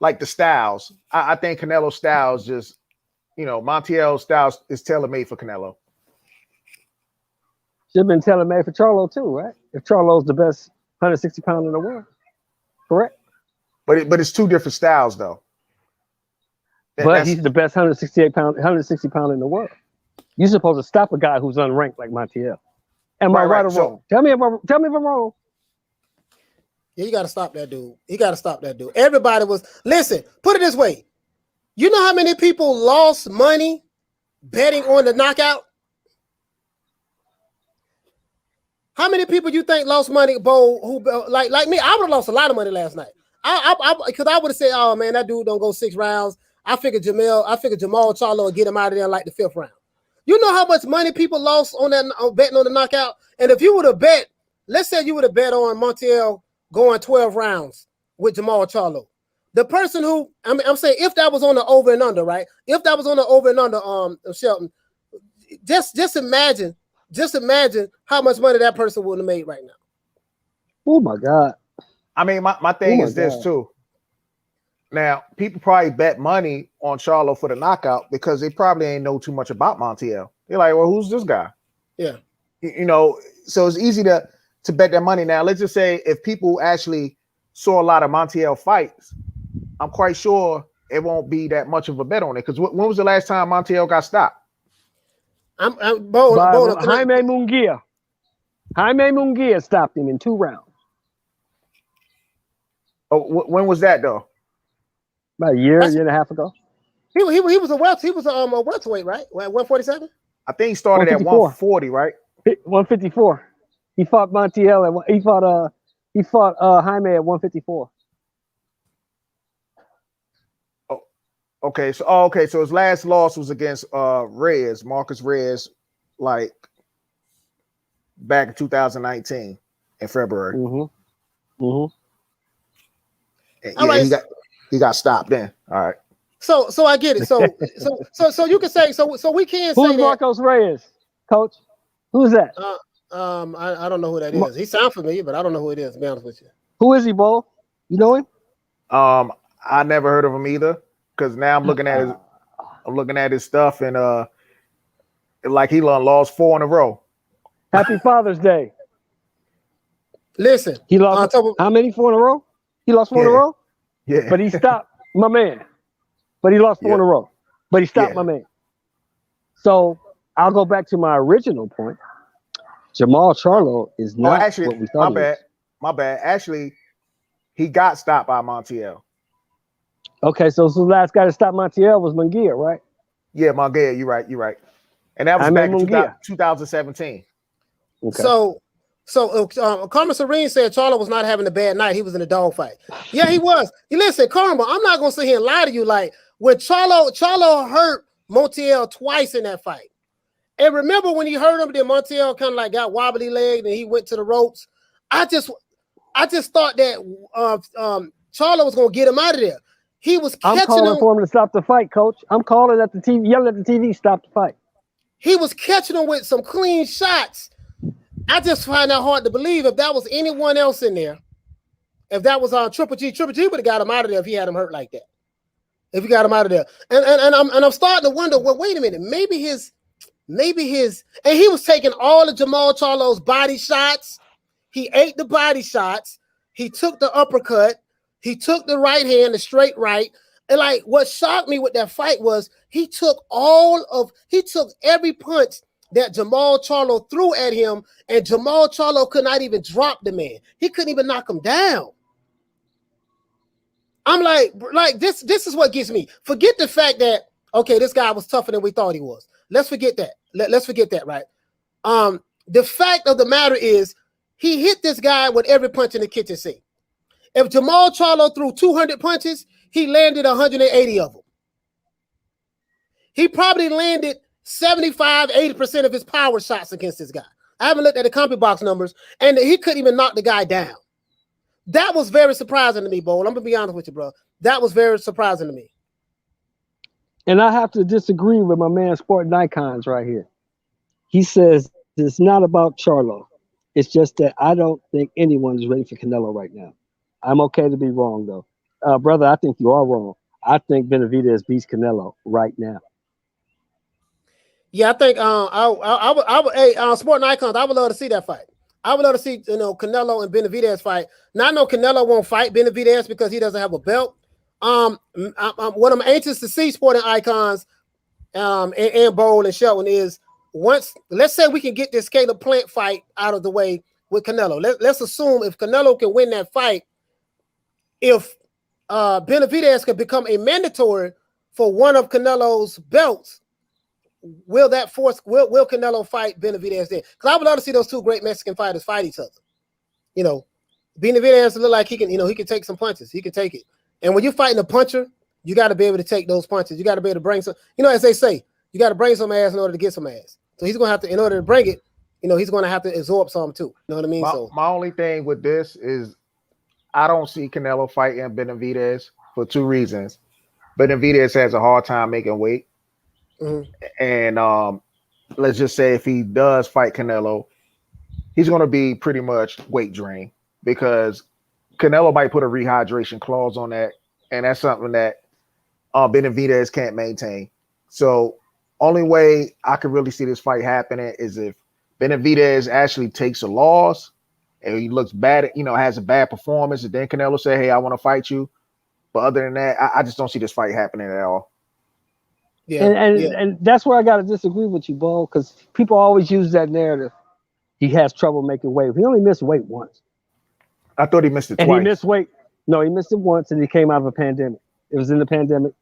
like the styles, I think Canelo's styles just, Montiel's styles is tailor-made for Canelo. Should have been tailor-made for Charlo too, right? If Charlo's the best 160-pounder in the world, correct? But it's two different styles though. But he's the best 160-pounder in the world. You're supposed to stop a guy who's unranked like Montiel. Am I right or wrong? Tell me if I'm wrong. Yeah, you got to stop that dude. Everybody was, listen, put it this way. You know how many people lost money betting on the knockout? How many people you think lost money, Bo? Who like me? I would have lost a lot of money last night. Because I would have said, "Oh man, that dude don't go 6 rounds." I figured Jermall Charlo would get him out of there like the 5th round. You know how much money people lost on that betting on the knockout? And if you would have bet, let's say you would have bet on Montiel going 12 rounds with Jermall Charlo. The person who I'm saying, if that was on the over and under, right? If that was on the over and under, Shelton, just imagine how much money that person would have made right now. Oh my God. I mean, my thing is this too. Now, people probably bet money on Charlo for the knockout because they probably ain't know too much about Montiel. They're like, well, who's this guy? Yeah. You know, so it's easy to bet that money. Now, let's just say if people actually saw a lot of Montiel fights, I'm quite sure it won't be that much of a bet on it. Because when was the last time Montiel got stopped? Jaime Munguia. Jaime Munguia stopped him in 2 rounds. Oh, when was that though? About a year and a half ago. He was a welterweight, right? 147. I think he started at 140, right? 154. He fought Montiel he fought Jaime at 154. Okay, so his last loss was against Marcus Reyes, like back in 2019 in February. Mm-hmm. Mm-hmm. Yeah, he got stopped then. All right. So I get it. So you can say so we can say who's Marcos Reyes, Coach? Who's that? I don't know who that is. He sounds familiar, but I don't know who it is, to be honest with you. Who is he, Bo? You know him? I never heard of him either. Because now I'm looking at his stuff and like he lost 4 in a row. Happy Father's Day. Listen, he lost how many 4 in a row? He lost 4 in a row? Yeah. But he stopped my man. But he lost 4 in a row. But he stopped my man. So I'll go back to my original point. Jermall Charlo is not what we thought. My bad. Actually, he got stopped by Montiel. Okay, so the last guy to stop Montiel was Munguia, right? Yeah, Munguia, you're right. And that was back in 2017. Okay. So Karma Serene said Charlo was not having a bad night. He was in a dogfight. Yeah, he was. Listen, Karma, I'm not gonna sit here and lie to you. Like when Charlo hurt Montiel twice in that fight. And remember when he hurt him, then Montiel kind of like got wobbly legged and he went to the ropes. I just thought that Charlo was gonna get him out of there. He was catching I'm calling for him to stop the fight, Coach. I'm calling at the TV, yelling at the TV, stop the fight. He was catching him with some clean shots. I just find that hard to believe. If that was anyone else in there, if that was Triple G would have got him out of there if he had him hurt like that. If he got him out of there, and I'm starting to wonder. Well, wait a minute. Maybe his, and he was taking all of Jermall Charlo's body shots. He ate the body shots. He took the uppercut. He took the right hand, the straight right. And like what shocked me with that fight was he took every punch that Jermall Charlo threw at him, and Jermall Charlo could not even drop the man. He couldn't even knock him down. I'm like this is what gets me. Forget the fact that, okay, this guy was tougher than we thought he was. Let's forget that. Let's forget that, right? The fact of the matter is he hit this guy with every punch in the kitchen sink. If Jermall Charlo threw 200 punches, he landed 180 of them. He probably landed 75, 80% of his power shots against this guy. I haven't looked at the CompuBox numbers, and he couldn't even knock the guy down. That was very surprising to me, Bo. I'm going to be honest with you, bro. That was very surprising to me. And I have to disagree with my man Sporting Icons right here. He says it's not about Charlo. It's just that I don't think anyone is ready for Canelo right now. I'm okay to be wrong, though. Brother, I think you are wrong. I think Benavidez beats Canelo right now. Yeah, I think Sporting Icons, I would love to see that fight. I would love to see, Canelo and Benavidez fight. Now, I know Canelo won't fight Benavidez because he doesn't have a belt. What I'm anxious to see, Sporting Icons, and Bowl and Shelton, is once, let's say we can get this Caleb Plant fight out of the way with Canelo. Let's assume if Canelo can win that fight, if Benavidez could become a mandatory for one of Canelo's belts, will Canelo fight Benavidez then? Because I would love to see those two great Mexican fighters fight each other. You know, Benavidez look like he can take some punches. He can take it. And when you're fighting a puncher, you got to be able to take those punches. You got to be able to bring some, as they say, you got to bring some ass in order to get some ass. So he's going to have to, in order to bring it, he's going to have to absorb some too. You know what I mean? My only thing with this is I don't see Canelo fighting Benavidez for two reasons. Benavidez has a hard time making weight. Mm-hmm. And let's just say if he does fight Canelo, he's going to be pretty much weight drained because Canelo might put a rehydration clause on that. And that's something that Benavidez can't maintain. So only way I could really see this fight happening is if Benavidez actually takes a loss and he looks bad, has a bad performance, and then Canelo say, "Hey, I want to fight you." But other than that, I just don't see this fight happening at all. Yeah, and that's where I got to disagree with you, Bo, because people always use that narrative. He has trouble making weight. He only missed weight once. I thought he missed it twice. And he missed weight. No, he missed it once, and he came out of a pandemic. It was in the pandemic.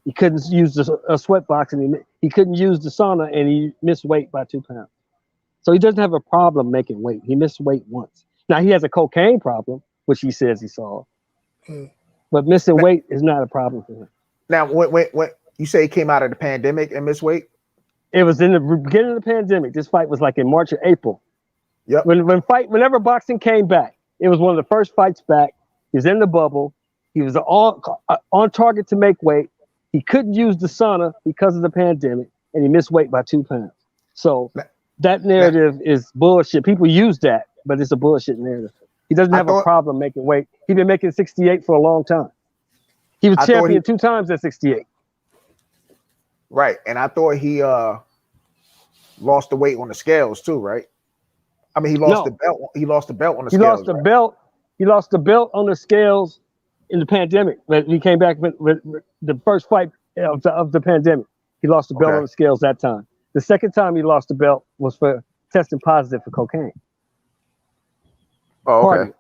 He couldn't use a sweat box, and he couldn't use the sauna, and he missed weight by 2 pounds. So he doesn't have a problem making weight. He missed weight once. Now, he has a cocaine problem, which he says he solved. But missing weight is not a problem for him. Now, when you say he came out of the pandemic and missed weight? It was in the beginning of the pandemic. This fight was like in March or April. Yep. Whenever boxing came back, it was one of the first fights back. He was in the bubble. He was on target to make weight. He couldn't use the sauna because of the pandemic, and he missed weight by 2 pounds. So that narrative is bullshit. People use that, but it's a bullshit narrative. He doesn't have a problem making weight. He's been making 68 for a long time. He was champion 2 times at 68. Right, and I thought he lost the weight on the scales too, right? I mean, he lost the belt. He lost the belt on the scales. He lost the belt on the scales in the pandemic. But he came back with the first fight of the pandemic. He lost the belt on the scales that time. The second time he lost the belt was for testing positive for cocaine. Oh, okay.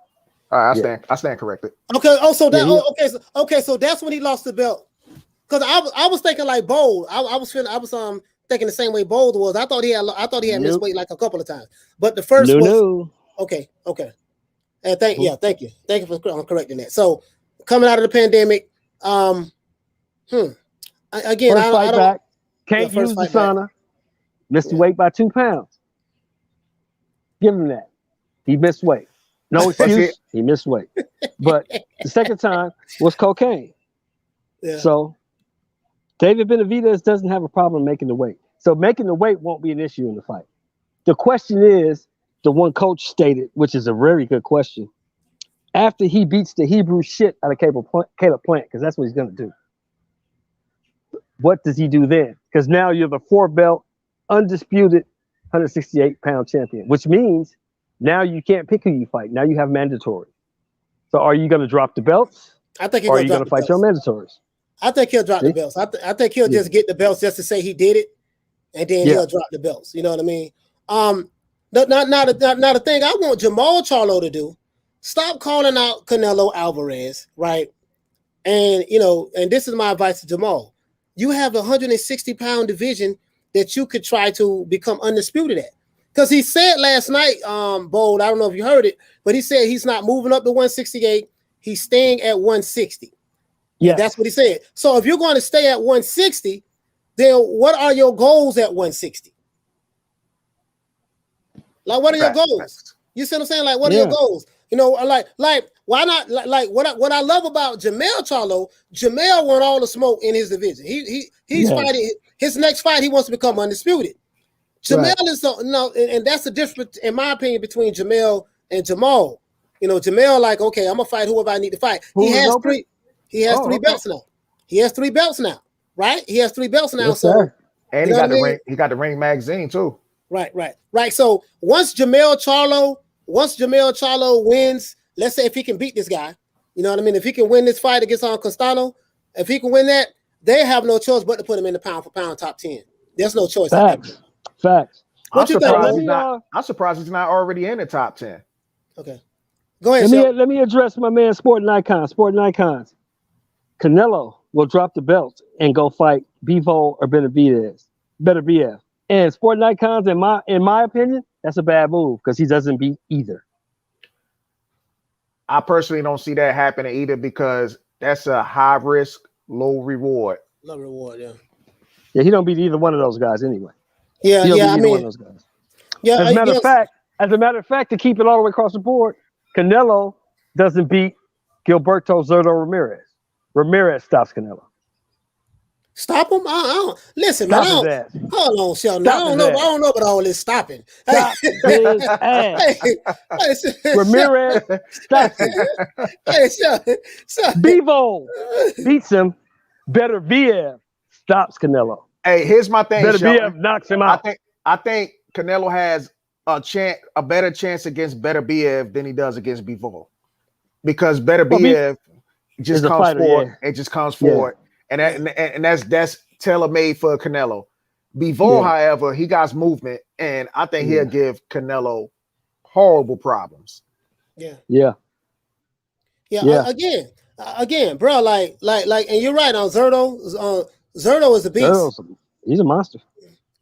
All right, I stand corrected. Okay. Oh, so that so that's when he lost the belt. Because I was thinking like Bold. I was thinking the same way Bold was. I thought he had missed weight like a couple of times. But the first was okay. And thank you for correcting that. So coming out of the pandemic, again, first fight back, can't use the sauna, missed the weight by 2 pounds. Give him that. He missed weight. No excuse. He missed weight. But the second time was cocaine. Yeah. So David Benavidez doesn't have a problem making the weight. So making the weight won't be an issue in the fight. The question is, the one coach stated, which is a very good question, after he beats the Hebrew shit out of Caleb Plant, because that's what he's going to do. What does he do then? Because now you're the 4-belt, undisputed 168-pound champion, which means now you can't pick who you fight. Now you have mandatory. So are you going to drop the belts? I think or are you going to fight your mandatories? I think he'll drop the belts. I think he'll just get the belts just to say he did it, and then he'll drop the belts. You know what I mean? Not a thing I want Jermall Charlo to do. Stop calling out Canelo Alvarez, right? And and this is my advice to Jermall. You have a 160-pound division that you could try to become undisputed at. Because he said last night, Bold, I don't know if you heard it, but he said he's not moving up to 168. He's staying at 160. Yeah, that's what he said. So if you're going to stay at 160, then what are your goals at 160? Like, what are your goals? You see what I'm saying? Like, what are your goals? Like why not? Like what I love about Jermall Charlo, Jermall want all the smoke in his division. He's fighting his next fight. He wants to become undisputed. Jermall is and that's the difference, in my opinion, between Jermall and Jermall. Jermall like, okay, I'm gonna fight whoever I need to fight. He has three belts now. He has 3 belts now, right? He has 3 belts now. Yes, and he got the ring magazine too. Right. So once Jermall Charlo wins, let's say if he can beat this guy, you know what I mean? If he can win this fight against Costano, if he can win that, they have no choice but to put him in the pound for pound top 10. There's no choice. Facts. I'm surprised he's not already in the top 10. Okay. Go ahead. Let me address my man Sporting Icons. Canelo will drop the belt and go fight Bivol or Benavidez. Beterbiev. And Sporting Icons, in my opinion, that's a bad move because he doesn't beat either. I personally don't see that happening either because that's a high risk, low reward. Low reward, yeah. Yeah, he don't beat either one of those guys anyway. Yeah, yeah. I mean, one of those guys. Yeah. As a matter of fact, to keep it all the way across the board, Canelo doesn't beat Gilberto Zurdo Ramirez. Ramirez stops Canelo. Stop him? I don't. Listen, Stop man. his ass. Hold on, Sheldon. Stop I his don't ass. know about all this stopping. Stop his ass. Ramirez stops him. Hey, Sheldon. Bivol beats him. Beterbiev stops Canelo. Hey, here's my thing. Beterbiev knocks him out. I think Canelo has a better chance against Beterbiev than he does against Bivol. Because Beterbiev just comes forward. It just comes forward. And that's tailor-made for Canelo. Bivol, however, he got movement, and I think he'll give Canelo horrible problems. Yeah. Again, bro. Like, and you're right on Zurdo. Zurdo is a beast. He's a monster.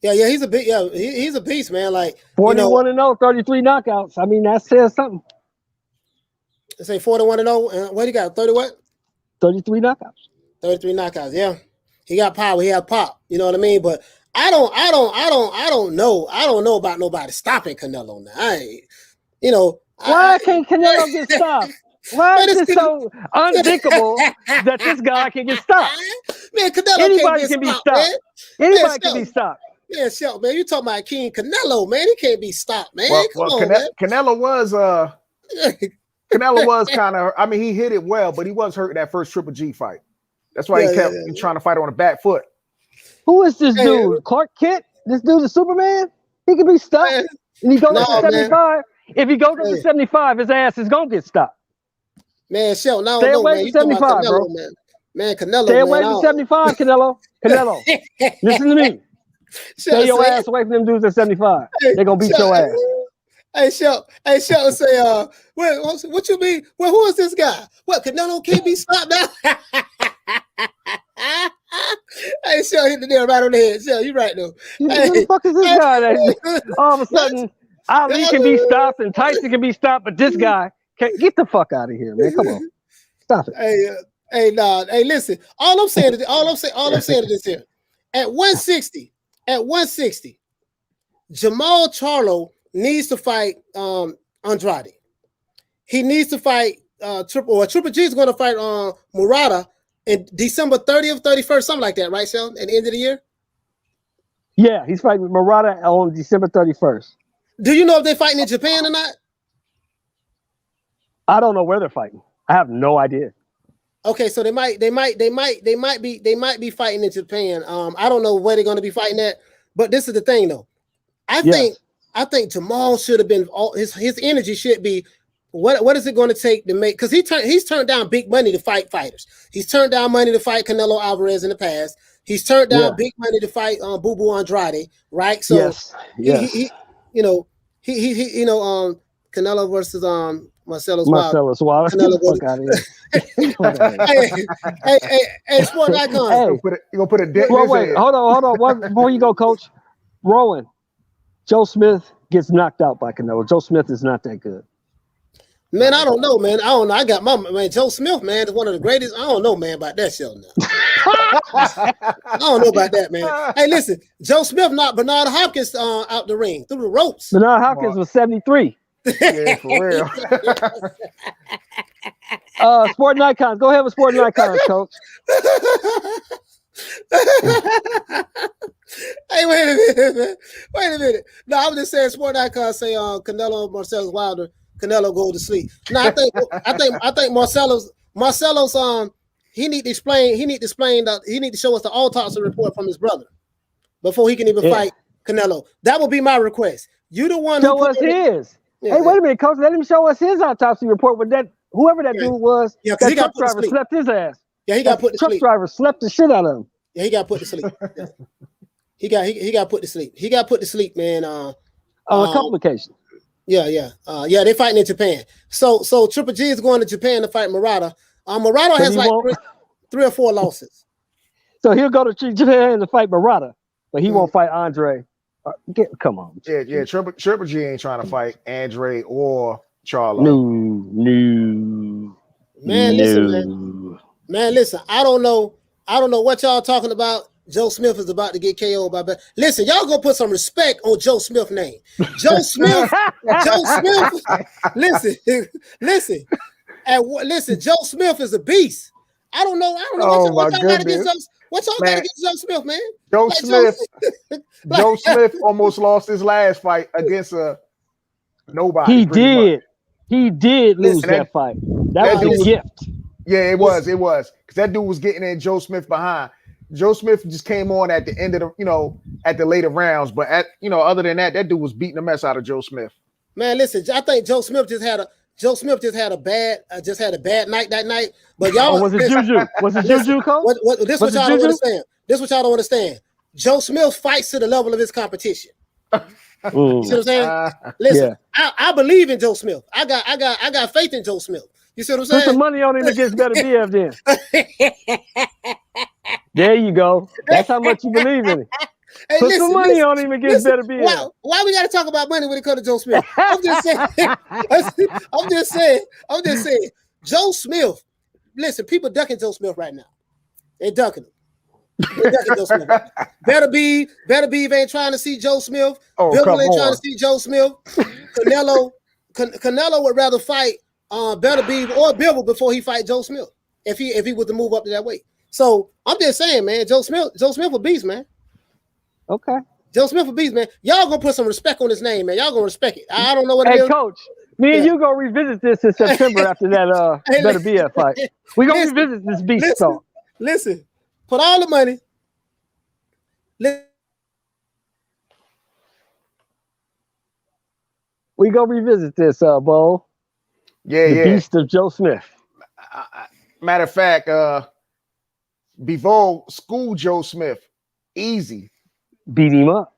Yeah, he's a big. Yeah, he's a beast, man. Like 41-0, 33 knockouts. I mean, that says something. Say 41-0. What he got? 30 what? 33 knockouts. 33 knockouts. Yeah, he got power. He has pop. You know what I mean? But I don't know. I don't know about nobody stopping Canelo now. Why can't Canelo get stopped? Why is it so unthinkable that this guy can get stopped? Man, Canelo Anybody can be stopped. Anybody can be stopped. Yeah, Shelton, man, you talking about King Canelo, man? He can't be stopped, man. Canelo was kind of. I mean, he hit it well, but he was hurt in that first Triple G fight. That's why he kept trying to fight on the back foot. Who is this dude? Clark Kent? This dude is Superman? He can be stopped. And he goes up to 75. Man. If he goes up to 75, his ass is gonna get stopped. Man, Shelton, I don't Stay know, away man. from 75, bro. Man, Canelo. Stay away from 75, Canelo. Canelo. Listen to me. Stay your ass away from them dudes at 75. They're gonna beat your ass. Hey, Shelton say, what you mean? Well, who is this guy? What, Canelo can't be stopped now? Hey, Shelton hit the nail right on the head. Shelton, you right though. Who the fuck is this guy that all of a sudden Ali can be stopped and Tyson can be stopped, but this guy can't? Get the fuck out of here, man. Come on. Stop it. Hey, listen. All I'm saying is this here. At 160, Jermall Charlo needs to fight Andrade. He needs to fight Triple G is going to fight Murata in December 30th, 31st, something like that, right, Sheldon? At the end of the year? Yeah, he's fighting Murata on December 31st. Do you know if they're fighting in Japan or not? I don't know where they're fighting. I have no idea. Okay, so they might be fighting in Japan. I don't know where they're going to be fighting at, but this is the thing though. I think Jermall should have been his energy should be what is it going to take to make, because he's turned down big money to fight fighters. He's turned down money to fight Canelo Alvarez in the past. He's turned down big money to fight Boo Boo Andrade, right? So he Canelo versus Marcellus Wilder. Get the fuck out of here. Hey, Sport Icon. You gonna put a dent? Wait, hold on. Before you go, Coach. Rowan, Joe Smith gets knocked out by Canelo. Joe Smith is not that good. Man, I don't know, man. I don't know. I got my man. Joe Smith, man, is one of the greatest. I don't know, man, about that show now. I don't know about that, man. Hey, listen, Joe Smith knocked Bernard Hopkins out the ring through the ropes. Bernard Hopkins was 73. Yeah, for real. Sporting Icons. Go ahead with Sporting Icons, Coach. Hey, wait a minute. No, I was just saying Sporting Icons say Canelo Marcellus Wilder. Canelo go to sleep. No, I think Marcello's he need to explain that he need to show us the autopsy report from his brother before he can even fight Canelo. That would be my request. You the one show us his. Hey, wait a minute, Coach. Let him show us his autopsy report with that whoever that dude was. Yeah, that truck driver slept his ass. Yeah, he got put to sleep. Truck driver slept the shit out of him. Yeah, he got put to sleep. He got put to sleep. He got put to sleep, man. On a complication. Yeah. They're fighting in Japan. So Triple G is going to Japan to fight Murata. Murata has like 3 or 4 losses. So he'll go to Japan to fight Murata. but he won't fight Andre. Come on. Yeah. Triple G ain't trying to fight Andre or Charlo. No. Man, listen. I don't know what y'all talking about. Joe Smith is about to get KO'd by. Listen, y'all gonna put some respect on Joe Smith's name. Joe Smith. Listen. And listen, Joe Smith is a beast. I don't know what y'all got against Joe. What y'all got against Joe Smith, man? Joe Smith almost lost his last fight against a nobody. He did lose that fight. That was a gift. Yeah, it was. Because that dude was getting in Joe Smith behind. Joe Smith just came on at the end of at the later rounds. But other than that dude was beating the mess out of Joe Smith. Man, listen, I think Joe Smith just had a bad night that night. But y'all was it Juju? Was it Juju, Coach? This what y'all don't understand. This what y'all don't understand. Joe Smith fights to the level of his competition. See what I'm saying? Listen, I believe in Joe Smith. I got faith in Joe Smith. You see what I'm saying? Put some money on him against Better BF then. There you go. That's how much you believe in it. Hey, Put some money on him against Better BF. Why we got to talk about money when it comes to Joe Smith? I'm just saying. Joe Smith. Listen, people ducking Joe Smith right now. They're ducking him. Joe Smith. Better be ain't trying to see Joe Smith. Bill ain't trying to see Joe Smith. Canelo would rather fight Better be or Bill before he fight Joe Smith if he was to move up to that weight. So I'm just saying, man, Joe Smith a beast, man. Okay. Joe Smith a beast, man. Y'all gonna put some respect on his name, man. Y'all gonna respect it. I don't know what it is. Hey, Coach, me and you gonna revisit this in September after that Better BF fight. We gonna revisit this beast talk. Listen, put all the money. We gonna revisit this, Bo. The beast of Joe Smith. Matter of fact, Bivol schooled Joe Smith easy. Beat him up.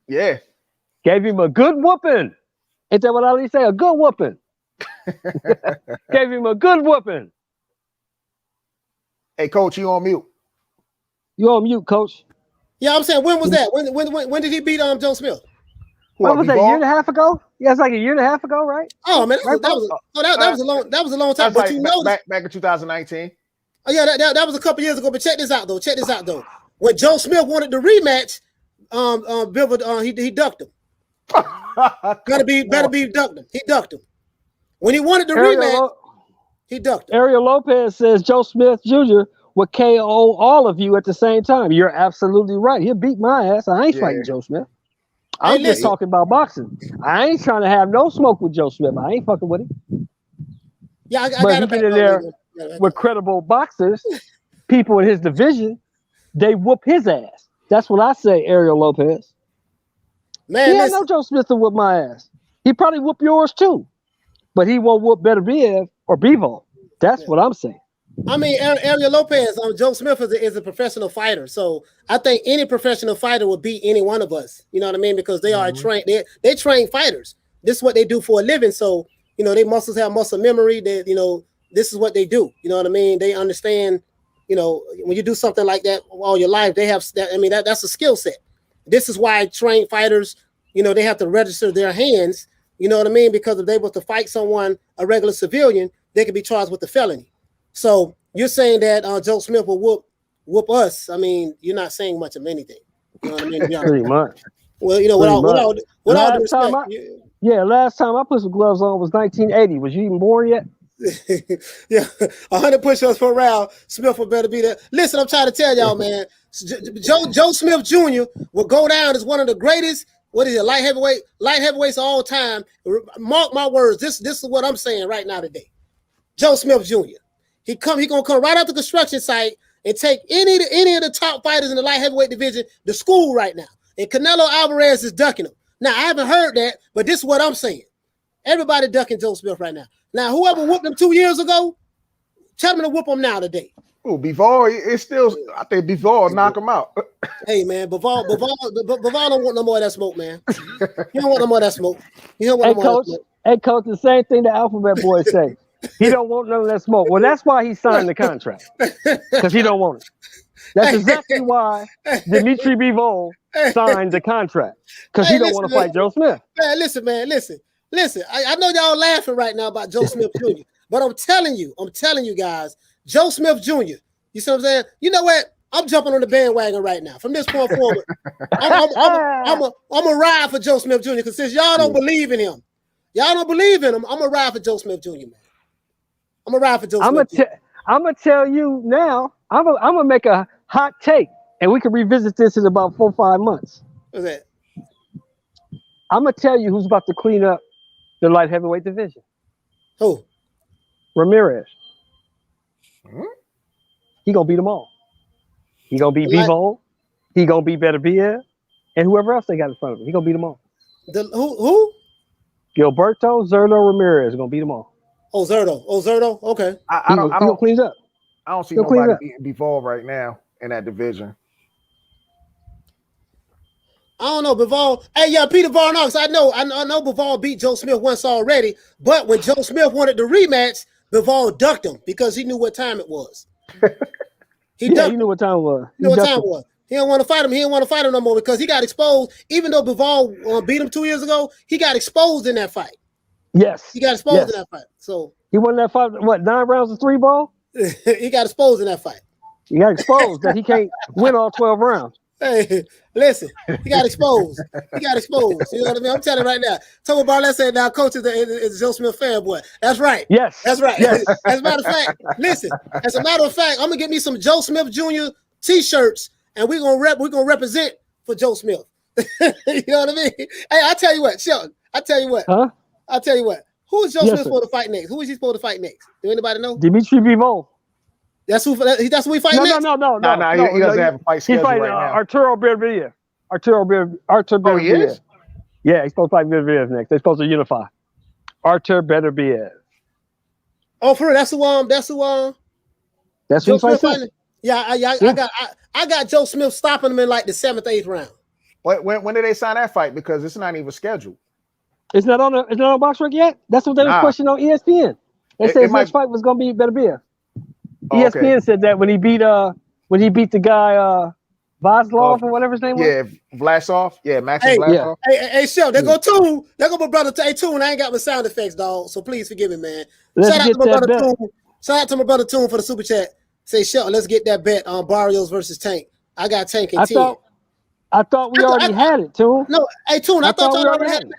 Yeah. Gave him a good whooping. Ain't that what Ali say? A good whooping. Gave him a good whooping. Hey, Coach, you on mute. You on mute, Coach. Yeah, I'm saying, when was that? When did he beat Joe Smith? What was that, a year and a half ago? Yeah, it's like a year and a half ago, right? Oh man, that was a long time. But back in 2019. Oh yeah, that was a couple years ago. But check this out though. When Joe Smith wanted the rematch, he ducked him. Better be ducked him. He ducked him. When he wanted the rematch, he ducked him. Ariel Lopez says Joe Smith Jr. would KO all of you at the same time. You're absolutely right. He'll beat my ass. I ain't fighting Joe Smith. I'm just talking about boxing. I ain't trying to have no smoke with Joe Smith. I ain't fucking with him. Yeah, but he get in there with credible boxers, people in his division, they whoop his ass. That's what I say, Ariel Lopez. Man, I know Joe Smith will whoop my ass. He probably whoop yours too, but he won't whoop Better Biev or Bivol. That's what I'm saying. I mean, Ariel Lopez, Joe Smith is a professional fighter. So I think any professional fighter would beat any one of us. You know what I mean? Because they are trained. They train fighters. This is what they do for a living. So, their muscles have muscle memory. This is what they do. You know what I mean? They understand, when you do something like that all your life, they have that. I mean, that's a skill set. This is why trained fighters, they have to register their hands. You know what I mean? Because if they were to fight someone, a regular civilian, they could be charged with a felony. So you're saying that Joe Smith will whoop us. I mean, you're not saying much of anything. You know what I mean? Pretty much. Well, with all due respect. Last time I put some gloves on was 1980. Was you even born yet? Yeah, 100 push-ups per round. Smith will better be there. Listen, I'm trying to tell y'all, man. Joe Smith Jr. will go down as one of the greatest. What is it? Light heavyweights of all time. Mark my words. This is what I'm saying right now today. Joe Smith Jr. He gonna come right out the construction site and take any of the top fighters in the light heavyweight division to school right now. And Canelo Alvarez is ducking him. Now I haven't heard that, but this is what I'm saying. Everybody ducking Joe Smith right now. Now whoever whooped him 2 years ago, tell him to whoop him now today. Oh, Bivol, it's still. I think Bivol knock him out. Hey man, Bivol don't want no more of that smoke, man. He don't want no more of that smoke. He don't want no more of that smoke. Hey coach, the same thing the Alphabet Boys say. He don't want none of that smoke. Well, that's why he signed the contract, because he don't want it. That's exactly why Dimitri Bivol signed the contract because he don't want to fight Joe Smith. Man, listen. I know y'all laughing right now about Joe Smith Jr., but I'm telling you guys, Joe Smith Jr. You see what I'm saying? You know what? I'm jumping on the bandwagon right now. From this point forward, I'm a ride for Joe Smith Jr. Because since y'all don't believe in him, I'm gonna ride for Joe Smith Jr. Man, I'm gonna ride for Joe Smith Jr. I'm gonna tell you now. I'm gonna make a hot take, and we can revisit this in about 4 or 5 months. What's that? I'm gonna tell you who's about to clean up the light heavyweight division. Who? Ramirez. He gonna beat them all. He gonna beat Bivol. He gonna beat Beterbiev, and whoever else they got in front of him. He gonna beat them all. Who? Gilberto Zurdo Ramirez is gonna beat them all. Oh, Zurdo. Okay. I don't clean up. I don't see nobody beating Bivol right now in that division. I don't know, Bivol. Hey, yeah, Peter Varnox. I know Bivol beat Joe Smith once already, but when Joe Smith wanted the rematch, Bivol ducked him because he knew what time it was. He knew what time it was. He didn't want to fight him. He didn't want to fight him no more because he got exposed. Even though Bivol beat him 2 years ago, he got exposed in that fight. Yes. He got exposed in that fight. So he won that fight, 9 rounds of 3 ball? He got exposed in that fight. He got exposed that he can't win all 12 rounds. Hey, listen, he got exposed. You know what I mean? I'm telling you right now. Toby Barlett said now coach is a Joe Smith fanboy. That's right. Yes. That's right. Yes. As a matter of fact, I'm gonna get me some Joe Smith Jr. t-shirts and we're gonna represent for Joe Smith. You know what I mean? Hey, I tell you what, Shelton. I tell you what. Huh? I'll tell you what. Who is Joe Smith supposed to fight next? Who is he supposed to fight next? Do anybody know? Dimitri Bivol. That's who we fight next? No. He doesn't have a fight schedule right now. Arturo Beterbiev. Arturo Beterbiev. Oh, he is? Yeah, he's supposed to fight Beterbiev next. They're supposed to unify. Artur Beterbiev. Oh, for real? That's who fighting. Yeah. I got Joe Smith stopping him in like the 7th, 8th round. When did they sign that fight? Because it's not even scheduled. It's not on BoxRec yet. That's what they were questioning on ESPN. They said his next fight was going to be Beterbiev. ESPN said that when he beat the guy Vaslov or whatever his name was. Yeah, Vlasov. Yeah, Maxim Vlasov. Hey, Shell, there go Toon. There go my brother. Hey, Toon, I ain't got my sound effects, dog. So please forgive me, man. Shout out to my brother Toon. Shout out to my brother Toon for the super chat. Say, Shell, let's get that bet on Barrios versus Tank. I got Tank and 10. I thought we already had it, Toon. No, hey, Toon, I thought y'all already had it.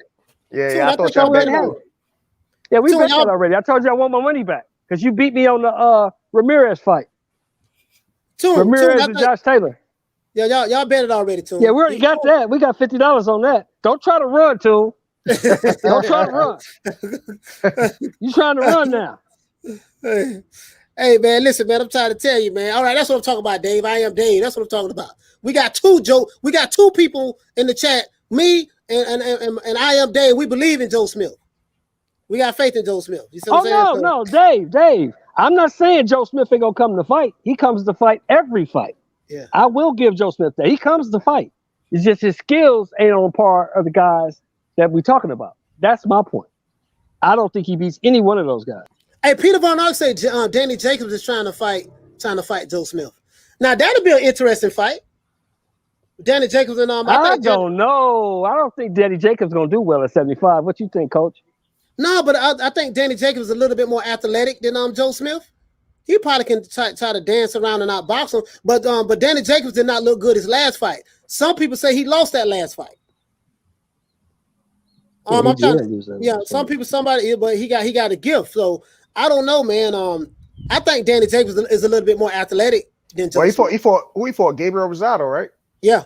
Yeah, I thought y'all already had it. Yeah, we bet that already. I told you I want my money back because you beat me on the Ramirez fight. Ramirez and Josh Taylor. Yeah, y'all bet it already, Toon. Yeah, we already got that. We got $50 on that. Don't try to run, Toon. Don't try to run. You trying to run now. Hey, man, listen, man, I'm trying to tell you, man. All right, that's what I'm talking about, Dave. I am Dave. That's what I'm talking about. We got two people in the chat. Me and I am Dave. We believe in Joe Smith. We got faith in Joe Smith. You see what I'm saying? No, Dave. I'm not saying Joe Smith ain't gonna come to fight. He comes to fight every fight. Yeah. I will give Joe Smith that. He comes to fight. It's just his skills ain't on par of the guys that we're talking about. That's my point. I don't think he beats any one of those guys. Hey, Peter Von Ark said Danny Jacobs is trying to fight Joe Smith. Now that'll be an interesting fight. Danny Jacobs and I don't know. I don't think Danny Jacobs gonna do well at 75. What you think, Coach? No, but I think Danny Jacobs is a little bit more athletic than Joe Smith. He probably can try to dance around and outbox him, but Danny Jacobs did not look good his last fight. Some people say he lost that last fight. Some people, but he got a gift. So I don't know, man. I think Danny Jacobs is a little bit more athletic than Joe Smith. He fought Gabriel Rosado, right? Yeah.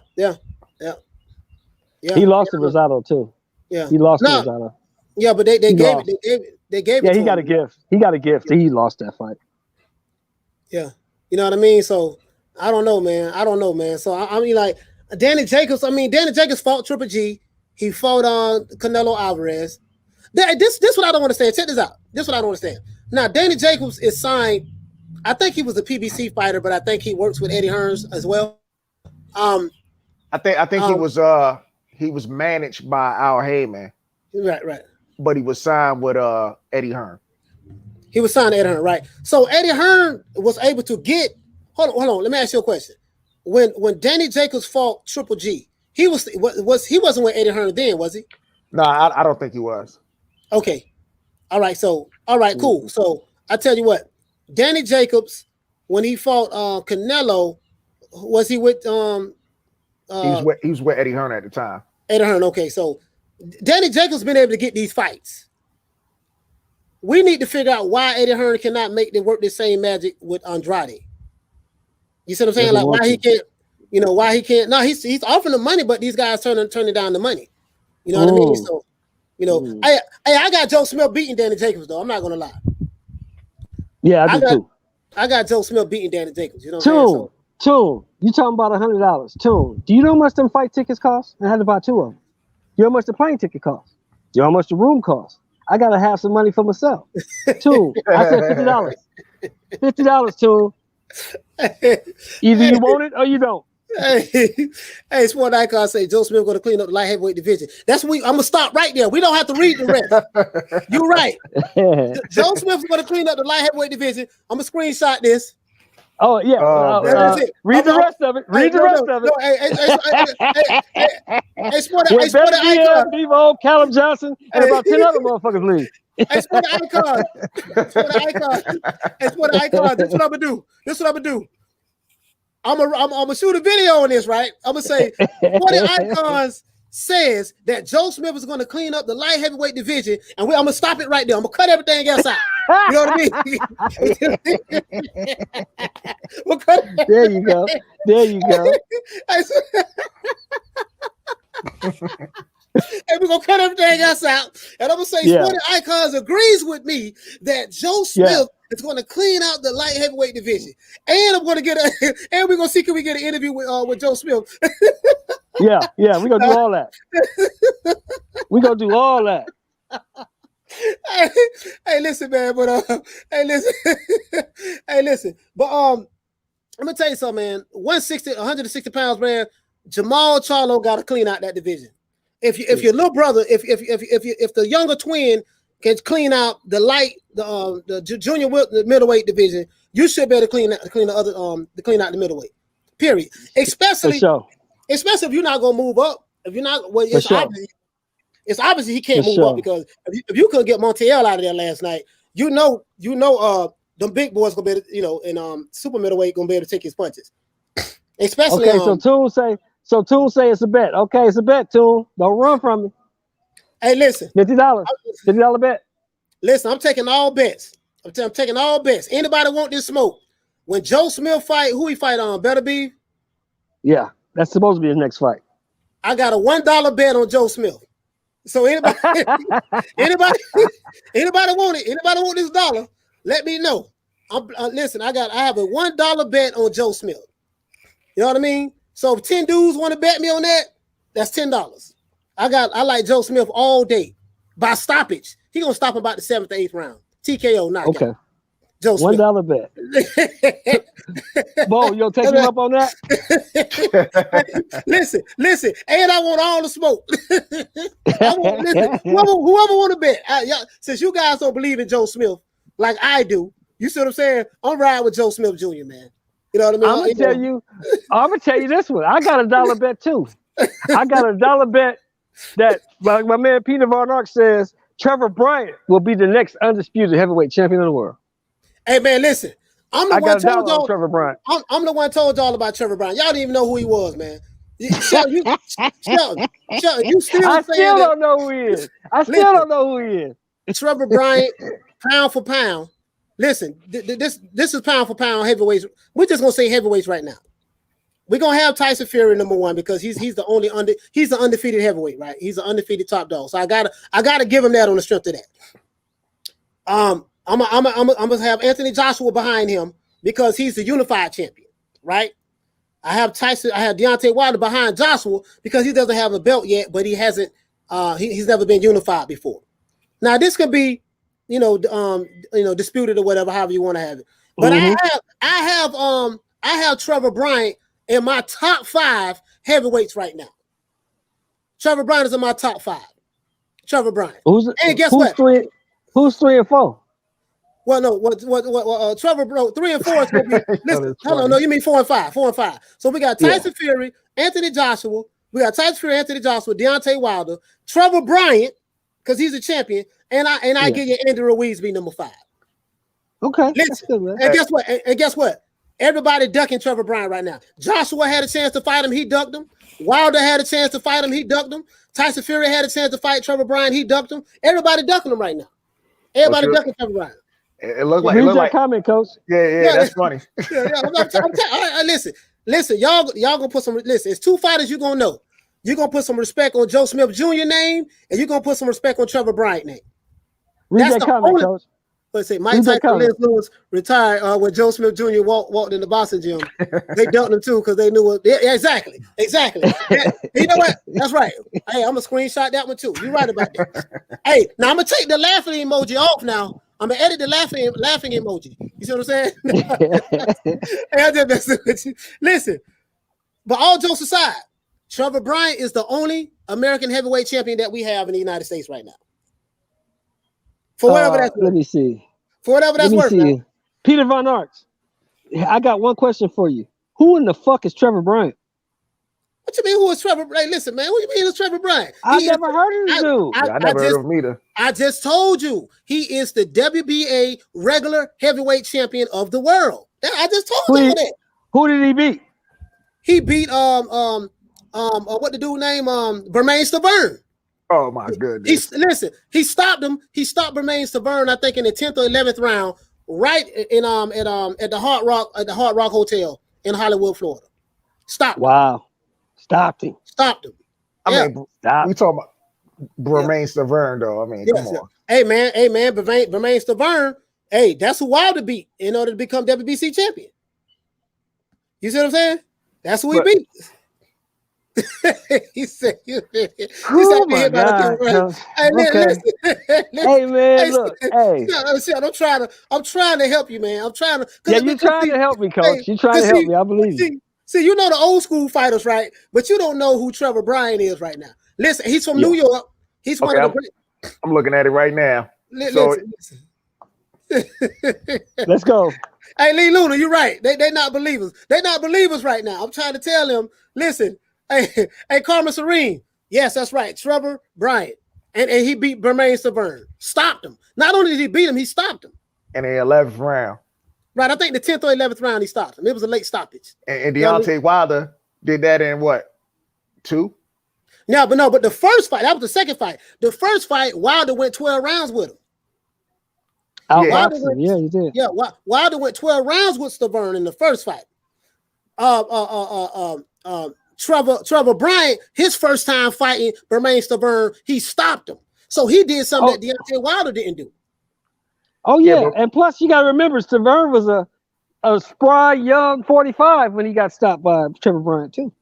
He lost to Rosado too. Yeah, he lost to Rosado. Yeah, but they gave it. Yeah, he got a gift. He got a gift. He lost that fight. Yeah, you know what I mean. So I don't know, man. So I mean, like Danny Jacobs. I mean, Danny Jacobs fought Triple G. He fought Canelo Alvarez. This what I don't understand. Check this out. This what I don't understand. Now, Danny Jacobs is signed. I think he was a PBC fighter, but I think he works with Eddie Hearns as well. I think he was managed by Al Heyman. Right. But he was signed with Eddie Hearn. He was signed to Eddie Hearn, right? So Eddie Hearn was able to get. Hold on. Let me ask you a question. When Danny Jacobs fought Triple G, he wasn't with Eddie Hearn then, was he? No, I don't think he was. Okay. All right, cool. So I tell you what, Danny Jacobs, when he fought Canelo, was he with he was with Eddie Hearn at the time. Eddie Hearn, okay. So Danny Jacobs been able to get these fights. We need to figure out why Eddie Hearn cannot make them work the same magic with Andrade. You see what I'm saying? Like why he can't, why he can't. No, he's offering the money, but these guys turning down the money. You know what I mean? So, I got Joe Smith beating Danny Jacobs though. I'm not gonna lie. Yeah, I do too. I got Joe Smith beating Danny Jacobs. You know what I'm saying? Tune, you talking about $100? Tune, do you know how much them fight tickets cost? I had to buy 2 of them. You know how much the plane ticket cost? You know how much the room cost? I gotta have some money for myself. Tune, I said $50. $50, Tune. Either you want it or you don't. Hey, Sport Icon say Joe Smith going to clean up the light heavyweight division. That's I'm gonna stop right there. We don't have to read the rest. You're right. Joe Smith is going to clean up the light heavyweight division. I'm gonna screenshot this. Oh yeah. Read the rest of it. Read the rest of it. Hey, Sport Icon. Devo, Callum Johnson, and about 10 other motherfuckers leave. Hey, Sport Icon. Hey, Sport Icon. This is what I'm gonna do. I'm gonna shoot a video on this, right? I'm gonna say Sport Icons says that Joe Smith is going to clean up the light heavyweight division, and I'm gonna stop it right there. I'm gonna cut everything else out. You know what I mean? There you go. And we're gonna cut everything else out. And I'm gonna say Sporting Icons agrees with me that Joe Smith is gonna clean out the light heavyweight division. And I'm gonna and we're gonna see can we get an interview with Joe Smith. yeah, we're gonna do all that. We're gonna do all that. Hey, listen, man, but listen. But I'm gonna tell you something, man. 160 pounds, man. Jermall Charlo got to clean out that division. If your little brother, if the younger twin can clean out the junior middleweight division, you should be able to clean out the middleweight. Period. Especially if you're not gonna move up. If you're not, well, it's obviously he can't move up because if you couldn't get Montiel out of there last night, them big boys gonna be able to, and super middleweight gonna be able to take his punches. Especially So Toon say it's a bet. Okay, it's a bet, Toon. Don't run from me. Hey, listen. $50. $50 bet. Listen, I'm taking all bets. I'm taking all bets. Anybody want this smoke? When Joe Smith fight, who he fight on? Better be? Yeah, that's supposed to be his next fight. I got a $1 bet on Joe Smith. So anybody want it? Anybody want this dollar? Let me know. Listen, I have a $1 bet on Joe Smith. You know what I mean? So if 10 dudes want to bet me on that, that's $10. I like Joe Smith all day by stoppage. He gonna stop about the 7th or 8th round. TKO knockout. Okay. Joe Smith. $1 bet. Bo, you gonna take him up on that? Listen, and I want all the smoke. Whoever want to bet. Since you guys don't believe in Joe Smith like I do, you see what I'm saying? I'm riding with Joe Smith Jr., man. You know what I mean? I'm gonna tell you this one. I got a $1 bet too. I got a $1 bet that, like my man Peter Von Ark says, Trevor Bryant will be the next undisputed heavyweight champion of the world. Hey man, listen. I'm the one told y'all Trevor Bryant. I'm the one told y'all about Trevor Bryant. Y'all didn't even know who he was, man. Shelton, you still I still don't know who he is. Don't know who he is. Trevor Bryant, pound for pound. Listen, this is pound for pound heavyweights. We're just gonna say heavyweights right now. We're gonna have Tyson Fury #1 because he's the he's the undefeated heavyweight, right? He's the undefeated top dog. So I gotta give him that on the strength of that. I'm gonna have Anthony Joshua behind him because he's the unified champion, right? I have Deontay Wilder behind Joshua because he doesn't have a belt yet, but he hasn't. He's never been unified before. Now this could be, disputed or whatever, however you want to have it. But I have Trevor Bryant in my top 5 heavyweights right now. Trevor Bryant is in my top 5. Trevor Bryant. Guess what? Who's 3 and 4? Well, no, Trevor, bro, 3 and 4 is gonna be. Listen, hold on, no, you mean 4 and 5. 4 and 5. So we got Tyson Fury, Anthony Joshua, We got Tyson Fury, Anthony Joshua, Deontay Wilder, Trevor Bryant, because he's a champion, and I give you Andy Ruiz be number 5. Okay. Listen, and guess what? And guess what? Everybody ducking Trevor Bryant right now. Joshua had a chance to fight him, he ducked him. Wilder had a chance to fight him, he ducked him. Tyson Fury had a chance to fight Trevor Bryant, he ducked him. Everybody ducking him right now. Everybody ducking Trevor Bryant. It looked like comment, coach. Yeah, that's funny. Listen, y'all gonna put some. Listen, it's 2 fighters you gonna know. You're gonna put some respect on Joe Smith Jr. name, and you're gonna put some respect on Trevor Bryant name. Read that comment, coach. Let's say Mike Tyson and Liz Lewis retired when Joe Smith Jr. walked in the boxing gym. They dumped him too because they knew what. Yeah, exactly. Yeah, you know what? That's right. Hey, I'm gonna screenshot that one too. You're right about that. Hey, now I'm gonna take the laughing emoji off now. I'm gonna edit the laughing emoji. You see what I'm saying? Hey, I just messing with you. Listen, but all jokes aside, Trevor Bryant is the only American heavyweight champion that we have in the United States right now. For whatever that's worth. Let me see. For whatever that's worth. Peter Von Arts, I got one question for you. Who in the fuck is Trevor Bryant? What you mean? Who is Trevor Bryant? Listen, man. What you mean? It's Trevor Bryant? I never heard of this dude. I never heard of him either. I just told you he is the WBA regular heavyweight champion of the world. I just told you that. Who did he beat? He beat what the dude named Bermain Stavern. Oh my goodness! He stopped him. He stopped Bermain Stavern, I think, in the 10th or 11th round, right in at the Hard Rock Hotel in Hollywood, Florida. Stopped him. Wow. Stopped him. I mean, we talking about Bermain Stavern, though. I mean, come on. Hey man, Bermain Stavern. Hey, that's who Wilder beat in order to become WBC champion. You see what I'm saying? That's who he beat. He said, "Oh my God!" Hey, listen. Hey man, look. Hey, I'm trying to help you, man. I'm trying to. Yeah, you're trying to help me, coach. You're trying to help me. I believe you. See, you know the old school fighters, right? But you don't know who Trevor Bryant is right now. Listen, he's from New York. He's one of the. I'm looking at it right now. Listen. Let's go. Hey, Lee Luna, you're right. They not believers. They're not believers right now. I'm trying to tell them. Listen. Hey, Carmen Serene. Yes, that's right. Trevor Bryant. And he beat Bermain Stavern. Stopped him. Not only did he beat him, he stopped him. In the 11th round. Right. I think the 10th or 11th round he stopped him. It was a late stoppage. And Deontay Wilder did that in what? 2? But the first fight, that was the second fight. The first fight, Wilder went 12 rounds with him. You did. Yeah, Wilder went 12 rounds with Stavern in the first fight. Trevor Bryant, his first time fighting Bermain Stavern, he stopped him. So he did something that Deontay Wilder didn't do. Oh yeah, and plus you got to remember, Stavern was a spry young 45 when he got stopped by Trevor Bryant too.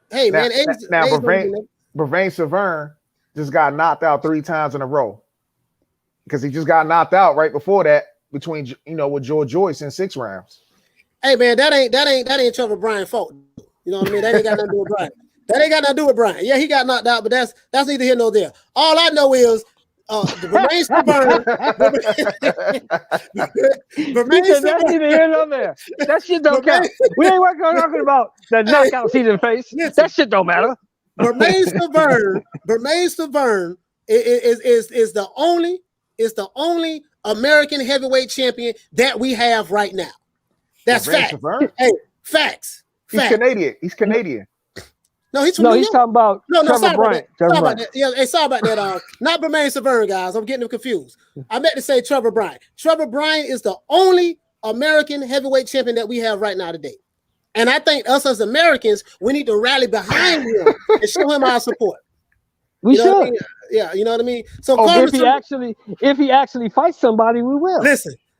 Hey now, man, Bermain Stavern just got knocked out 3 times in a row because he just got knocked out right before that between with George Joyce in 6 rounds. Hey man, that ain't Trevor Bryant's fault. You know what I mean? That ain't got nothing to do with Bryant. That ain't got nothing to do with Bryant. Yeah, he got knocked out, but that's neither here nor there. All I know is the Bermain Stavern. That's neither here nor there. That shit don't count. We ain't talking about the knockout seat in the face. That shit don't matter. Bermain Stavern is the only American heavyweight champion that we have right now. That's fact. Hey, facts. He's Canadian. No, he's from New York. Talking about Trevor Bryant. Sorry about that. Yeah, hey, sorry about that. Not Bermain Stavern, guys. I'm getting them confused. I meant to say Trevor Bryant. Trevor Bryant is the only American heavyweight champion that we have right now today. And I think us as Americans, we need to rally behind him and show him our support. We should. I mean? Yeah, you know what I mean? So if he actually fights somebody, we will.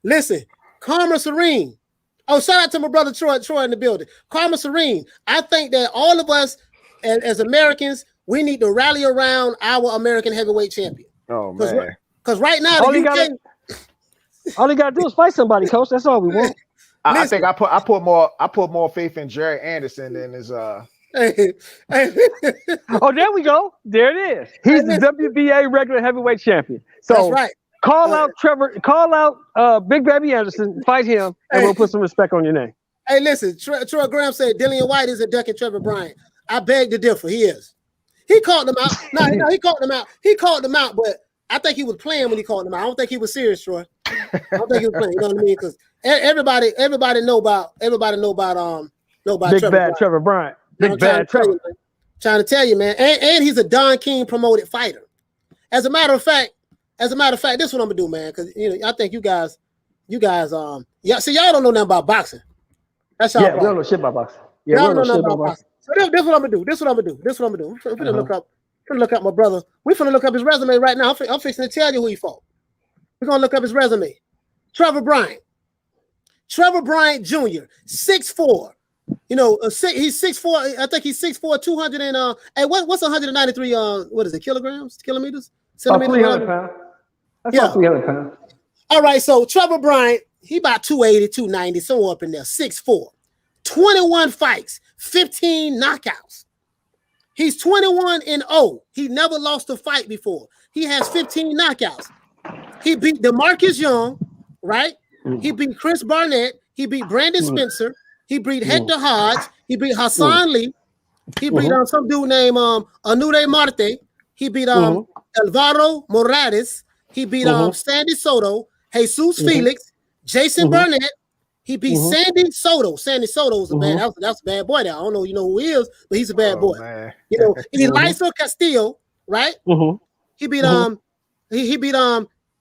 Listen. Karma Serene. Oh, shout out to my brother Troy in the building. Karma Serene. I think that all of us as Americans, we need to rally around our American heavyweight champion. Oh man. Because right now, all he gotta do is fight somebody, coach. That's all we want. I think I put more faith in Jerry Anderson than his Oh, there we go. There it is. He's the WBA regular heavyweight champion. So that's right. Call out Big Baby Anderson, fight him, and we'll put some respect on your name. Hey, listen, Troy Graham said Dillian White isn't ducking Trevor Bryant. I beg to differ. He is. He called them out. No, he called them out. He called them out, but I think he was playing when he called them out. I don't think he was serious, Troy. I don't think he was playing. You know what I mean? Because everybody know about Big Bad Trevor Bryant. Big Bad Trevor. Trying to tell you, man. And he's a Don King promoted fighter. As a matter of fact, this is what I'm gonna do, man. Because I think you guys, yeah. See, y'all don't know nothing about boxing. That's y'all. Yeah, we don't know shit about boxing. Yeah, y'all don't know nothing about boxing. So this is what I'm gonna do. We're finna look up my brother. We're finna look up his resume right now. I'm fixing to tell you who he fought. We're gonna look up his resume. Trevor Bryant Jr. 6'4". He's 6'4". I think he's 6'4", 200 and what's 193? What is it? Kilograms? Kilometers? Centimeters? 300 pounds. That's about 300 pounds. All right, so Trevor Bryant, he about 280, 290, somewhere up in there. 6'4", 21 fights, 15 knockouts. He's 21-0. He never lost a fight before. He has 15 knockouts. He beat DeMarcus Young, right? He beat Chris Barnett. He beat Brandon Spencer. He beat Hector Hodge. He beat Hassan Lee. He beat some dude named Anude Marte. He beat Alvaro Morales. He beat Sandy Soto, Jesus Felix, Jason Burnett. He beat Sandy Soto. Sandy Soto's a bad. That's a bad boy. There, I don't know. You know who he is, but he's a bad boy. Man. Elisa Castillo, right? He beat he beat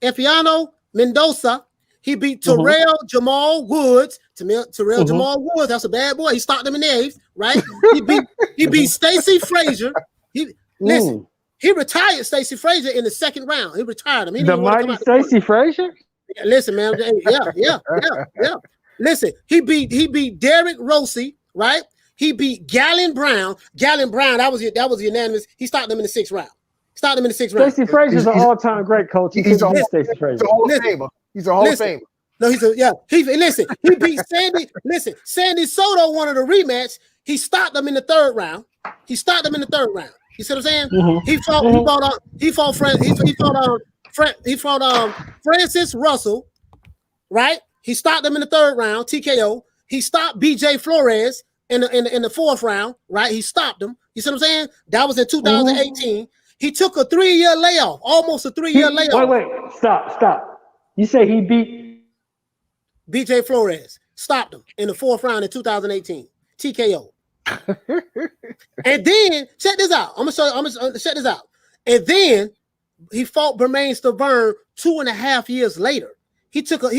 Efiano Mendoza. He beat Terrell Jamal Woods. Terrell Jamal Woods. That's a bad boy. He stopped him in the eighth, right? He beat Stacy Frazier. Listen. He retired Stacy Frazier in the second round. He retired him. The mighty Stacy Frazier? Yeah, listen, man. Yeah. Listen, he beat Derek Rossi, right? He beat Galen Brown. Galen Brown, that was unanimous. He stopped him in the sixth round. Stacy Frazier's an all-time great coach. He's a Hall of Famer. He's a Hall of Famer. No, he beat Sandy. Listen, Sandy Soto wanted a rematch. He stopped him in the third round. You see what I'm saying? He fought Francis Russell, right? He stopped him in the third round, TKO. He stopped BJ Flores in the fourth round, right? He stopped him. You see what I'm saying? That was in 2018. He took a 3-year layoff, almost a 3-year layoff. Wait, stop. You say he beat BJ Flores, stopped him in the fourth round in 2018, TKO. And then check this out. I'm gonna check this out. And then he fought Bermain Stavern 2.5 years later. He took a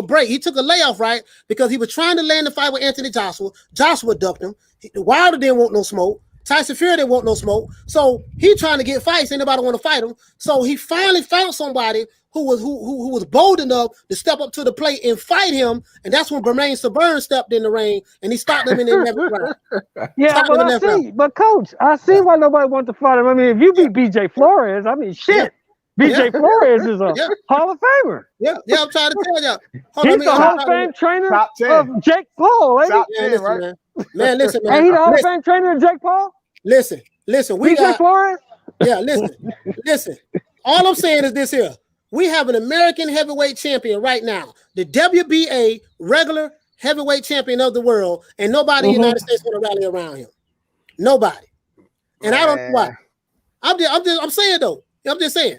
break. He took a layoff, right? Because he was trying to land the fight with Anthony Joshua. Joshua ducked him. Wilder didn't want no smoke. Tyson Fury didn't want no smoke. So he trying to get fights. Ain't nobody want to fight him. So he finally found somebody who was bold enough to step up to the plate and fight him. And that's when Bermain Stavern stepped in the ring and he stopped him in the 11th round. Yeah, but I see. But coach, I see why nobody wants to fight him. I mean, if you beat BJ Flores, I mean, shit. BJ Flores is a Hall of Famer. Yeah, I'm trying to tell y'all. He's the Hall of Fame trainer of Jake Paul, ain't he? Listen, man. Listen, man. Ain't he the Hall of Fame trainer of Jake Paul? Listen. We BJ Flores? Yeah, listen. All I'm saying is this here. We have an American heavyweight champion right now, the WBA regular heavyweight champion of the world, and nobody in the United States want to rally around him. Nobody. And I don't know why. I'm saying though. I'm just saying.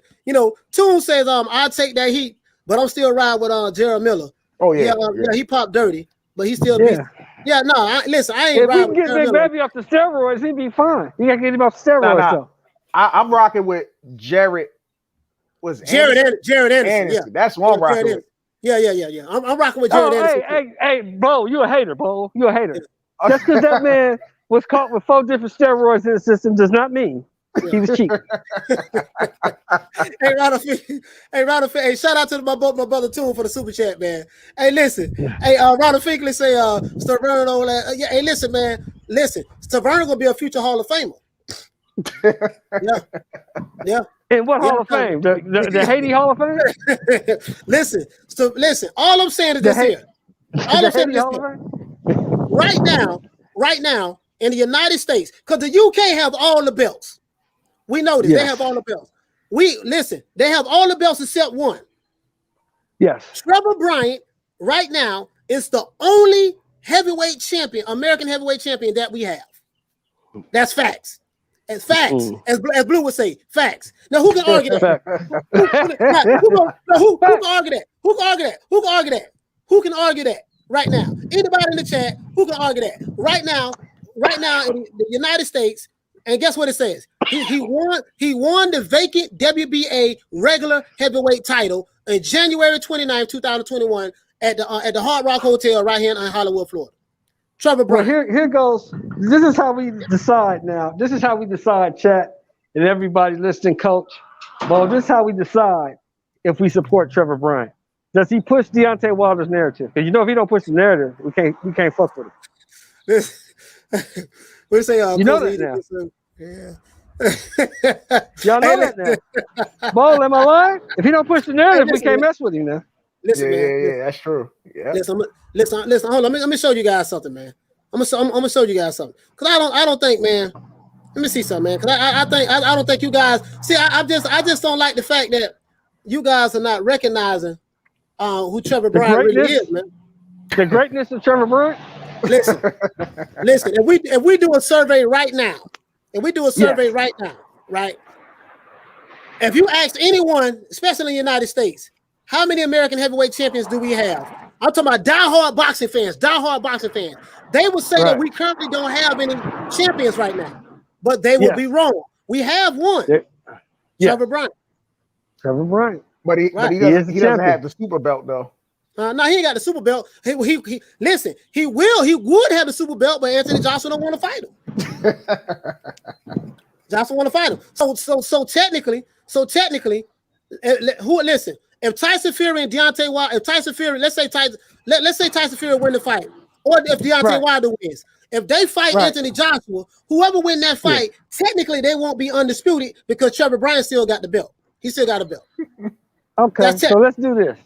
Toon says I'll take that heat, but I'm still riding with Gerald Miller. Oh yeah. He popped dirty, but he still beats. Yeah, no, listen, I ain't if riding we can get Big Baby off the steroids, he'd be fine. You gotta get him off steroids though. I'm rocking with Jared. Jared Anderson. Yeah. That's one I'm rocking with. Yeah. I'm rocking with Jared Anderson. Hey, Bo, you a hater, Bo. You a hater. Just because that man was caught with 4 different steroids in the system does not mean he was cheap. Hey, Ronald, hey, shout out to my brother Toon for the super chat, man. Hey, listen. Hey, Ronald Finkley say Stavern all that. Hey, listen, man. Listen, Stavern gonna be a future Hall of Famer. Yeah. In what Hall of Fame? The Haiti Hall of Fame? Listen. All I'm saying is this here. All I'm saying is this here. Right now, in the United States, because the UK have all the belts. We know this. Yes. They have all the belts. They have all the belts except one. Yes. Trevor Bryant, right now, is the only heavyweight champion, American heavyweight champion that we have. That's facts. As facts, as Blue would say, facts. Now who can argue that? Who can argue that? Who can argue that? Who can argue that? Who can argue that right now? Anybody in the chat, who can argue that? Right now in the United States, and guess what it says? He won the vacant WBA regular heavyweight title in January 29th, 2021 at the Hard Rock Hotel right here in Hollywood, Florida. Trevor Bryant. Well, here goes. This is how we decide now. This is how we decide, chat, and everybody listening, coach. Well, this is how we decide if we support Trevor Bryant. Does he push Deontay Wilder's narrative? Because if he don't push the narrative, we can't fuck with him. We say, you know that now. Yeah. Y'all know that now. Bo, am I lying? If he don't push the narrative, we can't mess with him now. Listen, man. Yeah, that's true. Yeah. Listen. Hold on. Let me show you guys something, man. I'm gonna show you guys something. Cause I don't think, man. Let me see something, man. Cause I don't think you guys see. I just don't like the fact that you guys are not recognizing who Trevor Bryant really is, man. The greatness of Trevor Bryant. Listen. If we do a survey right now, right? If you ask anyone, especially in the United States, how many American heavyweight champions do we have? I'm talking about diehard boxing fans. They will say that we currently don't have any champions right now, but they will be wrong. We have one. Trevor Bryant. But he doesn't have the super belt though. No, he ain't got the super belt. He listen. He would have the super belt, but Anthony Johnson don't want to fight him. Johnson want to fight him. So technically, who listen? If Tyson Fury and Deontay Wilder, let's say Tyson Fury win the fight, or if Deontay Wilder wins, if they fight Anthony Joshua, whoever win that fight, technically they won't be undisputed because Trevor Bryant still got the belt. He still got a belt. Okay, so let's do this.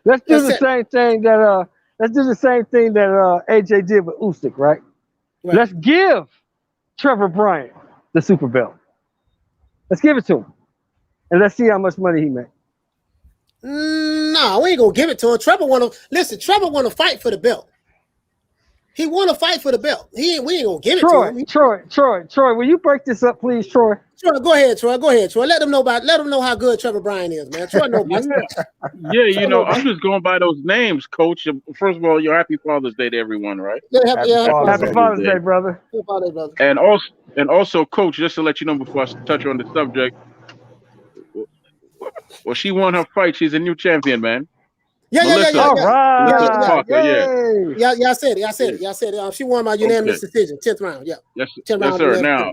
Let's do the same thing that AJ did with Usyk, right? Let's give Trevor Bryant the super belt. Let's give it to him, and let's see how much money he makes. No, we ain't gonna give it to him. Trevor want to fight for the belt. He want to fight for the belt. We ain't gonna give it to him. Troy, will you break this up, please, Troy? Go ahead, Troy. Let them know how good Trevor Bryant is, man. Troy knows. Yeah, I'm just going by those names, Coach. First of all, your happy Father's Day to everyone, right? Happy Father's Day, brother. Happy Father's Day, brother. And also, Coach, just to let you know before I touch on the subject, well, she won her fight. She's a new champion, man. Yeah. All right. Parker, yeah. I said it. She won by unanimous decision, 10th round. Yeah. Yes, sir. Now,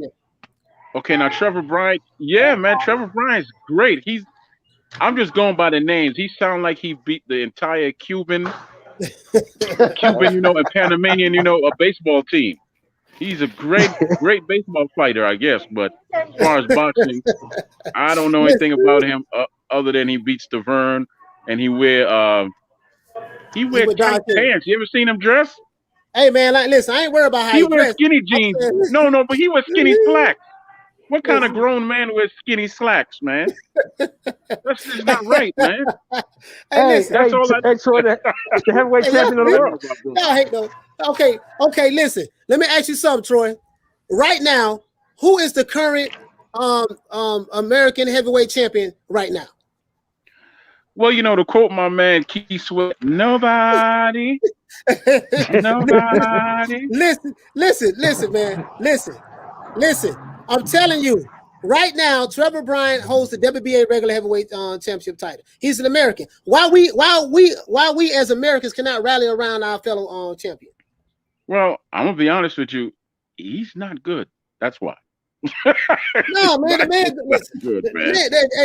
now Trevor Bryant. Yeah, man, Trevor Bryant's great. I'm just going by the names. He sounds like he beat the entire Cuban, and Panamanian, a baseball team. He's a great baseball fighter, I guess. But as far as boxing, I don't know anything about him other than he beats Tavern and he wear tight pants. You ever seen him dress? Hey man, listen, I ain't worried about how he wears skinny jeans. No, but he wears skinny slacks. What kind of grown man wears skinny slacks, man? That's just not right, man. That's all Troy, the heavyweight champion of the world. No, I hate those. Okay, listen. Let me ask you something, Troy. Right now, who is the current American heavyweight champion right now? Well, to quote my man Keith Sweat, nobody. Listen, man. Listen. I'm telling you, right now, Trevor Bryant holds the WBA regular heavyweight championship title. He's an American. Why we as Americans cannot rally around our fellow champion? Well, I'm gonna be honest with you. He's not good. That's why. No, man, the man.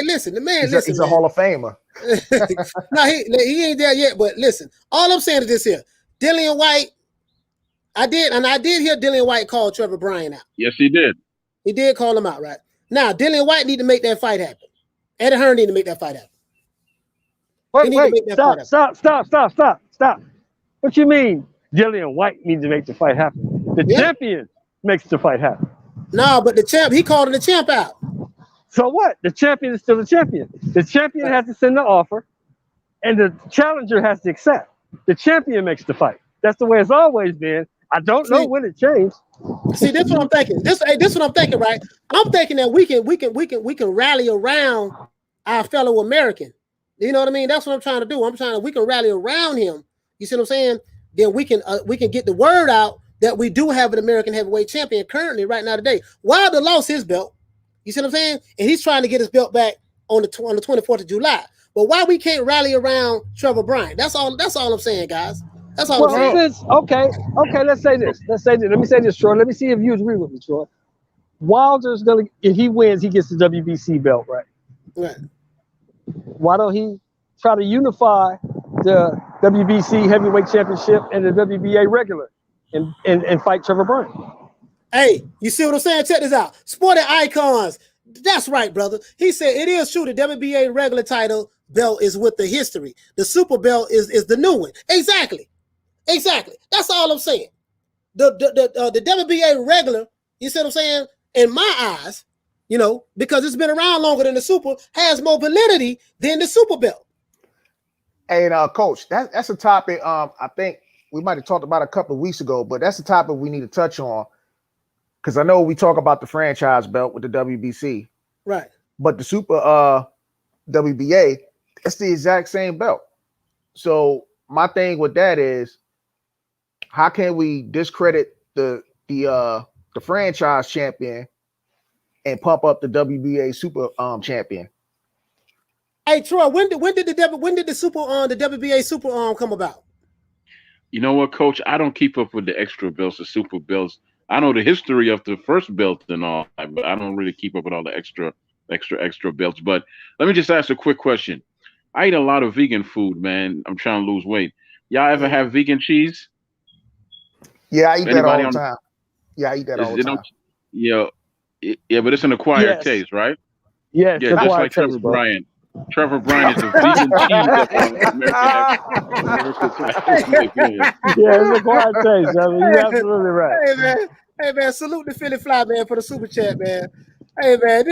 Listen, he's a Hall of Famer. No, he ain't there yet. But listen, all I'm saying is this here: Dillian White. I did hear Dillian White call Trevor Bryant out. Yes, he did. He did call him out, right? Now, Dillian White need to make that fight happen. Eddie Hearn need to make that fight happen. Wait, stop. What you mean Dillian White needs to make the fight happen? The champion makes the fight happen. No, but the champ, he called the champ out. So what? The champion is still the champion. The champion has to send the offer, and the challenger has to accept. The champion makes the fight. That's the way it's always been. I don't know when it changed. See, this is what I'm thinking. This is what I'm thinking, right? I'm thinking that we can rally around our fellow American. You know what I mean? That's what I'm trying to do. We can rally around him. You see what I'm saying? Then we can get the word out that we do have an American heavyweight champion currently right now today. Wilder lost his belt. You see what I'm saying? And he's trying to get his belt back on the 24th of July. But why we can't rally around Trevor Bryant? That's all I'm saying, guys. That's all I'm saying. Okay. Let's say this. Let me say this, Troy. Let me see if you agree with me, Troy. Wilder's gonna, if he wins, he gets the WBC belt, right? Right. Why don't he try to unify the WBC heavyweight championship and the WBA regular and fight Trevor Bryant? Hey, you see what I'm saying? Check this out. Sporting icons. That's right, brother. He said it is true. The WBA regular title belt is with the history. The super belt is the new one. Exactly. That's all I'm saying. The WBA regular, you see what I'm saying? In my eyes, you know, because it's been around longer than the super, has more validity than the super belt. Hey, Coach, that's a topic. I think we might have talked about a couple of weeks ago, but that's a topic we need to touch on. Because I know we talk about the franchise belt with the WBC, right? But the Super WBA, it's the exact same belt. So my thing with that is, how can we discredit the franchise champion and pump up the WBA Super champion? Hey Troy, when did the WBA Super come about? You know what, Coach? I don't keep up with the extra belts, the super belts. I know the history of the first belt and all, but I don't really keep up with all the extra belts. But let me just ask a quick question. I eat a lot of vegan food, man. I'm trying to lose weight. Y'all ever have vegan cheese? Yeah, I eat that all the time. Yeah, I eat that all the time. Yeah, but it's an acquired taste, right? Yeah, just like Trevor Bryant. Trevor Bryant is a vegan cheese. Yeah, it's a quiet taste. I mean, you're absolutely right. Hey man, salute the Philly Fly man for the super chat, man. Hey man,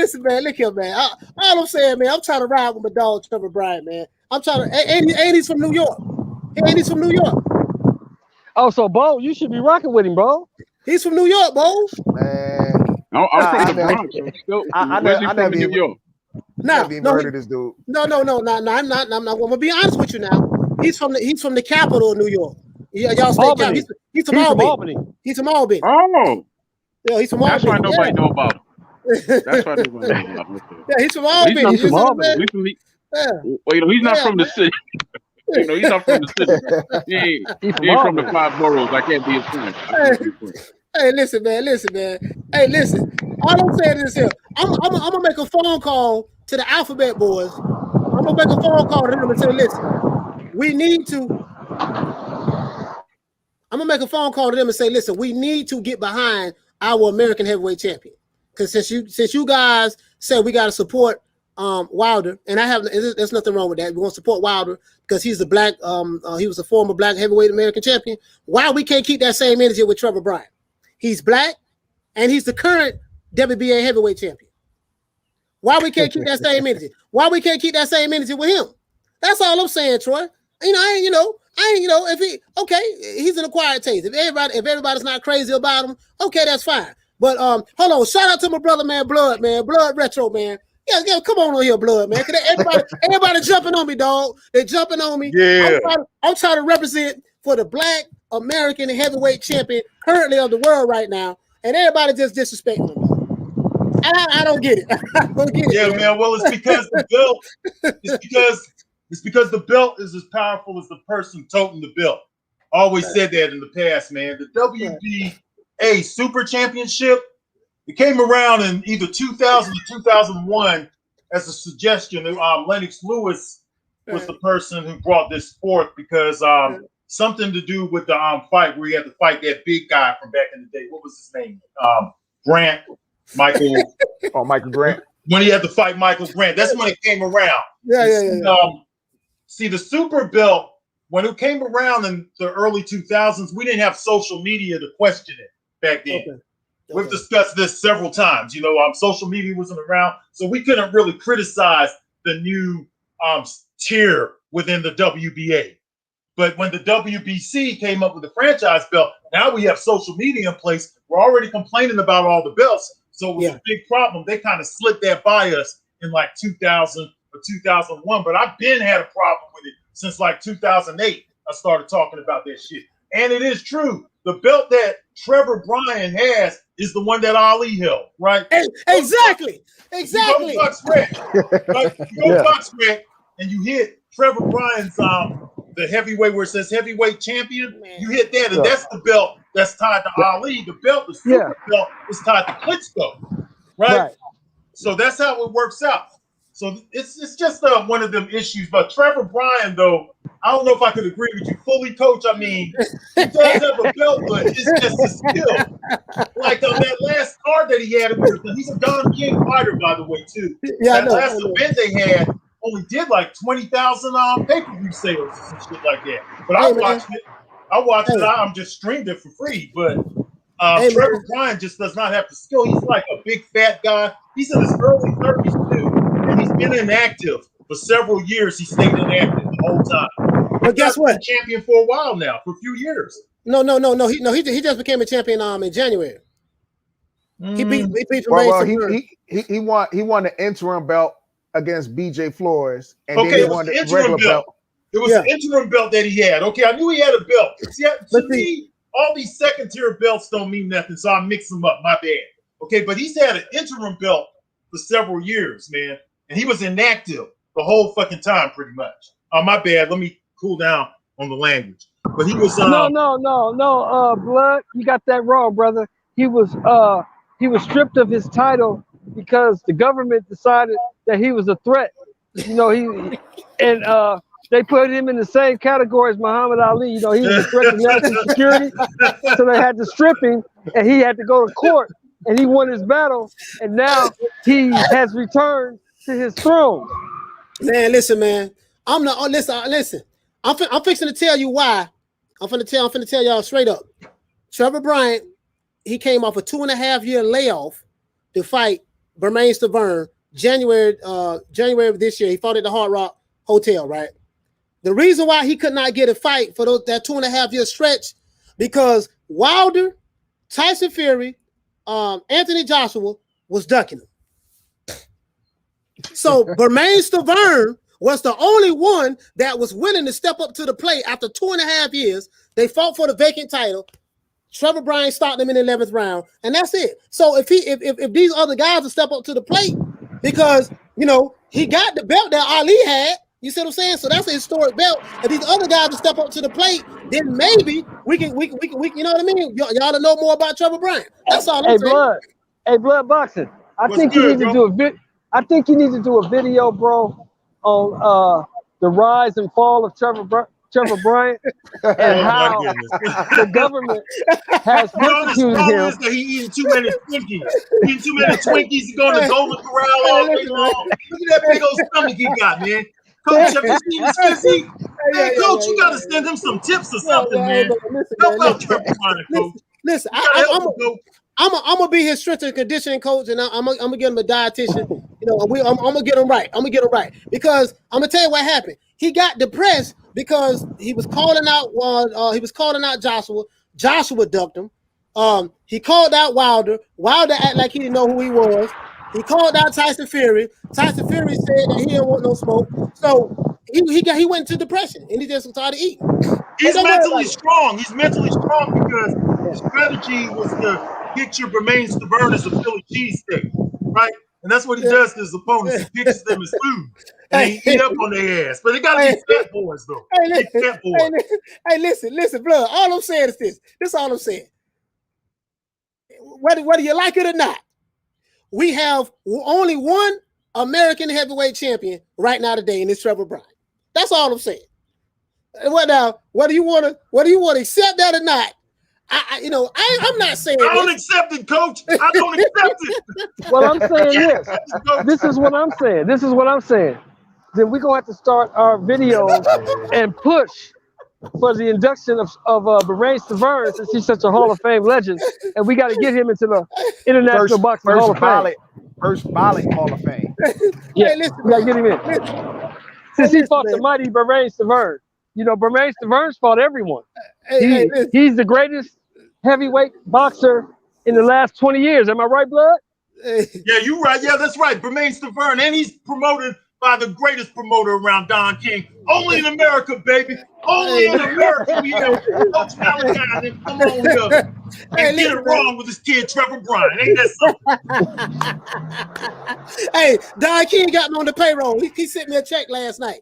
look here, man. All I'm saying, man, I'm trying to ride with my dog Trevor Bryant, man. I'm trying to, and he's from New York. He's from New York. Oh, so Bo, you should be rocking with him, bro. He's from New York, Bo. Man, I'm from the Bronx. Where's he from in New York? No, this dude. No. I'm gonna be honest with you now. He's from the capital of New York. Yeah, y'all stay Albany. He's from Albany. He's from Albany. Oh, yeah, he's from Albany. That's why nobody know about him. That's why nobody know about him. Yeah, he's from Albany. He's from Albany. Well, he's not from the city. He's not from the city. He ain't from the 5 boroughs. I can't be his friend. Hey, listen, man. Hey, listen. All I'm saying is here. I'm gonna make a phone call to the Alphabet Boys. I'm gonna make a phone call to them and say, listen, we need to. I'm gonna make a phone call to them and say, listen, we need to get behind our American heavyweight champion. Because since you guys said we gotta support Wilder, and there's nothing wrong with that. We want to support Wilder because he's the black, he was a former black heavyweight American champion. Why we can't keep that same energy with Trevor Bryant? He's black, and he's the current WBA heavyweight champion. Why we can't keep that same energy? Why we can't keep that same energy with him? That's all I'm saying, Troy. He's an acquired taste. If everybody's not crazy about him, okay, that's fine. But hold on, shout out to my brother, man, Blood Retro, man. Yeah, come on here, Blood, man. Everybody jumping on me, dog. They're jumping on me. Yeah. I'm trying to represent for the black American heavyweight champion currently of the world right now, and everybody just disrespecting him. I don't get it. I don't get it. Yeah, man. Well, it's because the belt. It's because the belt is as powerful as the person toting the belt. Always said that in the past, man. The WBA Super Championship, it came around in either 2000 or 2001 as a suggestion. Lennox Lewis was the person who brought this forth because something to do with the fight where he had to fight that big guy from back in the day. What was his name? Michael. Oh, Michael Grant. When he had to fight Michael Grant. That's when it came around. Yeah. See, the super belt, when it came around in the early 2000s, we didn't have social media to question it back then. Okay. We've discussed this several times. Social media wasn't around, so we couldn't really criticize the new tier within the WBA. But when the WBC came up with the franchise belt, now we have social media in place. We're already complaining about all the belts. So it was a big problem. They kind of slid that by us in like 2000 or 2001. But I've been had a problem with it since like 2008. I started talking about that shit. And it is true. The belt that Trevor Bryan has is the one that Ali held, right? Exactly. You go Bucks Red, right? You go Bucks Red, and you hit Trevor Bryan's the heavyweight where it says heavyweight champion. You hit that, and that's the belt that's tied to Ali. The belt, the super belt, is tied to Klitschko, right? So that's how it works out. So it's just one of them issues. But Trevor Bryan, though, I don't know if I could agree with you fully, Coach. I mean, he does have a belt, but it's just a skill. Like on that last card that he had, he's a Don King fighter, by the way, too. That last event they had only did like 20,000 pay-per-view sales or some shit like that. But I watched it. I'm just streamed it for free. But Trevor Bryan just does not have the skill. He's like a big fat guy. He's in his early 30s too, and he's been inactive for several years. He stayed inactive the whole time. But guess what? Champion for a while now, for a few years. No. He just became a champion in January. He beat he won the interim belt against BJ Flores, and then he he won the regular belt. It was an interim belt that he had. Okay, I knew he had a belt. See, to me, all these second-tier belts don't mean nothing, so I mix them up. My bad. Okay, but he's had an interim belt for several years, man, and he was inactive the whole fucking time, pretty much. My bad. Let me cool down on the language. But he was no, Blood, you got that wrong, brother. He was stripped of his title because the government decided that he was a threat. You know, they put him in the same category as Muhammad Ali. You know, he was a threat to national security. So they had to strip him, and he had to go to court, and he won his battle, and now he has returned to his throne. Man, listen, man. Listen. I'm fixing to tell you why. I'm finna tell y'all straight up. Trevor Bryant, he came off a 2.5-year layoff to fight Bermain Stavern January of this year. He fought at the Hard Rock Hotel, right? The reason why he could not get a fight for that 2.5-year stretch, because Wilder, Tyson Fury, Anthony Joshua was ducking him. So Bermain Stavern was the only one that was willing to step up to the plate after 2.5 years. They fought for the vacant title. Trevor Bryan stopped them in the 11th round, and that's it. So if these other guys will step up to the plate, because he got the belt that Ali had, you see what I'm saying? So that's a historic belt. If these other guys will step up to the plate, then maybe we can you know what I mean? Y'all to know more about Trevor Bryan. That's all I'm saying. Blood boxing. I think you need to do a video, bro, on the rise and fall of Trevor Bryant and how the government has persecuted him. Is that he eating too many Twinkies. He's going to Golden Corral all day long. Look at that big old stomach he got, man. Coach, have you seen his physique? Hey, Coach, you got to send him some tips or something, man. Help out Trevor Bryant, Coach. Listen, I'm gonna be his strength and conditioning coach, and I'm gonna get him a dietitian. I'm gonna get him right. Because I'm gonna tell you what happened. He got depressed because he was calling out Joshua. Joshua ducked him. He called out Wilder. Wilder acted like he didn't know who he was. He called out Tyson Fury. Tyson Fury said that he didn't want no smoke. So he went into depression, and he just started eating. He's mentally strong. He's mentally strong because his strategy was to get your Bermain Stavern as a Philly cheesesteak, right? And that's what he does to his opponents. He pitches them as food. And he eat up on their ass. But they got to be fat boys, though. Hey, listen, Blood. All I'm saying is this. This is all I'm saying. Whether you like it or not, we have only one American heavyweight champion right now today, and it's Trevor Bryant. That's all I'm saying. Whether you want to accept that or not, I'm not saying I don't accept it, Coach. I don't accept it. Well, I'm saying this. This is what I'm saying. Then we're gonna have to start our videos and push for the induction of Bermain Stavern, since he's such a Hall of Fame legend, and we got to get him into the International Boxing Hall of Fame. First ballot Hall of Fame. Yeah, we gotta get him in. Since he fought the mighty Bermain Stavern. You know, Bermane Stivern's fought everyone. Hey, He's the greatest heavyweight boxer in the last 20 years. Am I right, Blood? Yeah, you're right. Yeah, that's right. Bermane Stivern, and he's promoted by the greatest promoter around, Don King. Only in America, baby. Only in America we have Coach Malachi. And come on here and get it wrong with this kid Trevor Bryan. Ain't that something? Hey, Don King got me on the payroll. He sent me a check last night.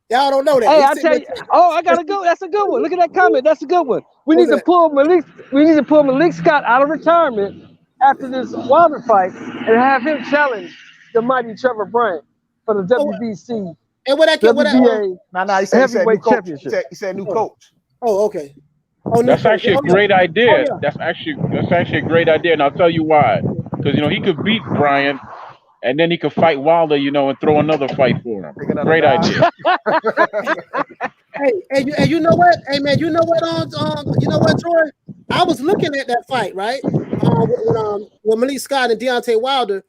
Y'all don't know that. Hey, I tell you. Oh, I gotta go. That's a good one. Look at that comment. That's a good one. We need to pull Malik Scott out of retirement after this Wilder fight and have him challenge the mighty Trevor Bryan for the WBC. And what WBA he said heavyweight new coach. championship. He said new coach. Oh, okay. Oh, That's actually a great idea. Oh, yeah. That's actually a great idea, and I'll tell you why. Because he could beat Bryan, and then he could fight Wilder, and throw another fight for him. Great idea. Hey, you know what? Hey, man, you know what, Troy? I was looking at that fight, right? With Malik Scott and Deontay Wilder,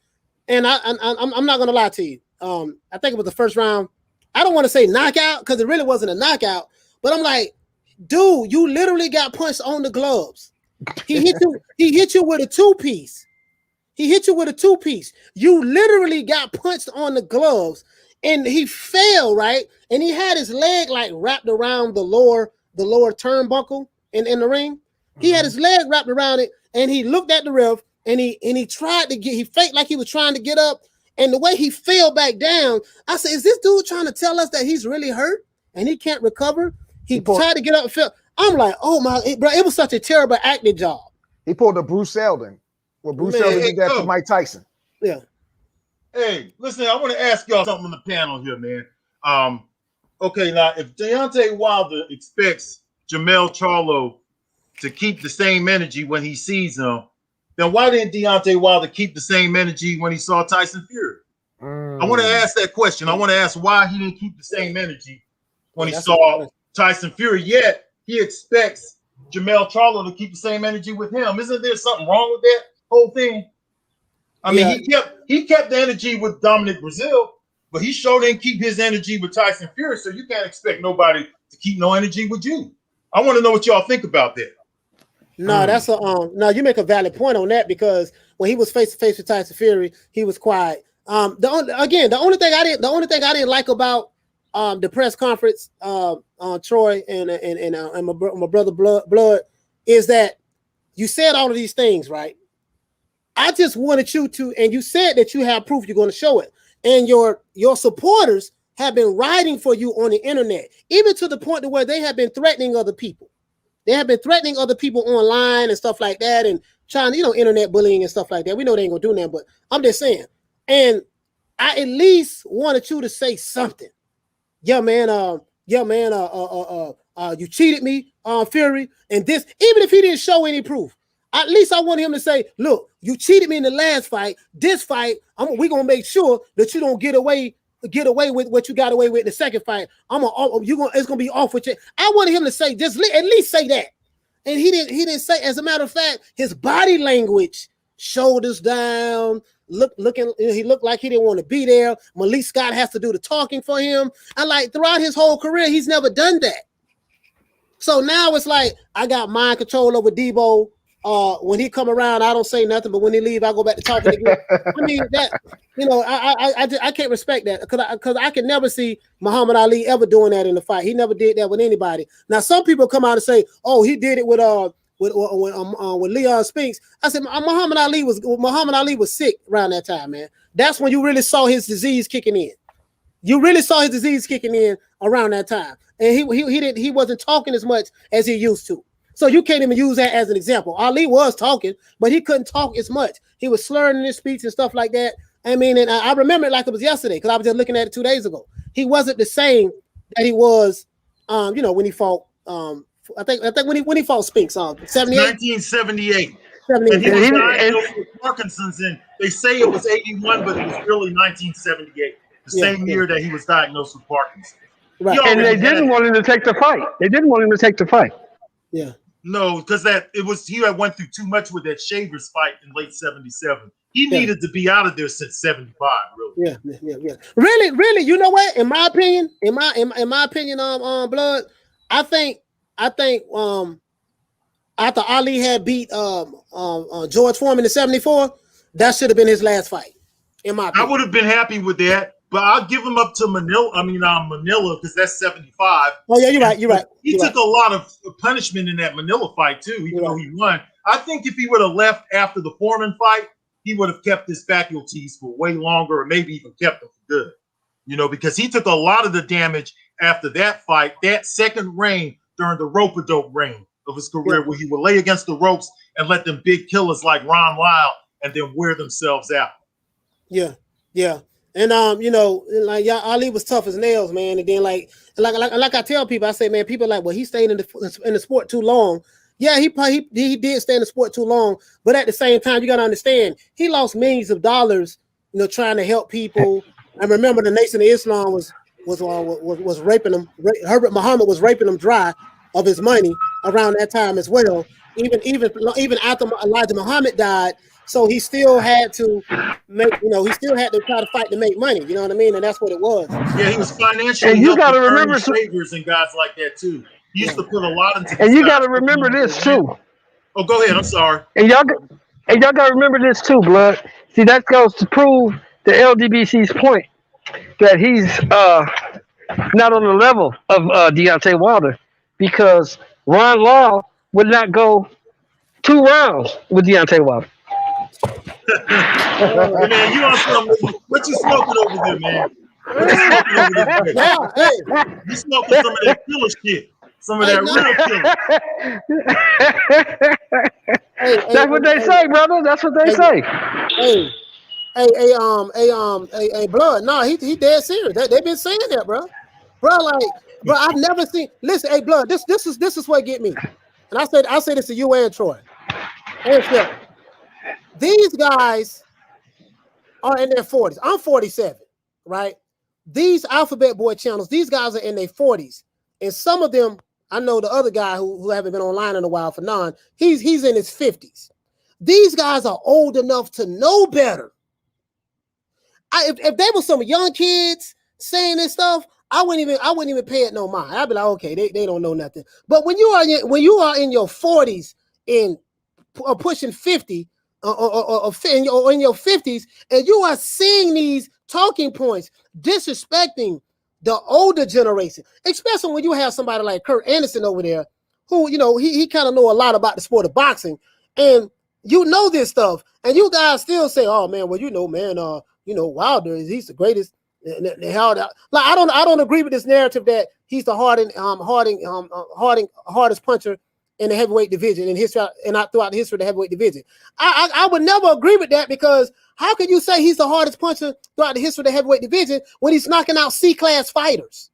and I'm not gonna lie to you. I think it was the first round. I don't want to say knockout because it really wasn't a knockout, but I'm like, dude, you literally got punched on the gloves. He hit you with a two-piece. You literally got punched on the gloves, and he fell, right? And he had his leg like wrapped around the lower turnbuckle in the ring. He had his leg wrapped around it, and he looked at the ref, and he tried to get. He faked like he was trying to get up, and the way he fell back down, I said, "Is this dude trying to tell us that he's really hurt and he can't recover?" He tried to get up and fell. I'm like, "Oh my, bro! It was such a terrible acting job." He pulled a Bruce Seldon. Well, Bruce Seldon did that to Mike Tyson. Yeah. Hey, listen, I want to ask y'all something on the panel here, man. Okay, now if Deontay Wilder expects Jermall Charlo to keep the same energy when he sees him, then why didn't Deontay Wilder keep the same energy when he saw Tyson Fury? I want to ask that question. I want to ask why he didn't keep the same energy when he saw Tyson Fury, yet he expects Jermall Charlo to keep the same energy with him. Isn't there something wrong with that whole thing? I mean, he kept the energy with Dominic Brazil, but he sure didn't keep his energy with Tyson Fury, so you can't expect nobody to keep no energy with you. I want to know what y'all think about that. No, that's no, you make a valid point on that, because when he was face to face with Tyson Fury, he was quiet. The only thing I didn't like about the press conference, Troy and my brother Blood, is that you said all of these things, right? I just wanted you to, and you said that you have proof, you're going to show it, and your supporters have been writing for you on the internet, even to the point to where they have been threatening other people. They have been threatening other people online and stuff like that, and trying to, internet bullying and stuff like that. We know they ain't gonna do that, but I'm just saying. And I at least wanted you to say something. Yeah, man. You cheated me on Fury, and this. Even if he didn't show any proof, at least I want him to say, "Look, you cheated me in the last fight. This fight, we're gonna make sure that you don't get away with what you got away with in the second fight. It's gonna be off with you." I wanted him to say, just at least say that, and he didn't say. As a matter of fact, his body language, shoulders down, he looked like he didn't want to be there. Malik Scott has to do the talking for him. Throughout his whole career, he's never done that. So now it's like I got mind control over Debo. When he come around, I don't say nothing, but when he leave, I go back to talking again. I mean that, I can't respect that, because I can never see Muhammad Ali ever doing that in the fight. He never did that with anybody. Now some people come out and say, "Oh, he did it with Leon Spinks." I said Muhammad Ali was sick around that time, man. That's when you really saw his disease kicking in. You really saw his disease kicking in around that time, and he wasn't talking as much as he used to. So you can't even use that as an example. Ali was talking, but he couldn't talk as much. He was slurring in his speech and stuff like that. I mean, and I remember it like it was yesterday, because I was just looking at it 2 days ago. He wasn't the same that he was, when he fought. I think when he fought Spinks, 1978. And he was diagnosed with Parkinson's, and they say it was 81, but it was really 1978, the same year that he was diagnosed with Parkinson's. Right. And they didn't want him to take the fight. Yeah. No, because he had went through too much with that Shavers fight in late '77. He needed to be out of there since 75. Really. Yeah. Really. You know what? In my opinion, Blood, I think after Ali had beat George Foreman in 74, that should have been his last fight. In my opinion. I would have been happy with that, but I'll give him up to Manila. Manila, because that's 75. Oh yeah, you're right. He took a lot of punishment in that Manila fight too, even though he won. I think if he would have left after the Foreman fight, he would have kept his faculties for way longer, or maybe even kept them for good. Because he took a lot of the damage after that fight, that second reign during the rope-a-dope reign of his career, where he would lay against the ropes and let them big killers like Ron Lyle and then wear themselves out. Yeah. And Ali was tough as nails, man. And then like I tell people, I say, man, people are like, well, he stayed in the sport too long. Yeah, he did stay in the sport too long, but at the same time, you got to understand, he lost millions of dollars, trying to help people. I remember the Nation of Islam was raping him. Herbert Muhammad was raping him dry of his money around that time as well. Even after Elijah Muhammad died, so he still had to make, he still had to try to fight to make money. You know what I mean? And that's what it was. Yeah, he was financially. And you got to remember Shavers and guys like that too. He used to put a lot into. And you got to remember this too. Oh, go ahead. I'm sorry. And y'all got to remember this too, Blood. See, that goes to prove the LDBC's point that he's not on the level of Deontay Wilder, because Ron Lyle would not go 2 rounds with Deontay Wilder. Man, you on something? What you smoking over there, man? What you smoking over there? You smoking some of that killer shit. Some of that real killer. That's what they say, brother. That's what they say. Hey, Blood. No, he dead serious. They've been saying that, bro. Bro, I've never seen. Listen, hey, Blood. This is what get me. And I say this to you and Troy. And Phil. These guys are in their 40s. I'm 47, right? These Alphabet Boy channels, these guys are in their 40s. And some of them, I know the other guy who haven't been online in a while, for non, he's in his 50s. These guys are old enough to know better. If they were some young kids saying this stuff, I wouldn't even pay it no mind. I'd be like, okay, they don't know nothing. But when you are in your 40s and pushing 50, or in your 50s, and you are seeing these talking points disrespecting the older generation, especially when you have somebody like Kurt Anderson over there, who he kind of know a lot about the sport of boxing, and this stuff, and you guys still say, oh man, well Wilder he's the greatest. Like I don't agree with this narrative that he's the hardest puncher in the heavyweight division in history, and not throughout the history of the heavyweight division. I would never agree with that, because how can you say he's the hardest puncher throughout the history of the heavyweight division when he's knocking out C-class fighters?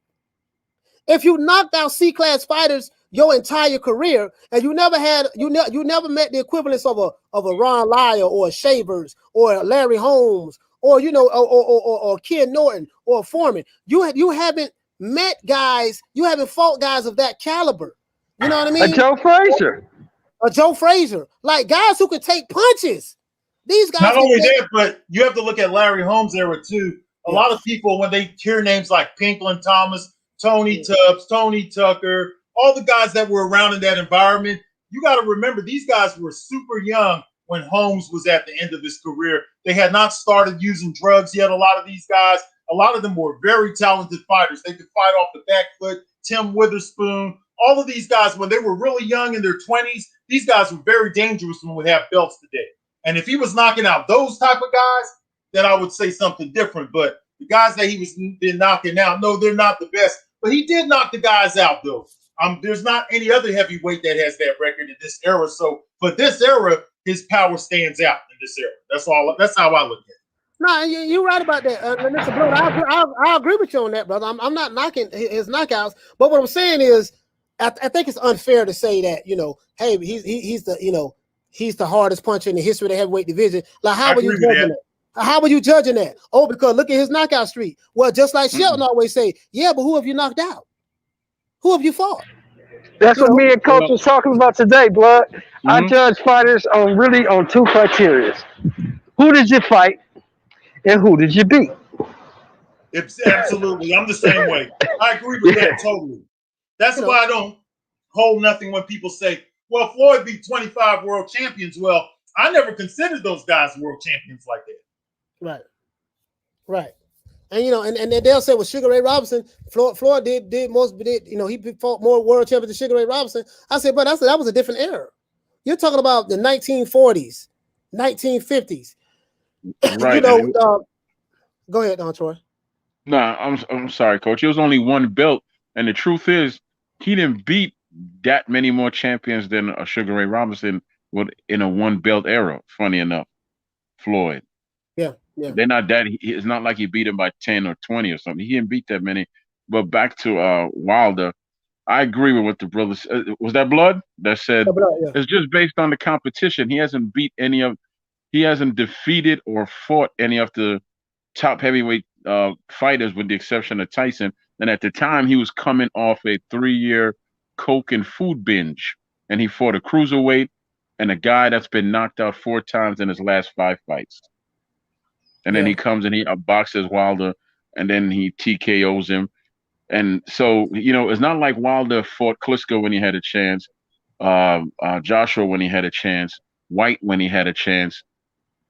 If you knocked out C-class fighters your entire career, and you never met the equivalence of a Ron Lyle or a Shavers or a Larry Holmes or or Ken Norton or a Foreman, you haven't met guys, you haven't fought guys of that caliber. You know what I mean? A Joe Frazier, like guys who can take punches. These guys. Not only that, but you have to look at Larry Holmes' era too. A lot of people, when they hear names like Pinklin Thomas, Tony Tubbs, Tony Tucker, all the guys that were around in that environment, you got to remember these guys were super young when Holmes was at the end of his career. They had not started using drugs yet. A lot of these guys, a lot of them were very talented fighters. They could fight off the back foot. Tim Witherspoon. All of these guys, when they were really young in their 20s, these guys were very dangerous when we have belts today. And if he was knocking out those type of guys, then I would say something different. But the guys that he was been knocking out, no, they're not the best. But he did knock the guys out, though. There's not any other heavyweight that has that record in this era. So for this era, his power stands out in this era. That's how I look at it. No, you're right about that. Mr. Blood, I agree with you on that, brother. I'm not knocking his knockouts. But what I'm saying is, I think it's unfair to say that, hey, he's the hardest puncher in the history of the heavyweight division. Like, how are you judging that? How are you judging that? Oh, because look at his knockout streak. Well, just like Shelton always say, yeah, but who have you knocked out? Who have you fought? That's what me and Coach was talking about today, Blood. I judge fighters on 2 criteria. Who did you fight, and who did you beat? It's absolutely. I'm the same way. I agree with that totally. That's why I don't hold nothing when people say, well, Floyd beat 25 world champions. Well, I never considered those guys world champions like that. Right. And and they'll say, well, Sugar Ray Robinson, Floyd did he fought more world champions than Sugar Ray Robinson. I said, but that was a different era. You're talking about the 1940s, 1950s. Right. Go ahead, Don Troy. No, I'm sorry, Coach. It was only one belt, and the truth is, he didn't beat that many more champions than a Sugar Ray Robinson would in a one belt era. Funny enough, Floyd. Yeah. They're not that. It's not like he beat him by 10 or 20 or something. He didn't beat that many. But back to Wilder, I agree with what the brothers. Was that Blood that said? It's just based on the competition. He hasn't defeated or fought any of the top heavyweight fighters, with the exception of Tyson. And at the time, he was coming off a 3-year coke and food binge, and he fought a cruiserweight and a guy that's been knocked out 4 times in his last 5 fights. And then he comes and he boxes Wilder, and then he TKOs him. And so, it's not like Wilder fought Klitschko when he had a chance, Joshua when he had a chance, White when he had a chance,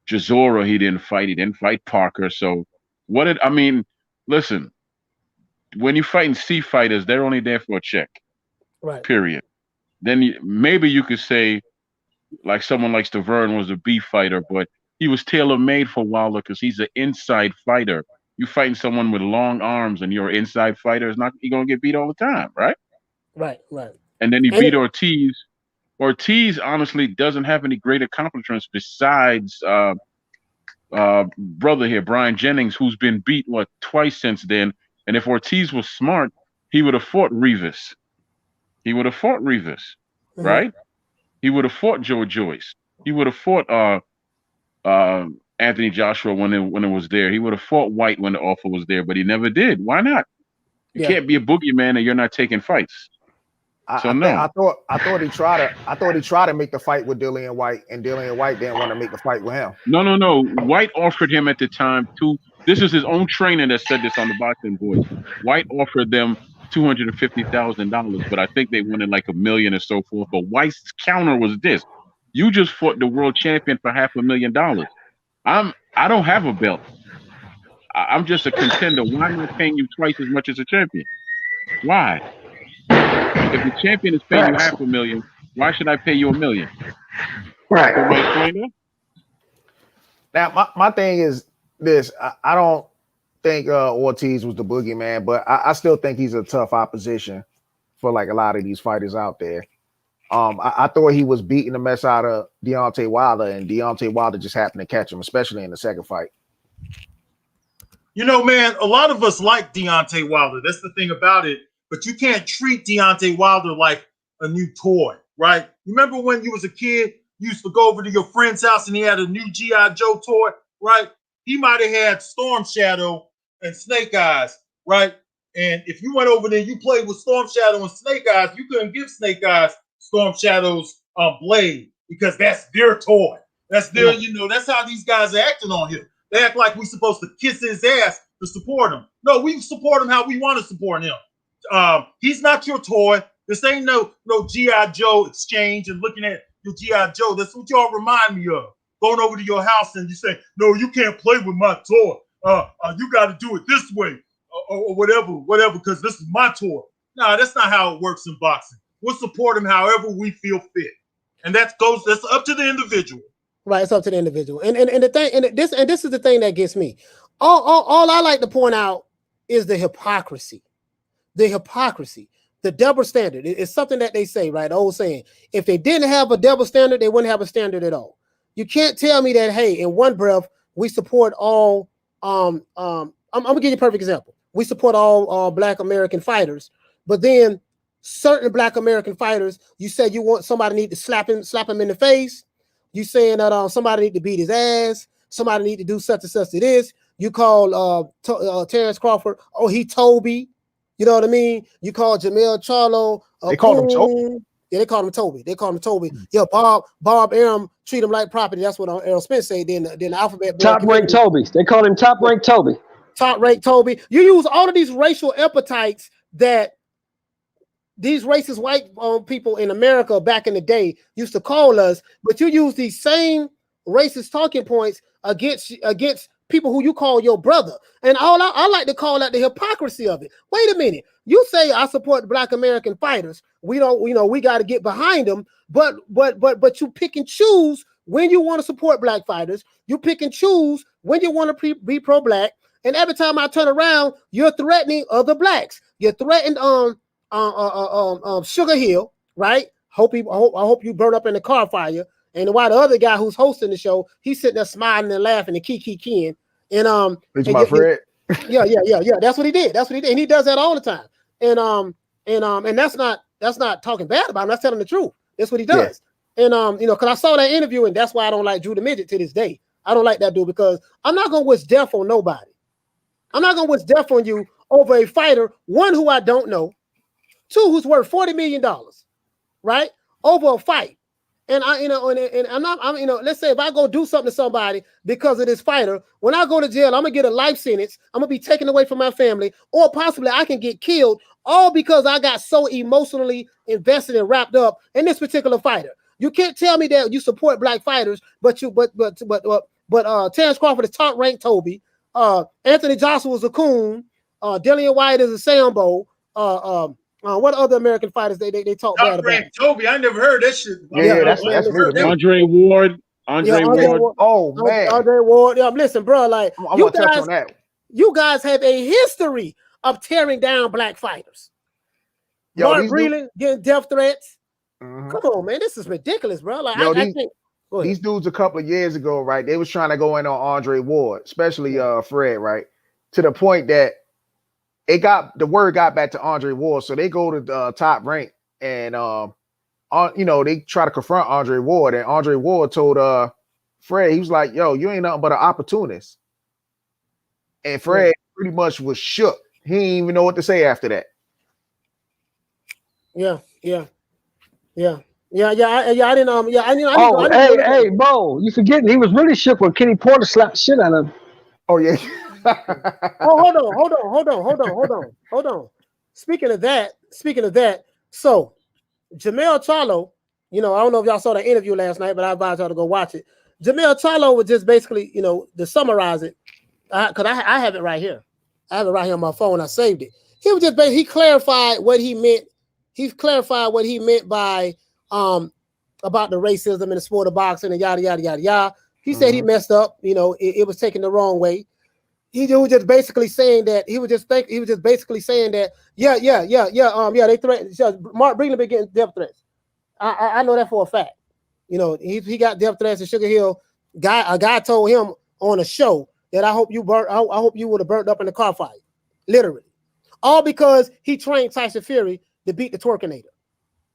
Chisora he didn't fight. He didn't fight Parker. So listen, when you're fighting C fighters, they're only there for a check. Right. Period. Then maybe you could say, like someone like Stavern was a B fighter, but he was tailor-made for Wilder because he's an inside fighter. You fighting someone with long arms and you're an inside fighter, you're going to get beat all the time, right? Right. And then he beat Ortiz. Ortiz, honestly, doesn't have any great accomplishments besides brother here, Brian Jennings, who's been beat, twice since then. And if Ortiz was smart, he would have fought Rivas. Right? He would have fought Joe Joyce. He would have fought Anthony Joshua when it was there. He would have fought White when the offer was there, but he never did. Why not? You can't be a boogeyman and you're not taking fights. I thought he tried to make the fight with Dillian White, and Dillian White didn't want to make the fight with him. No. White offered him at the time this is his own trainer that said this on the Boxing Boys. White offered them $250,000, but I think they wanted like $1 million or so forth. But White's counter was this: you just fought the world champion for $500,000. I don't have a belt. I'm just a contender. Why am I paying you twice as much as a champion? Why? If the champion is paying you $500,000, why should I pay you $1 million? Right. Now, my thing is this: I don't think Ortiz was the boogeyman, but I still think he's a tough opposition for like a lot of these fighters out there. I thought he was beating the mess out of Deontay Wilder, and Deontay Wilder just happened to catch him, especially in the second fight. Man, a lot of us like Deontay Wilder. That's the thing about it. But you can't treat Deontay Wilder like a new toy, right? Remember when you was a kid, you used to go over to your friend's house and he had a new G.I. Joe toy, right? He might have had Storm Shadow and Snake Eyes, right? And if you went over there, you played with Storm Shadow and Snake Eyes, you couldn't give Snake Eyes Storm Shadow's blade because that's their toy. That's their, that's how these guys are acting on him. They act like we're supposed to kiss his ass to support him. No, we support him how we want to support him. He's not your toy. This ain't no G.I. Joe exchange and looking at your G.I. Joe. That's what y'all remind me of. Going over to your house and you say, no, you can't play with my toy. You got to do it this way or whatever, because this is my toy. No, that's not how it works in boxing. We'll support him however we feel fit. And that's up to the individual. Right, it's up to the individual. And the thing, and this is the thing that gets me. All I like to point out is the hypocrisy. The double standard. It's something that they say, right? The old saying, if they didn't have a double standard, they wouldn't have a standard at all. You can't tell me that, hey, in one breath, we support all, I'm gonna give you a perfect example. We support all Black American fighters, but then certain Black American fighters, you said you want somebody need to slap him in the face. You saying that somebody need to beat his ass, somebody need to do such and such to this. You call Terrence Crawford, he Toby. You know what I mean? You call Jermall Charlo. They call him Toby. Yeah, they call him Toby. They call him Toby. Yeah, Bob Arum treat him like property. That's what Errol Spence said. Then the alphabet. Top ranked Toby. They call him top ranked Toby. Top ranked Toby. You use all of these racial epithets that these racist white people in America back in the day used to call us, but you use these same racist talking points against people who you call your brother. And I like to call out the hypocrisy of it. Wait a minute. You say I support Black American fighters. We don't, we got to get behind them. But you pick and choose when you want to support Black fighters. You pick and choose when you want to be pro-Black. And every time I turn around, you're threatening other Blacks. You're threatening Sugar Hill, right? I hope you burn up in the car fire. And while the other guy who's hosting the show, he's sitting there smiling and laughing and kiki. And it's my Fred. Yeah. That's what he did. And he does that all the time. And that's not talking bad about him. That's telling the truth. That's what he does. Yeah. And because I saw that interview, and that's why I don't like Drew the Midget to this day. I don't like that dude because I'm not gonna wish death on nobody. I'm not gonna wish death on you over a fighter, one who I don't know, two who's worth $40 million, right? Over a fight. And let's say if I go do something to somebody because of this fighter, when I go to jail, I'm gonna get a life sentence. I'm gonna be taken away from my family, or possibly I can get killed, all because I got so emotionally invested and wrapped up in this particular fighter. You can't tell me that you support Black fighters, but Terrence Crawford is top ranked Toby. Anthony Joshua is a coon. Dillian White is a Sambo. What other American fighters they talk bad about? Toby, I never heard that shit. That's me. Andre Ward. Andre Ward. Oh man, Andre Ward. Yeah, listen, bro. Like I want to touch on that. You guys have a history of tearing down Black fighters. Mark Breland getting death threats. Mm-hmm. Come on, man, this is ridiculous, bro. Like I think these dudes a couple of years ago, right? They was trying to go in on Andre Ward, especially Fred, right? To the point that the word got back to Andre Ward, so they go to Top Rank and they try to confront Andre Ward, and Andre Ward told Fred, he was like, "Yo, you ain't nothing but an opportunist," and Fred pretty much was shook. He didn't even know what to say after that. Yeah. I didn't. Hey, Bo, you forgetting he was really shook when Kenny Porter slapped the shit out of him. Oh yeah. Hold on. Speaking of that, so Jermall Charlo, I don't know if y'all saw the interview last night, but I advise y'all to go watch it. Jermall Charlo was just basically, to summarize it, because I have it right here. I have it right here on my phone. I saved it. He clarified what he meant. He clarified what he meant by about the racism in the sport of boxing and yada yada yada yada. He said he messed up. It was taken the wrong way. He was just basically saying that they threatened. Mark Breland been getting death threats. I know that for a fact. He got death threats at Sugar Hill. A guy told him on a show that I hope you would have burnt up in the car fight. Literally. All because he trained Tyson Fury to beat the Twerkinator.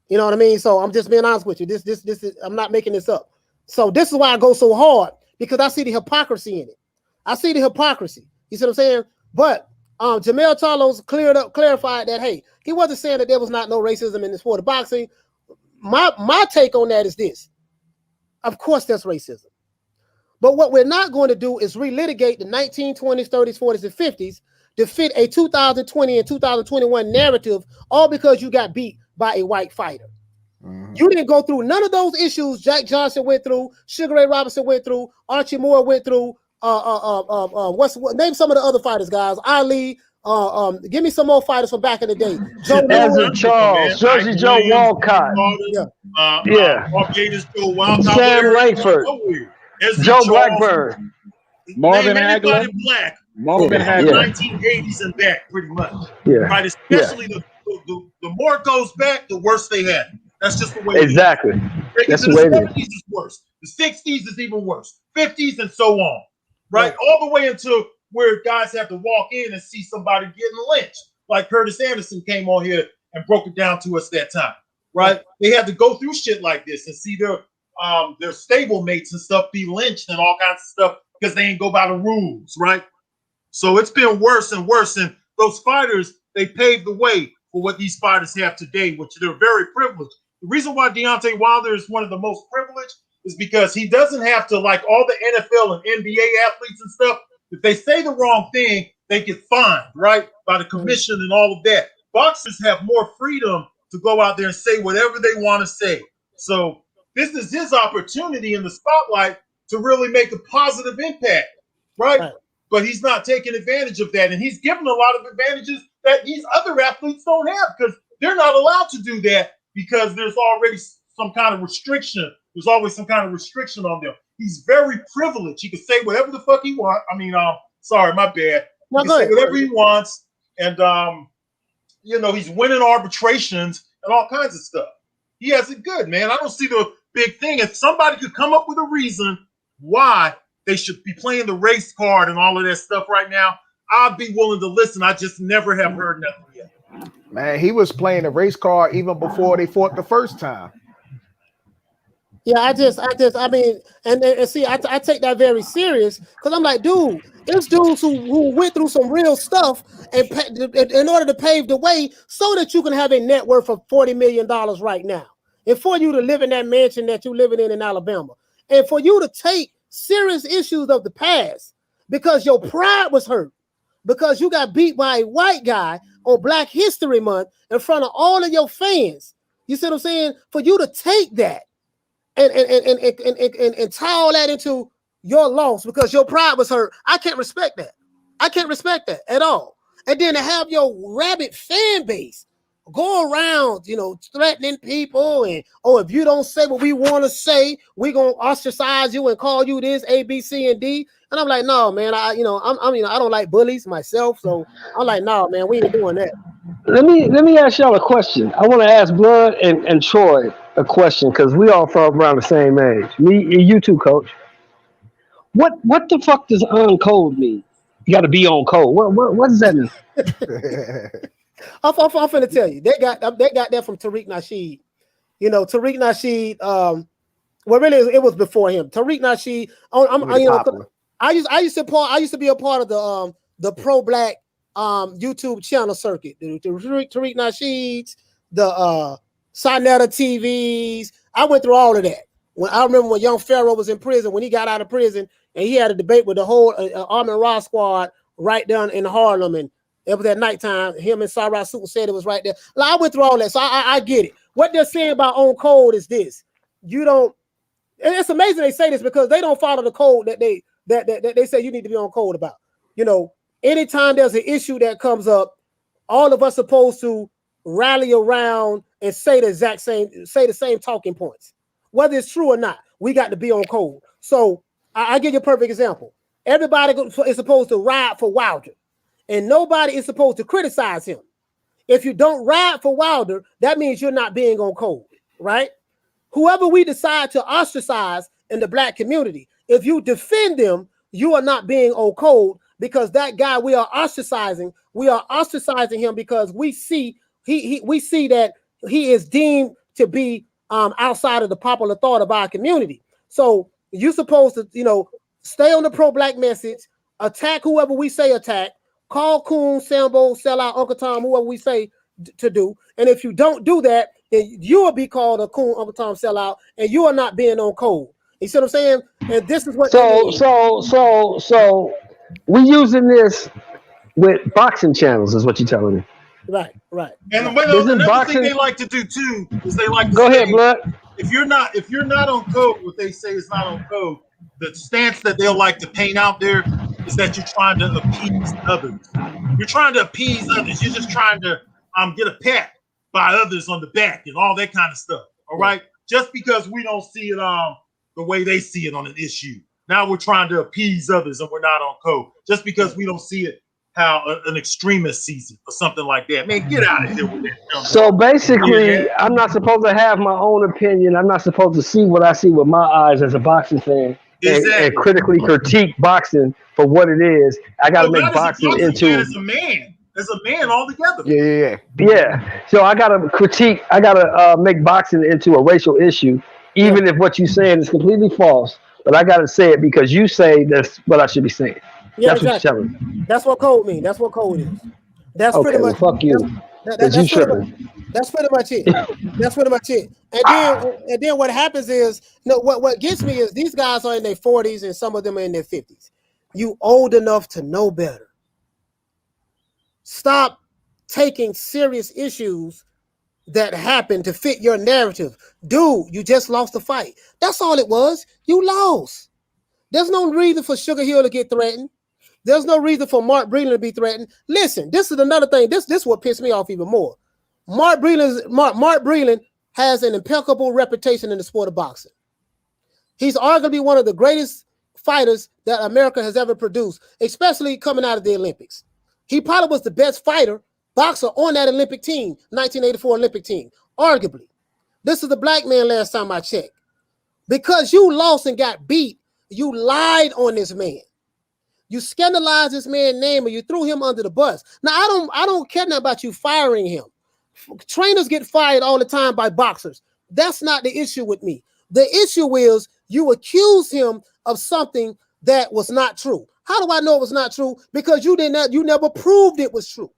You know what I mean? So I'm just being honest with you. This is, I'm not making this up. So this is why I go so hard, because I see the hypocrisy in it. I see the hypocrisy. You see what I'm saying? But Jermall Charlo's clarified that, hey, he wasn't saying that there was not no racism in the sport of boxing. My take on that is this. Of course there's racism. But what we're not going to do is relitigate the 1920s, 30s, 40s, and 50s to fit a 2020 and 2021 narrative, all because you got beat by a white fighter. Mm-hmm. You didn't go through none of those issues Jack Johnson went through, Sugar Ray Robinson went through, Archie Moore went through, name some of the other fighters, guys. Ali, give me some more fighters from back in the day. Ezra Charles, Jersey Joe Walcott, Sam Langford, Joe Blackburn, Marvin Hagler, Black. Marvin Hagler, 1980s and back, pretty much. Yeah, right. Especially the more it goes back, the worse they had. That's just the way. Exactly. That's the way. The 70s is worse. The 60s is even worse. 50s and so on. Right, all the way into where guys have to walk in and see somebody getting lynched, like Curtis Anderson came on here and broke it down to us that time. Right, they had to go through shit like this and see their stable mates and stuff be lynched and all kinds of stuff because they ain't go by the rules. Right, so it's been worse and worse. And those fighters, they paved the way for what these fighters have today, which they're very privileged The reason why Deontay Wilder is one of the most privileged is because he doesn't have to, like all the NFL and NBA athletes and stuff. If they say the wrong thing, they get fined, right, by the commission and all of that. Boxers have more freedom to go out there and say whatever they want to say. So this is his opportunity in the spotlight to really make a positive impact, right? But he's not taking advantage of that. And he's given a lot of advantages that these other athletes don't have because they're not allowed to do that because there's already some kind of restriction. There's always some kind of restriction on them. He's very privileged. He can say whatever the fuck he wants. I mean, sorry, my bad. He can say whatever he wants. And, he's winning arbitrations and all kinds of stuff. He has it good, man. I don't see the big thing. If somebody could come up with a reason why they should be playing the race card and all of that stuff right now, I'd be willing to listen. I just never have heard nothing yet. Man, he was playing the race card even before they fought the first time. Yeah, I mean, and see, I take that very serious because I'm like, dude, there's dudes who went through some real stuff and in order to pave the way so that you can have a net worth of $40 million right now, and for you to live in that mansion that you're living in Alabama, and for you to take serious issues of the past because your pride was hurt, because you got beat by a white guy on Black History Month in front of all of your fans. You see what I'm saying? For you to take that and tie all that into your loss because your pride was hurt. I can't respect that. I can't respect that at all. And then to have your rabid fan base go around, threatening people and, if you don't say what we want to say, we're going to ostracize you and call you this A, B, C, and D. And I'm like, no, man, I don't like bullies myself. So I'm like, no, man, we ain't doing that. Let me ask y'all a question. I want to ask Blood and Troy a question because we all from around the same age. Me and you too, Coach. What the fuck does on code mean? You got to be on code. What does that mean? I'm finna tell you. They got that from Tariq Nasheed. Tariq Nasheed. Well, really, it was before him. Tariq Nasheed. I used to be a part of the pro black YouTube channel circuit. The Tariq Nasheeds, the Sinetta TVs. I went through all of that. I remember when Young Pharaoh was in prison, when he got out of prison, and he had a debate with the whole Arm and Raw squad right down in Harlem, and it was at nighttime. Him and Sarah Sutton said it was right there. Like, I went through all that, so I get it. What they're saying about on code is this: you don't. And it's amazing they say this because they don't follow the code that they say you need to be on code about. Anytime there's an issue that comes up, all of us supposed to rally around and say the same talking points, whether it's true or not. We got to be on code. So I give you a perfect example. Everybody is supposed to ride for Wilder, and nobody is supposed to criticize him. If you don't ride for Wilder, that means you're not being on code, right? Whoever we decide to ostracize in the black community, if you defend them, you are not being on code because that guy we are ostracizing him because we see we see that he is deemed to be outside of the popular thought of our community. So you're supposed to, stay on the pro-black message, attack whoever we say attack, call Coon, Sambo, Sellout, Uncle Tom, whoever we say to do. And if you don't do that, then you will be called a Coon, Uncle Tom, Sellout, and you are not being on code. You see what I'm saying? And this is what. So we using this with boxing channels, is what you're telling me. Right. And another thing they like to do too is they like to go ahead, Blood. If you're not on code, what they say is not on code. The stance that they'll like to paint out there is that you're trying to appease others. You're trying to appease others. You're just trying to get a pat by others on the back and all that kind of stuff. All right. Just because we don't see it the way they see it on an issue. Now we're trying to appease others and we're not on code. Just because we don't see it how an extremist sees it or something like that. Man, get out of here with that. So basically, I'm not supposed to have my own opinion. I'm not supposed to see what I see with my eyes as a boxing fan. Exactly. And critically critique boxing for what it is. I got to make boxing into as a man altogether. Yeah. So I got to critique. I got to make boxing into a racial issue, even if what you're saying is completely false. But I got to say it because you say that's what I should be saying. Yeah, that's exactly. what you're telling me. That's what code means. That's what code is. That's okay, pretty much. Fuck you. That's pretty much it. That's pretty much it. And then what happens is, what gets me is these guys are in their 40s and some of them are in their 50s. You old enough to know better. Stop taking serious issues that happen to fit your narrative. Dude, you just lost the fight. That's all it was. You lost. There's no reason for Sugar Hill to get threatened. There's no reason for Mark Breland to be threatened. Listen, this is another thing. This is what pissed me off even more. Mark Breland has an impeccable reputation in the sport of boxing. He's arguably one of the greatest fighters that America has ever produced, especially coming out of the Olympics. He probably was the best boxer on that Olympic team, 1984 Olympic team, arguably. This is the black man last time I checked. Because you lost and got beat, you lied on this man. You scandalized this man's name and you threw him under the bus. Now, I don't care nothing about you firing him. Trainers get fired all the time by boxers. That's not the issue with me. The issue is you accused him of something that was not true. How do I know it was not true? Because you never proved it was true.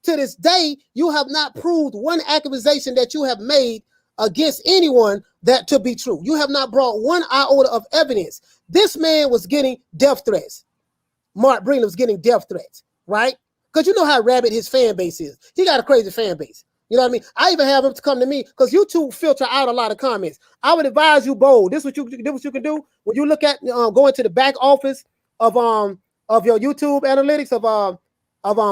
To this day, you have not proved one accusation that you have made against anyone that to be true. You have not brought one iota of evidence. This man was getting death threats. Mark Breland was getting death threats, right? Because you know how rabid his fan base is. He got a crazy fan base. You know what I mean? I even have him to come to me because YouTube filter out a lot of comments. I would advise you bold. This is what you can do when you look at going to the back office of your YouTube analytics of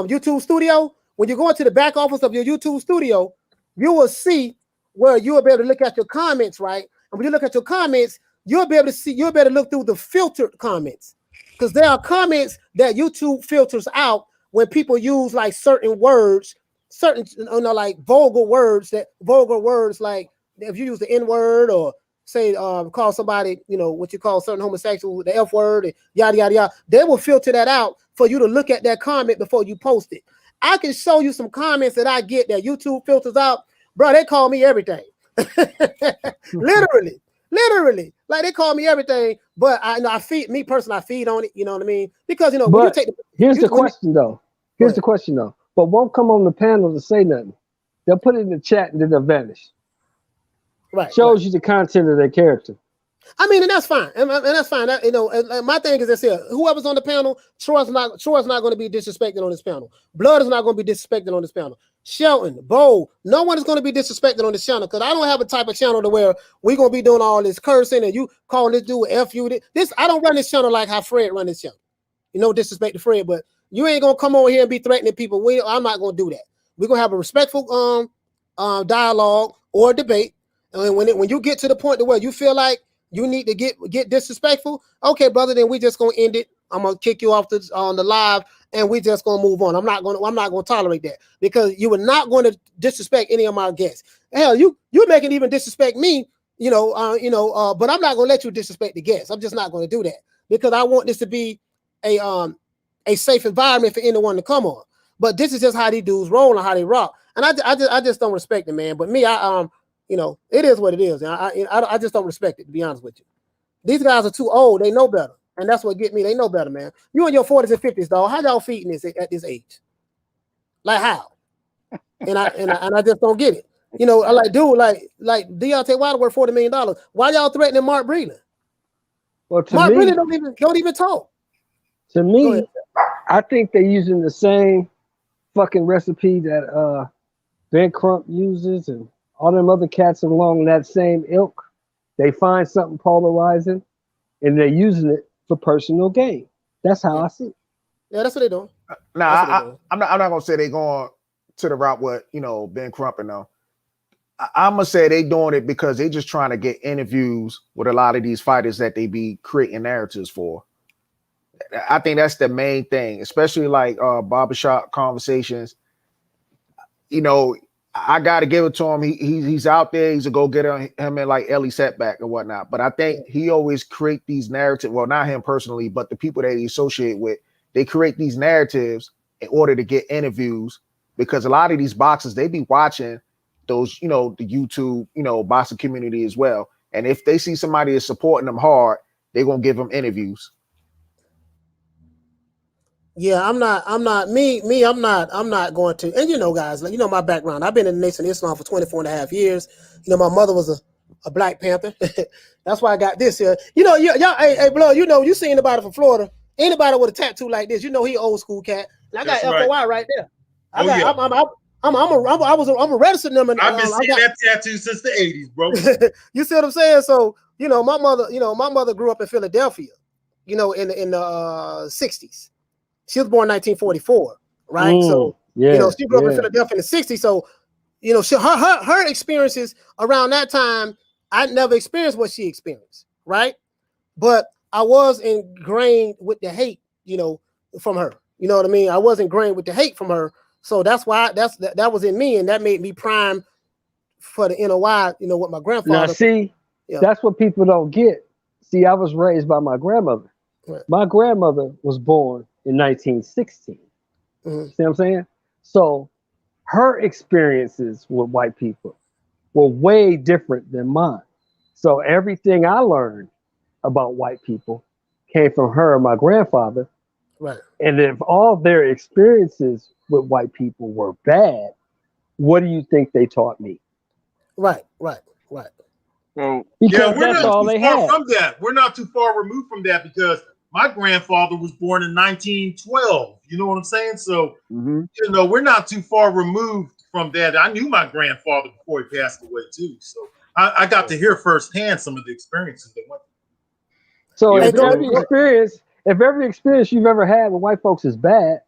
YouTube Studio. When you go into the back office of your YouTube Studio, you will see where you will be able to look at your comments, right? And when you look at your comments, you'll be able to look through the filtered comments. Because there are comments that YouTube filters out when people use like certain words, like vulgar words, like if you use the N-word or say call somebody, what you call certain homosexual, the F word, and yada, yada, yada, they will filter that out for you to look at that comment before you post it. I can show you some comments that I get that YouTube filters out. Bro, they call me everything. Literally. Like they call me everything, but I feed on it, you know what I mean? Because when you take here's the question though. But won't come on the panel to say nothing. They'll put it in the chat and then they'll vanish. Right. Shows you the content of their character. I mean, and that's fine. And that's fine. And my thing is this here. Whoever's on the panel, Troy's not going to be disrespected on this panel. Blood is not going to be disrespected on this panel. Shelton, Bo, no one is going to be disrespected on this channel because I don't have a type of channel to where we're going to be doing all this cursing and you calling this dude F you. I don't run this channel like how Fred run this channel. Disrespect to Fred, but you ain't going to come over here and be threatening people. I'm not going to do that. We're going to have a respectful dialogue or debate. And when you get to the point to where you feel like you need to get disrespectful, okay, brother, then we just gonna end it. I'm gonna kick you off on the live, and we just gonna move on. I'm not gonna tolerate that because you were not going to disrespect any of my guests. Hell, you're making even disrespect me, but I'm not gonna let you disrespect the guests. I'm just not gonna do that because I want this to be a safe environment for anyone to come on. But this is just how these dudes roll and how they rock, and I just don't respect it, man. But me, it is what it is. And I just don't respect it, to be honest with you. These guys are too old. They know better. And that's what get me. They know better, man. You in your 40s and 50s, dog. How y'all feeding this at this age? Like how? And I just don't get it. I like Deontay Wilder worth $40 million. Why y'all threatening Mark Breland? Well, Mark Breland don't even talk. To me, I think they're using the same fucking recipe that Ben Crump uses and all them other cats along that same ilk. They find something polarizing and they're using it for personal gain. That's how I see it. Yeah, that's what they're doing. I'm not gonna say they going to the route what Ben Crump and all. I'm gonna say they doing it because they just trying to get interviews with a lot of these fighters that they be creating narratives for. I think that's the main thing, especially like barbershop conversations. I got to give it to him. He's out there. He's a go-getter. Him and like Ellie Setback and whatnot. But I think he always create these narratives. Well, not him personally, but the people that he associate with. They create these narratives in order to get interviews because a lot of these boxers, they be watching those, the YouTube, boxing community as well. And if they see somebody is supporting them hard, they're going to give them interviews. Yeah, I'm not I'm not going to. And guys, like my background. I've been in the Nation of Islam for 24 and a half years. My mother was a Black Panther. That's why I got this here. Y'all, hey, Blood, you see anybody from Florida, anybody with a tattoo like this, he old school cat. And I got FOI right there. I'm a registered number. I've been seeing that tattoo since the 80s, bro. You see what I'm saying? So, my mother grew up in Philadelphia, in the 60s. She was born in 1944, right? So, she grew up in Philadelphia in the 60s. So, her experiences around that time, I never experienced what she experienced, right? But I was ingrained with the hate, from her. You know what I mean? I was ingrained with the hate from her. So that's why that was in me, and that made me prime for the NOI, with my grandfather. Now, see, that's what people don't get. See, I was raised by my grandmother. Right. My grandmother was born in 1916. Mm-hmm. See what I'm saying? So her experiences with white people were way different than mine. So everything I learned about white people came from her and my grandfather. Right. And if all their experiences with white people were bad, what do you think they taught me? Right. Well, because that's all they had. From that. We're not too far removed from that because my grandfather was born in 1912. You know what I'm saying? So, we're not too far removed from that. I knew my grandfather before he passed away too. So I got to hear firsthand some of the experiences they went through. So if every experience you've ever had with white folks is bad,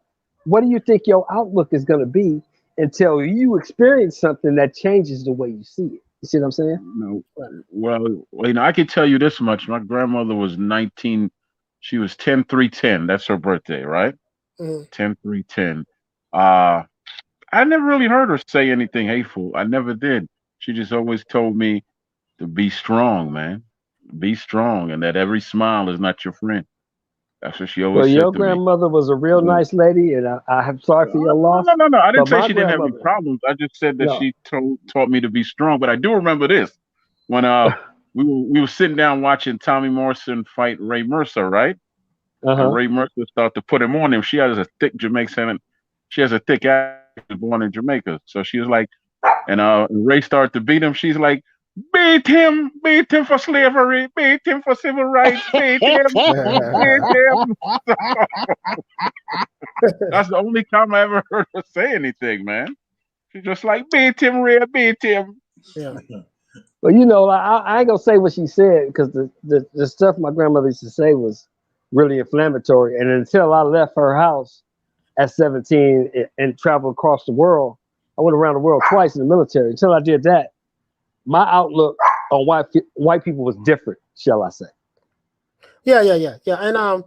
what do you think your outlook is going to be until you experience something that changes the way you see it? You see what I'm saying? No. Well, I can tell you this much. My grandmother was 19. She was 10-3-10. That's her birthday, right? 10-3-10. I never really heard her say anything hateful. I never did. She just always told me to be strong, man. Be strong, and that every smile is not your friend. That's what she always said to me. Well, your grandmother was a real nice lady, and I'm sorry for your loss. No. I didn't say she didn't have any problems. I just said that she taught me to be strong. But I do remember this. When we were sitting down watching Tommy Morrison fight Ray Mercer, right? And Ray Mercer started to put him on him. She has a thick Jamaican. She has a thick accent, born in Jamaica. So she was like, and Ray started to beat him. She's like, beat him for slavery, beat him for civil rights, beat him, beat him. That's the only time I ever heard her say anything, man. She's just like, beat him, Ray, beat him. Yeah. Well, I ain't gonna say what she said because the stuff my grandmother used to say was really inflammatory. And until I left her house at 17 and traveled across the world, I went around the world twice in the military. Until I did that, my outlook on white people was different, shall I say? Yeah. And I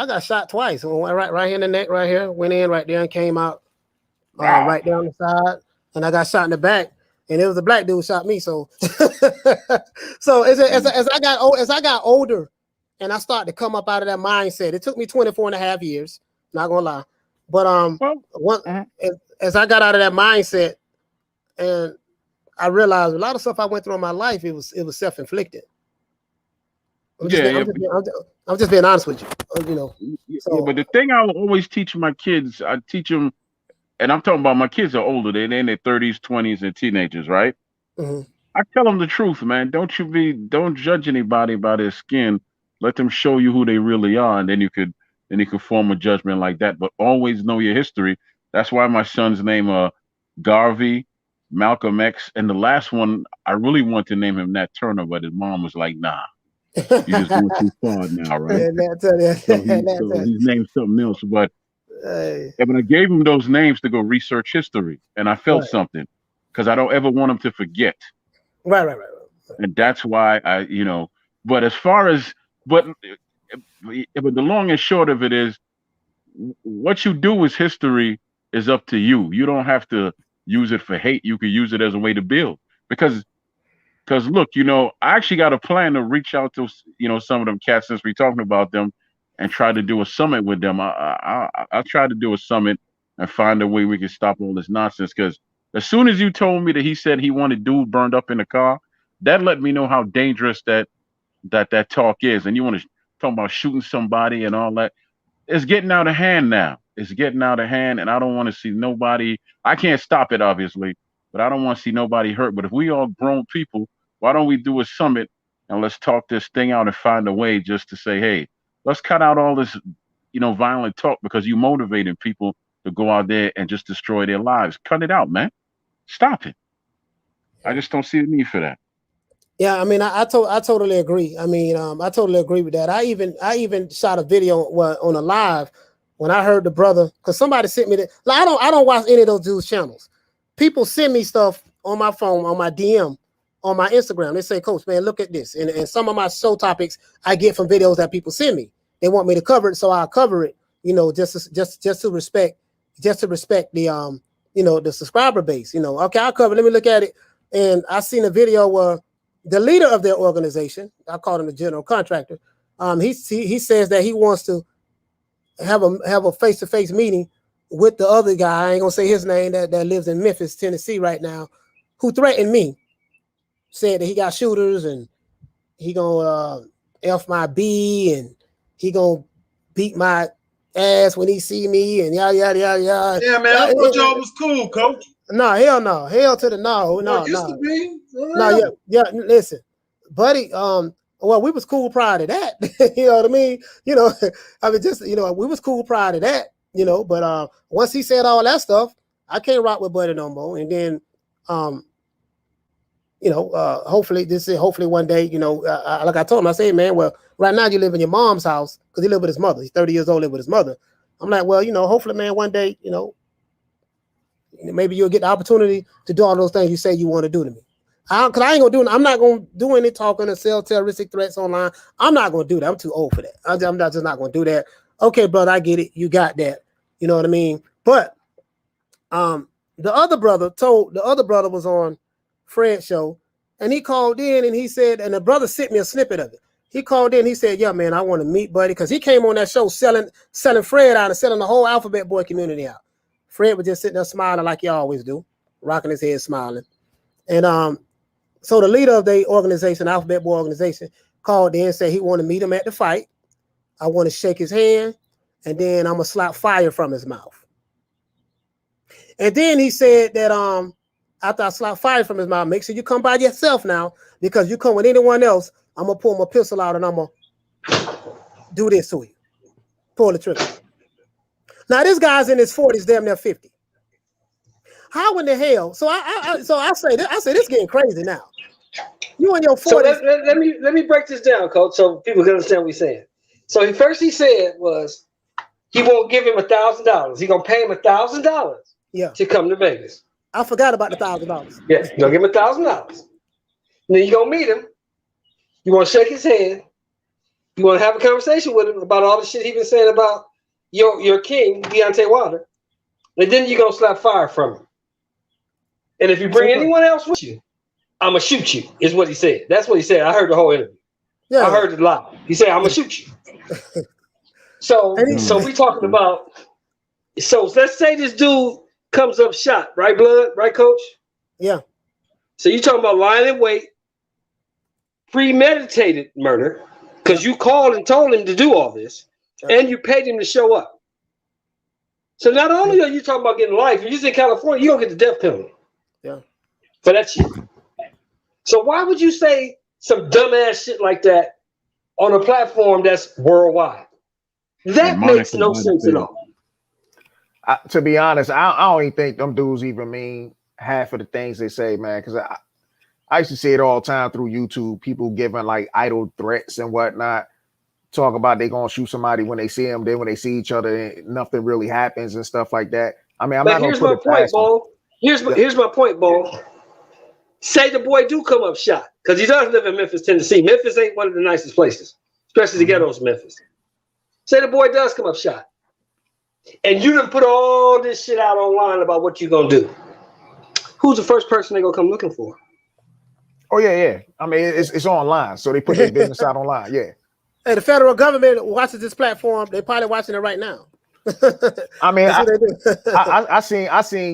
got shot twice. Right here in the neck, right here. Went in right there and came out right down the side. And I got shot in the back. And it was a black dude who shot me. So, as I got older, and I started to come up out of that mindset, it took me 24 and a half years. Not gonna lie, but as I got out of that mindset, and I realized a lot of stuff I went through in my life, it was self-inflicted. I'm just being honest with you. So, but the thing I will always teach my kids, I teach them. And I'm talking about my kids are older. They're in their 30s, 20s, and teenagers, right? I tell them the truth, man. Don't judge anybody by their skin. Let them show you who they really are, and then you could form a judgment like that. But always know your history. That's why my son's name Garvey, Malcolm X, and the last one I really want to name him Nat Turner, but his mom was like, nah, you just going too far now, right? So he's named something else, but. But I gave him those names to go research history, and I felt something because I don't ever want him to forget. Right. And that's why But as far as but the long and short of it is, what you do with history is up to you. You don't have to use it for hate. You could use it as a way to build. Because look, I actually got a plan to reach out to some of them cats since we're talking about them. And try to do a summit with them. I'll try to do a summit and find a way we can stop all this nonsense. Because as soon as you told me that he said he wanted dude burned up in the car, that let me know how dangerous that talk is. And you want to talk about shooting somebody and all that. it's getting out of hand now. It's getting out of hand, and I don't want to see nobody. I can't stop it, obviously, but I don't want to see nobody hurt. But if we all grown people, why don't we do a summit and let's talk this thing out and find a way just to say, hey, let's cut out all this, violent talk, because you motivating people to go out there and just destroy their lives. Cut it out, man. Stop it. I just don't see the need for that. Yeah, I mean, I totally agree. I mean, I totally agree with that. I even shot a video on a live when I heard the brother, because somebody sent me that. Like, I don't watch any of those dudes' channels. People send me stuff on my phone, on my DM, on my Instagram. They say, Coach, man, look at this. And some of my show topics I get from videos that people send me. They want me to cover it, so I'll cover it. Just to respect the the subscriber base. Okay, I'll cover it. Let me look at it. And I seen a video where the leader of their organization, I call him the general contractor, he says that he wants to have a face-to-face meeting with the other guy, I ain't gonna say his name, that lives in Memphis, Tennessee right now, who threatened me, said that he got shooters and he gonna F my B and he gonna beat my ass when he see me and yada yada yada yada. Yeah, man, I thought y'all was cool, Coach. No, hell no. Hell to the no. Used to be. No, yeah, listen, buddy, well, we was cool prior to that. You know what I mean? I mean, just, we was cool prior to that, but once he said all that stuff, I can't rock with Buddy no more. And then, hopefully one day, like I told him, I said, man, well, right now you live in your mom's house, because he lived with his mother. He's 30 years old, live with his mother. I'm like, well, hopefully, man, one day, maybe you'll get the opportunity to do all those things you say you want to do to me. Because I ain't gonna do. I'm not gonna do any talking or sell terroristic threats online. I'm not gonna do that. I'm too old for that. I'm just not gonna do that. Okay, brother, I get it. You got that. You know what I mean? But the other brother was on Fred's show, and he called in and he said, and the brother sent me a snippet of it. He called in. He said, "Yeah, man, I want to meet Buddy," because he came on that show selling Fred out and selling the whole Alphabet Boy community out. Fred was just sitting there smiling like he always do, rocking his head, smiling. And so the leader of the organization, Alphabet Boy organization, called in and said he wanted to meet him at the fight. I want to shake his hand, and then I'm going to slap fire from his mouth. And then he said that after I slap fire from his mouth, make sure you come by yourself now, because you come with anyone else, I'm going to pull my pistol out and I'm going to do this to you. Pull the trigger. Now, this guy's in his 40s, damn near 50. How in the hell? So I say this getting crazy now. You in your 40s. So let me break this down, Coach, so people can understand what he's saying. So he said was he won't give him $1,000. He gonna pay him $1,000 to come to Vegas. I forgot about the $1,000. Yeah, you're gonna give him $1,000. Then you gonna meet him. You want to shake his hand. You want to have a conversation with him about all the shit he been saying about your king, Deontay Wilder. And then you're gonna slap fire from him. And if you bring anyone else with you, I'm gonna shoot you, is what he said. That's what he said. I heard the whole interview. Yeah. I heard it live. He said, I'm gonna shoot you. So we talking about, so let's say this dude comes up shot, right, Blood? Right, Coach? Yeah. So you talking about lying in wait, premeditated murder, because you called and told him to do all this, and you paid him to show up. So not only are you talking about getting life, if you're in California, you're gonna get the death penalty. Yeah. For that shit. So why would you say some dumbass shit like that on a platform that's worldwide? That makes no sense at all. To be honest, I don't even think them dudes even mean half of the things they say, man. Because I used to see it all the time through YouTube. People giving like idle threats and whatnot. Talk about they gonna shoot somebody when they see them. Then when they see each other, nothing really happens and stuff like that. I mean, I'm not gonna put it past them. Here's my point, Bo. Say the boy do come up shot, because he does live in Memphis, Tennessee. Memphis ain't one of the nicest places, especially the ghettos of Memphis. Say the boy does come up shot, and you done put all this shit out online about what you're gonna do. Who's the first person they gonna come looking for? Oh yeah. I mean, it's online, so they put their business out online. Yeah. Hey, the federal government watches this platform. They're probably watching it right now. I mean, I seen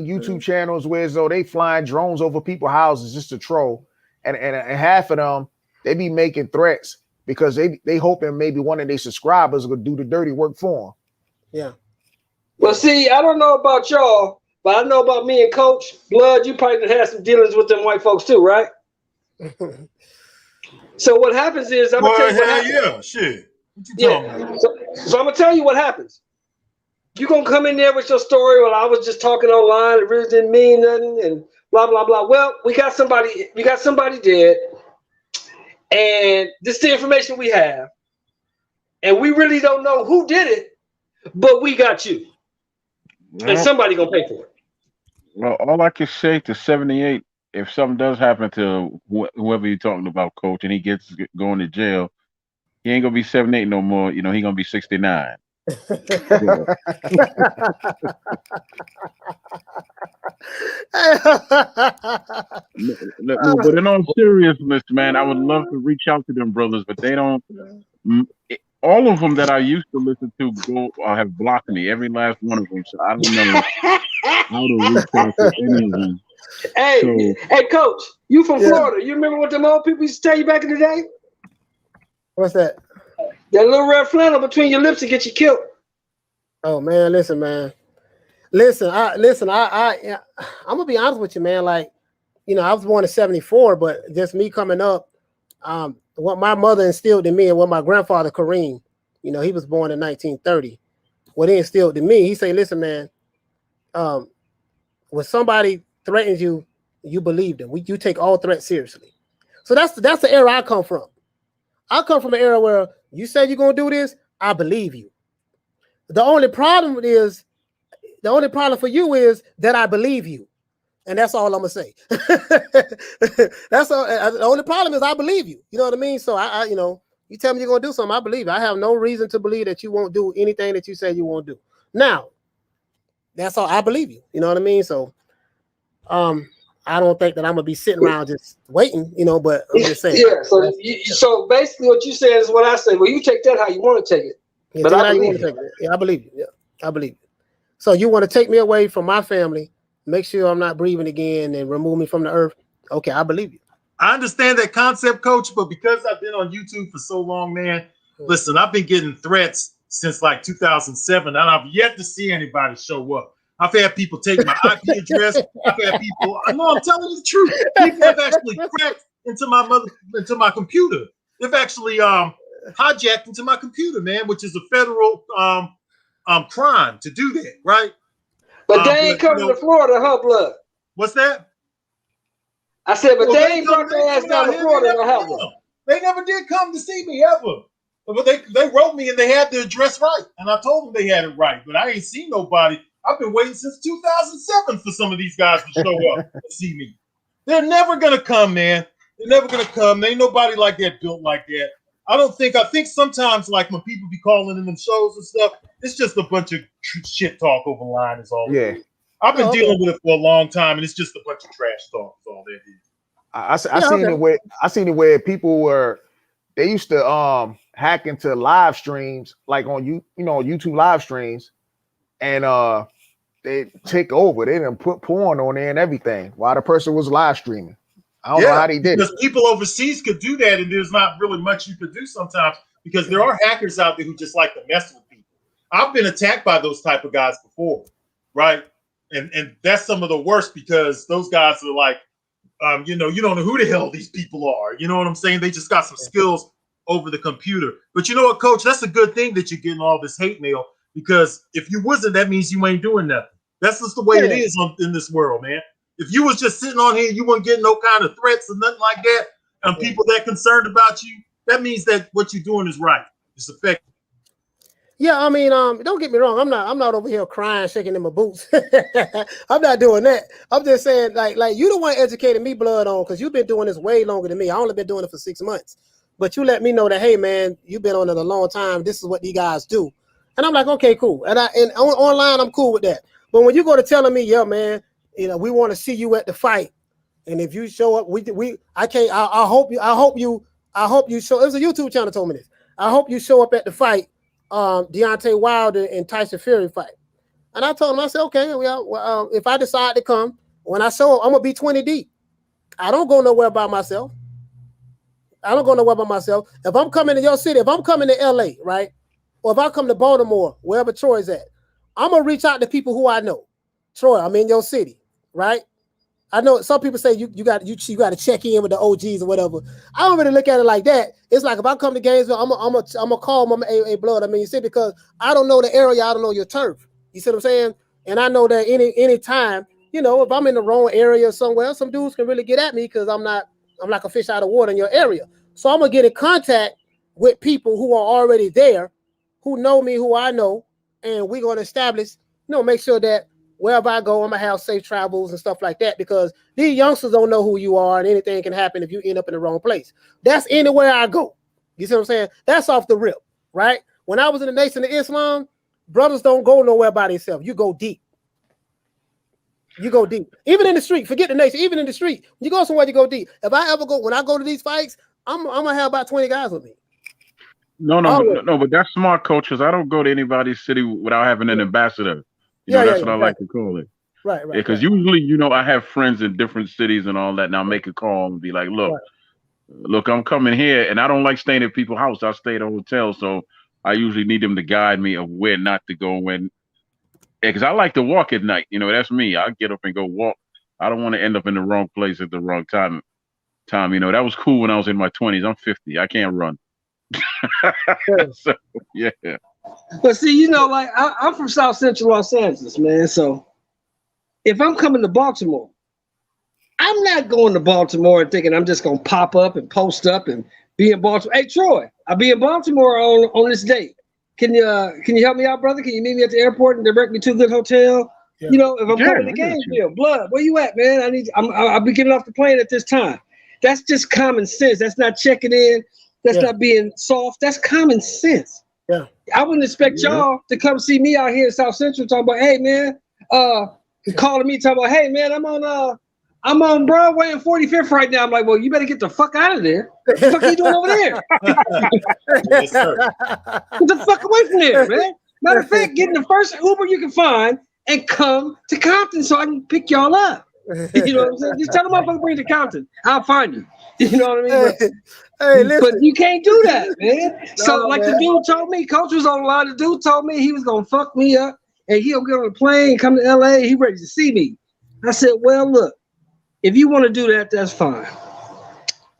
YouTube channels where though they flying drones over people's houses just to troll, and half of them they be making threats because they hoping maybe one of their subscribers will do the dirty work for them. Yeah. Well, see, I don't know about y'all, but I know about me and Coach Blood. You probably done had some dealings with them white folks too, right? So what happens is I'm gonna tell you what happens. Yeah, shit. What you talking about? So I'm gonna tell you what happens. You gonna come in there with your story? Well, I was just talking online. It really didn't mean nothing, and blah blah blah. Well, we got somebody dead, and this is the information we have, and we really don't know who did it, but we got you, and somebody gonna pay for it. Well, all I can say to 78, if something does happen to whoever you're talking about, Coach, and he gets going to jail, he ain't gonna be 78 no more. You know, he gonna be 69. Yeah. But in all seriousness, man, I would love to reach out to them brothers, but they don't. All of them that I used to listen to have blocked me. Every last one of them. So I don't know how to reach out to any of them. Hey, Coach, you from Florida? You remember what them old people used to tell you back in the day? What's that? That little red flannel between your lips to get you killed. Oh man, listen, man. Listen, I'm gonna be honest with you, man. Like, you know, I was born in 74, but just me coming up, what my mother instilled in me and what my grandfather Kareem, you know, he was born in 1930. What he instilled in me, he said, listen, man, when somebody threatens you, you believe them. You take all threats seriously. So that's the era I come from. I come from an era where you say you're gonna do this, I believe you. The only problem for you is that I believe you. And that's all I'm gonna say. That's all. The only problem is I believe you. You know what I mean? So I you know, you tell me you're gonna do something, I believe you. I have no reason to believe that you won't do anything that you say you won't do. Now, that's all. I believe you. You know what I mean? So I don't think that I'm gonna be sitting around just waiting, you know, but I'm just saying. Yeah, so basically what you said is what I say. Well, you take that how you want to take it. Yeah, but I believe you. Yeah, I believe you. Yeah, I believe you. So you want to take me away from my family, make sure I'm not breathing again, and remove me from the earth. Okay, I believe you. I understand that concept, Coach, but because I've been on YouTube for so long, man, listen, I've been getting threats since like 2007, and I've yet to see anybody show up. I've had people take my IP address. I've had people. I know I'm telling you the truth. People have actually cracked into my computer. They've actually hijacked into my computer, man, which is a federal crime to do that, right? But they ain't coming to Florida, huh, Blood? What's that? I said, but they ain't brought their ass down to Florida to help them. They never did come to see me ever. But they wrote me and they had the address right. And I told them they had it right. But I ain't seen nobody. I've been waiting since 2007 for some of these guys to show up and see me. They're never going to come, man. They're never going to come. There ain't nobody like that built like that. I think sometimes, like, when people be calling in them shows and stuff, it's just a bunch of shit talk over line is all. Yeah. I've been dealing with it for a long time, and it's just a bunch of trash talk. That's all that is. I seen it where people they used to hack into live streams, like on YouTube live streams, and they take over. They didn't put porn on there and everything while the person was live streaming. I don't know how they did it. Because people overseas could do that, and there's not really much you could do sometimes because there are hackers out there who just like to mess with people. I've been attacked by those type of guys before, right? And that's some of the worst because those guys are like, you don't know who the hell these people are. You know what I'm saying? They just got some skills over the computer. But you know what, Coach? That's a good thing that you're getting all this hate mail because if you wasn't, that means you ain't doing nothing. That's just the way it is in this world, man. If you was just sitting on here, you wouldn't get no kind of threats or nothing like that, and people that concerned about you, that means that what you're doing is right. It's effective. Yeah, I mean, don't get me wrong. I'm not over here crying, shaking in my boots. I'm not doing that. I'm just saying, like you the one educated me, Blood, on, because you've been doing this way longer than me. I only been doing it for 6 months, but you let me know that, hey, man, you've been on it a long time. This is what these guys do, and I'm like, okay, cool. And online, I'm cool with that. But when you go to telling me, yeah, man, we want to see you at the fight, and if you show up, I hope you show. It was a YouTube channel told me this. I hope you show up at the fight. Deontay Wilder and Tyson Fury fight, and I told him, I said, okay, if I decide to come, when I show up, I'm gonna be 20 deep. I don't go nowhere by myself. If I'm coming to your city, if I'm coming to LA, right, or if I come to Baltimore, wherever Troy's at, I'm gonna reach out to people who I know. Troy, I'm in your city, right? I know some people say you got to check in with the OGs or whatever. I don't really look at it like that. It's like if I come to Gainesville, I'm gonna call them a blood. I mean, you see, because I don't know the area, I don't know your turf. You see what I'm saying? And I know that any time, you know, if I'm in the wrong area somewhere, some dudes can really get at me because I'm like a fish out of water in your area. So I'm gonna get in contact with people who are already there, who know me, who I know, and we're gonna establish, make sure that wherever I go, I'm gonna have safe travels and stuff like that, because these youngsters don't know who you are, and anything can happen if you end up in the wrong place. That's anywhere I go. You see what I'm saying? That's off the rip, right? When I was in the Nation of Islam, brothers don't go nowhere by themselves. You go deep. You go deep. Even in the street, forget the nation, even in the street, you go somewhere, you go deep. When I go to these fights, I'm gonna have about 20 guys with me. No, but that's smart, coach, because I don't go to anybody's city without having an ambassador. That's what I like to call it. Right. Because usually, I have friends in different cities and all that, and I'll make a call and be like, look, I'm coming here, and I don't like staying at people's house. I stay at a hotel, so I usually need them to guide me of where not to go when. Because I like to walk at night. That's me. I get up and go walk. I don't want to end up in the wrong place at the wrong time. That was cool when I was in my 20s. I'm 50. I can't run. So, yeah. But see, like I'm from South Central Los Angeles, man. So if I'm coming to Baltimore, I'm not going to Baltimore and thinking I'm just gonna pop up and post up and be in Baltimore. Hey, Troy, I'll be in Baltimore on this date. Can you help me out, brother? Can you meet me at the airport and direct me to a good hotel? Yeah. If I'm coming to Gainesville, blood, where you at, man? I'll be getting off the plane at this time. That's just common sense. That's not checking in. That's not being soft. That's common sense. Yeah. I wouldn't expect y'all to come see me out here in South Central talking about, hey man, calling me talking about, hey man, I'm on Broadway and 45th right now. I'm like, well, you better get the fuck out of there. What the fuck are you doing over there? Yes, sir. Get the fuck away from there, man. Matter of fact, get in the first Uber you can find and come to Compton so I can pick y'all up. You know what I'm saying? Just tell them I'm bring to Compton. I'll find you. You know what I mean? But you can't do that, man. So the dude told me, coach was on the line. The dude told me he was gonna fuck me up and he'll get on a plane, come to LA. He ready to see me. I said, well, look, if you want to do that, that's fine.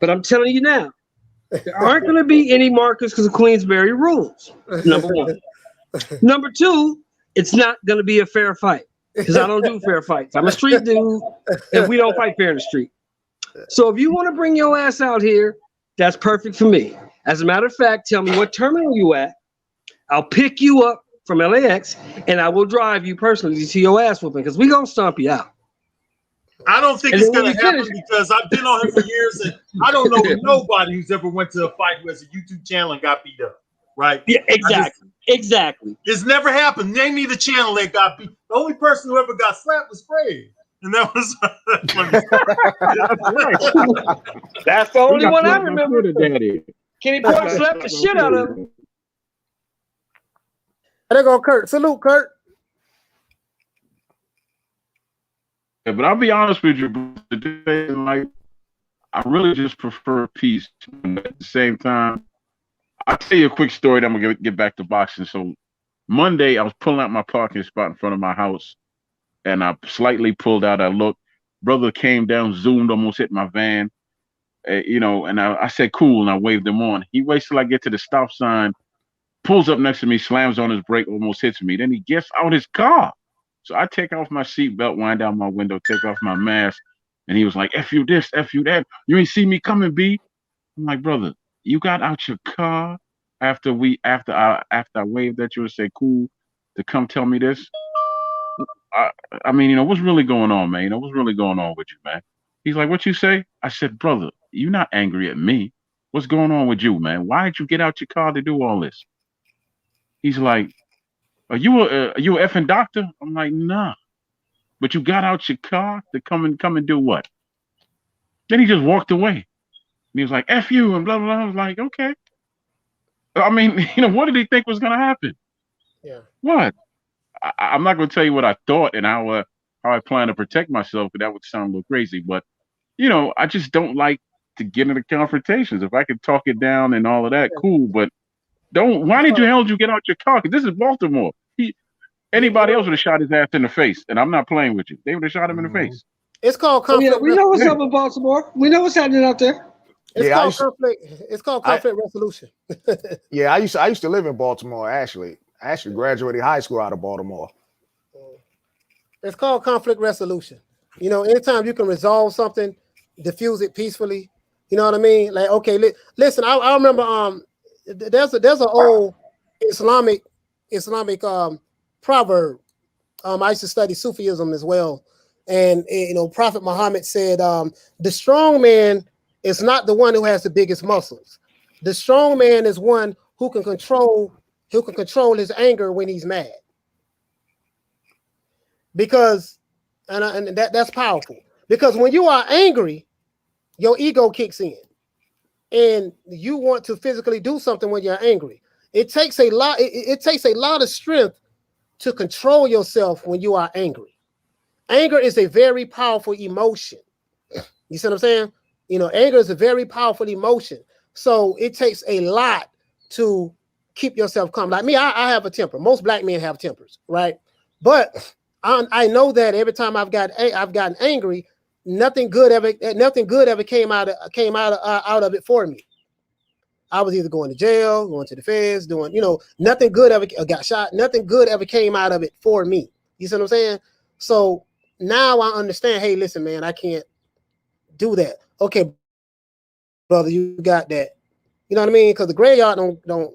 But I'm telling you now, there aren't going to be any markers because of Queensberry rules. Number one. Number two, it's not going to be a fair fight because I don't do fair fights. I'm a street dude, and we don't fight fair in the street. So if you want to bring your ass out here, that's perfect for me. As a matter of fact, tell me what terminal you at. I'll pick you up from LAX, and I will drive you personally to your ass whooping because we're going to stomp you out. I don't think it's going to happen because I've been on here for years, and I don't know nobody who's ever went to a fight who has a YouTube channel and got beat up, right? Yeah, exactly. It's never happened. Name me the channel that got beat. The only person who ever got slapped was Fred. And that was that's the only one I remember. Kenny Porter slapped the shit out of him. There go Kurt. Salute, Kurt. Yeah, but I'll be honest with you, today, like, I really just prefer peace. And at the same time, I'll tell you a quick story. Then I'm gonna get back to boxing. So Monday, I was pulling out my parking spot in front of my house. And I slightly pulled out. I looked. Brother came down, zoomed, almost hit my van. And I said, cool, and I waved him on. He waits till I get to the stop sign, pulls up next to me, slams on his brake, almost hits me. Then he gets out his car. So I take off my seatbelt, wind down my window, take off my mask. And he was like, F you this, F you that. You ain't see me coming, B. I'm like, brother, you got out your car after I waved at you and said, cool, to come tell me this? I mean, what's really going on, man? What's really going on with you, man? He's like, what you say? I said, brother, you're not angry at me. What's going on with you, man? Why did you get out your car to do all this? He's like, are you an effing doctor? I'm like, nah. But you got out your car to come and do what? Then he just walked away. And he was like, F you and blah, blah, blah. I was like, okay. I mean, what did he think was going to happen? Yeah. What? I'm not going to tell you what I thought and how I plan to protect myself, because that would sound a little crazy. But, I just don't like to get into confrontations. If I could talk it down and all of that, cool. But Why did you hell you get out your car? 'Cause this is Baltimore. Anybody else would have shot his ass in the face, and I'm not playing with you. They would have shot him in the face. It's called conflict. We know what's up in Baltimore. We know what's happening out there. It's called conflict. It's called conflict resolution. Yeah, I used to live in Baltimore. Actually, I actually graduated high school out of Baltimore. It's called conflict resolution. You know, anytime you can resolve something, diffuse it peacefully. You know what I mean? Like, okay, listen. I remember there's an old Islamic proverb. I used to study Sufism as well, and Prophet Muhammad said, "The strong man is not the one who has the biggest muscles. The strong man is one who can control his anger when he's mad." Because, and that's powerful. Because when you are angry, your ego kicks in, and you want to physically do something when you're angry. It takes a lot. It takes a lot of strength to control yourself when you are angry. Anger is a very powerful emotion. You see what I'm saying? Anger is a very powerful emotion. So it takes a lot to keep yourself calm. Like me, I have a temper. Most black men have tempers, right? But I know that every time I've gotten angry, nothing good ever came out of it for me. I was either going to jail, going to the feds, doing, nothing good ever got shot. Nothing good ever came out of it for me. You see what I'm saying? So now I understand, hey, listen, man, I can't do that. Okay, brother, you got that. You know what I mean? Because the graveyard don't